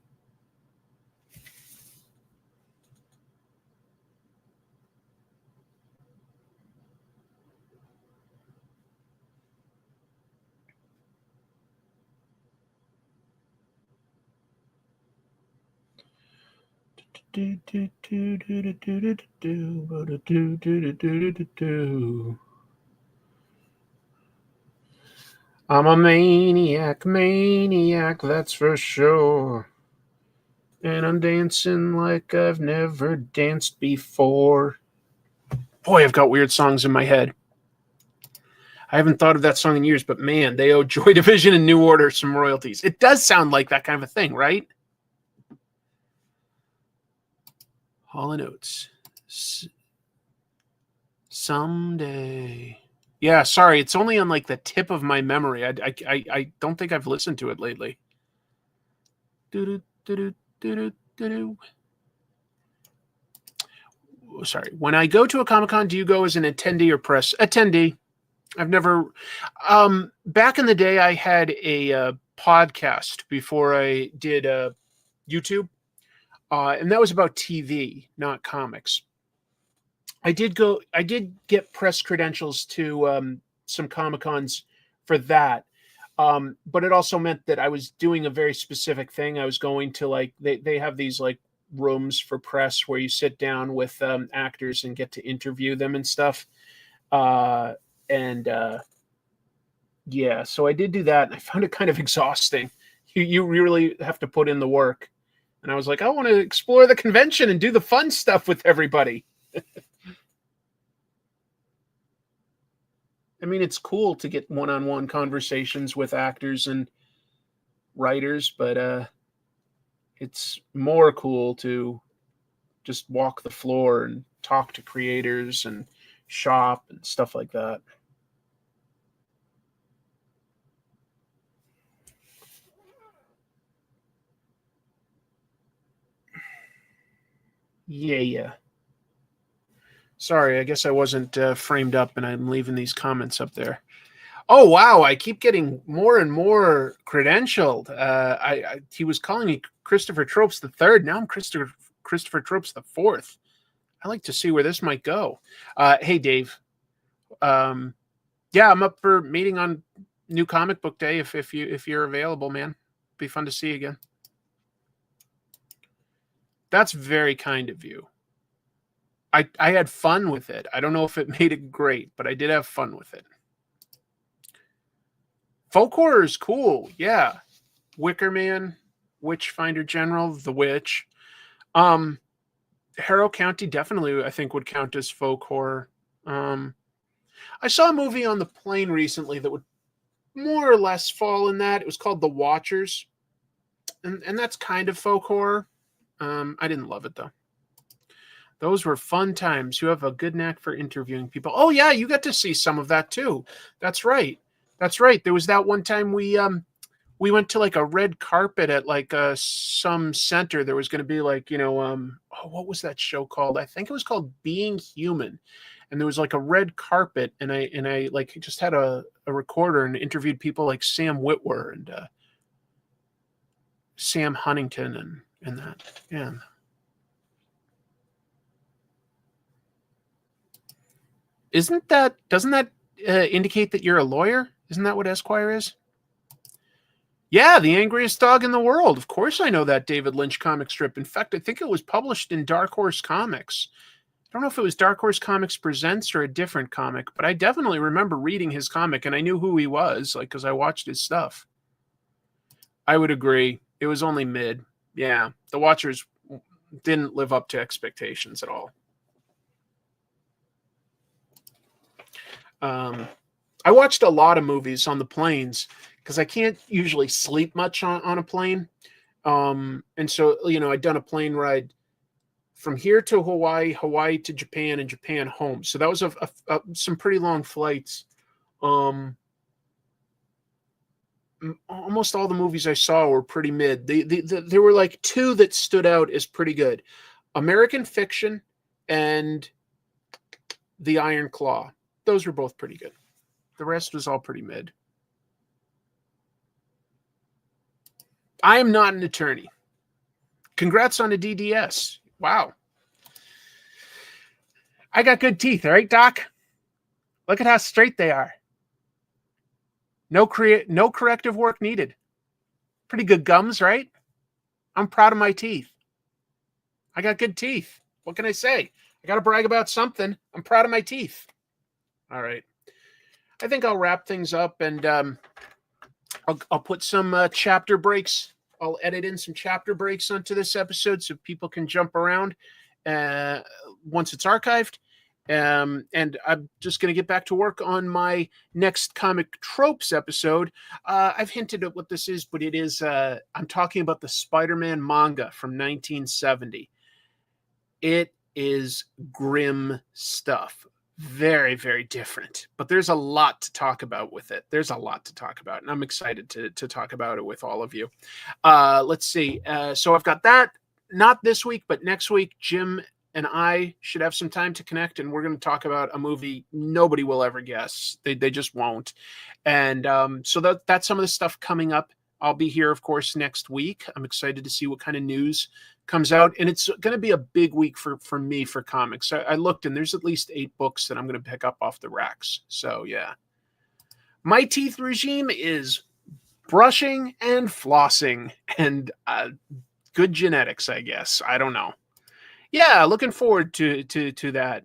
I'm a maniac, that's for sure. And I'm dancing like I've never danced before. Boy, I've got weird songs in my head. I haven't thought of that song in years, but man, they owe Joy Division and New Order some royalties. It does sound like that kind of a thing, right? Hall & Oates. Someday. Yeah, sorry, it's only on like the tip of my memory. I don't think I've listened to it lately. Sorry. When I go to a Comic-Con, do you go as an attendee or press attendee? I've never. Back in the day, I had a podcast before I did YouTube, and that was about TV, not comics. I did get press credentials to some Comic-Cons for that. But it also meant that I was doing a very specific thing. I was going to like, they have these like rooms for press where you sit down with actors and get to interview them and stuff. And yeah, so I did do that, and I found it kind of exhausting. You really have to put in the work. And I was like, I want to explore the convention and do the fun stuff with everybody. I mean, it's cool to get one-on-one conversations with actors and writers, but it's more cool to just walk the floor and talk to creators and shop and stuff like that. Yeah. Sorry, I guess I wasn't framed up, and I'm leaving these comments up there. Oh wow, I keep getting more and more credentialed. He was calling me Christopher Tropes the Third. Now I'm Christopher Tropes the Fourth. I like to see where this might go. Hey Dave, yeah, I'm up for meeting on New Comic Book Day if you're available, man. Be fun to see you again. That's very kind of you. I had fun with it. I don't know if it made it great, but I did have fun with it. Folk horror is cool. Yeah. Wicker Man, Witchfinder General, The Witch. Harrow County definitely, I think, would count as folk horror. I saw a movie on the plane recently that would more or less fall in that. It was called The Watchers. And that's kind of folk horror. I didn't love it, though. Those were fun times. You have a good knack for interviewing people. Oh, yeah, you got to see some of that, too. That's right. There was that one time we went to like a red carpet at like some center. There was going to be like, what was that show called? I think it was called Being Human. And there was like a red carpet, and I like just had a recorder and interviewed people like Sam Witwer and Sam Huntington and that. Yeah. Doesn't that indicate that you're a lawyer? Isn't that what Esquire is? Yeah, The Angriest Dog in the World. Of course I know that David Lynch comic strip. In fact, I think it was published in Dark Horse Comics. I don't know if it was Dark Horse Comics Presents or a different comic, but I definitely remember reading his comic, and I knew who he was, like, because I watched his stuff. I would agree. It was only mid. Yeah, the Watchers didn't live up to expectations at all. I watched a lot of movies on the planes because I can't usually sleep much on a plane. And so, I'd done a plane ride from here to Hawaii, Hawaii to Japan, and Japan home. So that was some pretty long flights. Almost all the movies I saw were pretty mid. There were like two that stood out as pretty good: American Fiction and The Iron Claw. Those were both pretty good. The rest was all pretty mid. I am not an attorney. Congrats on a DDS. Wow. I got good teeth, all right, Doc? Look at how straight they are. No corrective work needed. Pretty good gums, right? I'm proud of my teeth. I got good teeth. What can I say? I got to brag about something. I'm proud of my teeth. All right. I think I'll wrap things up, and I'll put some chapter breaks. I'll edit in some chapter breaks onto this episode so people can jump around once it's archived. And I'm just going to get back to work on my next comic tropes episode. I've hinted at what this is, but it is, I'm talking about the Spider-Man manga from 1970. It is grim stuff. Very, very different, but there's a lot to talk about with it. There's a lot to talk about, and I'm excited to talk about it with all of you. Let's see. So I've got that, not this week, but next week, Jim and I should have some time to connect, and we're going to talk about a movie nobody will ever guess. They just won't. And so that's some of the stuff coming up. I'll be here, of course, next week. I'm excited to see what kind of news comes out, and it's going to be a big week for me for comics. I looked, and there's at least 8 books that I'm going to pick up off the racks. So yeah, my teeth regime is brushing and flossing, and good genetics, I guess. I don't know. Yeah, looking forward to that.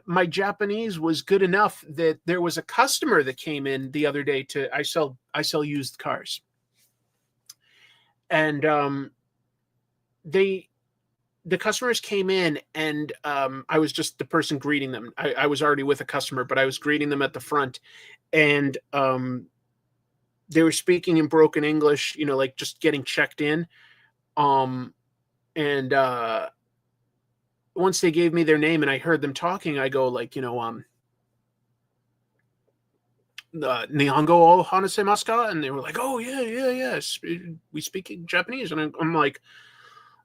My Japanese was good enough that there was a customer that came in the other day I sell used cars. And the customers came in, and I was just the person greeting them. I was already with a customer, but I was greeting them at the front, and they were speaking in broken English, like just getting checked in. And once they gave me their name and I heard them talking, I go like, Nihongo o hanasemasu ka? And they were like, oh, yeah. We speak Japanese. And I'm like,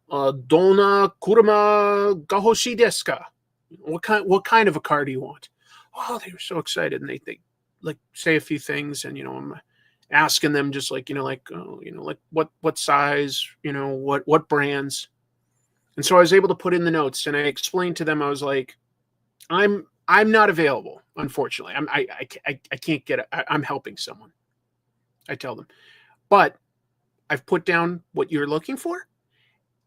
Donna kuruma ga hoshii desu ka? What kind of a car do you want? Oh, they were so excited. And they like say a few things, and, I'm asking them just like, like what size, what brands. And so I was able to put in the notes, and I explained to them, I was like, I'm not available, unfortunately. I can't get it. I'm helping someone. I tell them, but I've put down what you're looking for.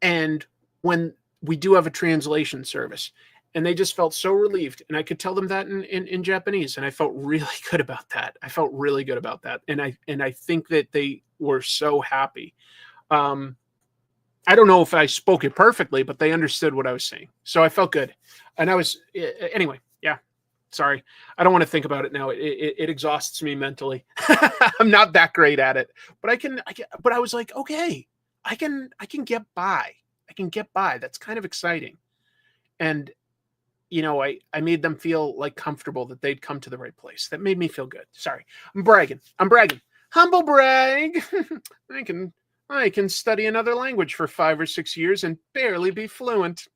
And when we do have a translation service, and they just felt so relieved, and I could tell them that in Japanese, and I felt really good about that. And I think that they were so happy. I don't know if I spoke it perfectly, but they understood what I was saying. So I felt good. And anyway, yeah, sorry. I don't want to think about it now. It exhausts me mentally. I'm not that great at it, but but I was like, okay, I can get by. I can get by. That's kind of exciting. And, I made them feel like comfortable that they'd come to the right place. That made me feel good. Sorry. I'm bragging. Humble brag. I can study another language for 5 or 6 years and barely be fluent.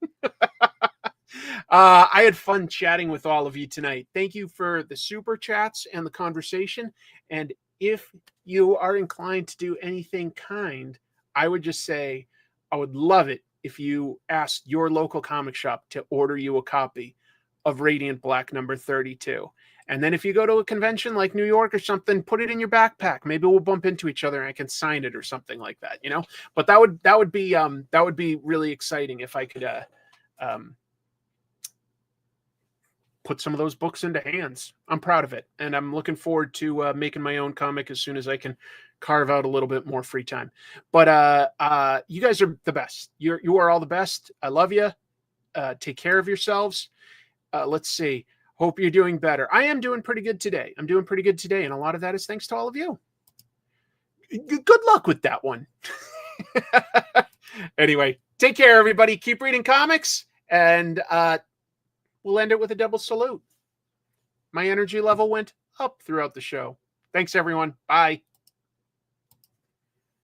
I had fun chatting with all of you tonight. Thank you for the super chats and the conversation. And if you are inclined to do anything kind, I would just say I would love it if you asked your local comic shop to order you a copy of Radiant Black number 32. And then if you go to a convention like New York or something, put it in your backpack. Maybe we'll bump into each other and I can sign it or something like that, you know. But that would be really exciting if I could put some of those books into hands. I'm proud of it, and I'm looking forward to making my own comic as soon as I can carve out a little bit more free time. But you guys are the best. You are all the best. I love you. Take care of yourselves. Let's see. Hope you're doing better. I am doing pretty good today. I'm doing pretty good today, and a lot of that is thanks to all of you. Good luck with that one. Anyway, take care, everybody. Keep reading comics, and we'll end it with a double salute. My energy level went up throughout the show. Thanks, everyone. Bye.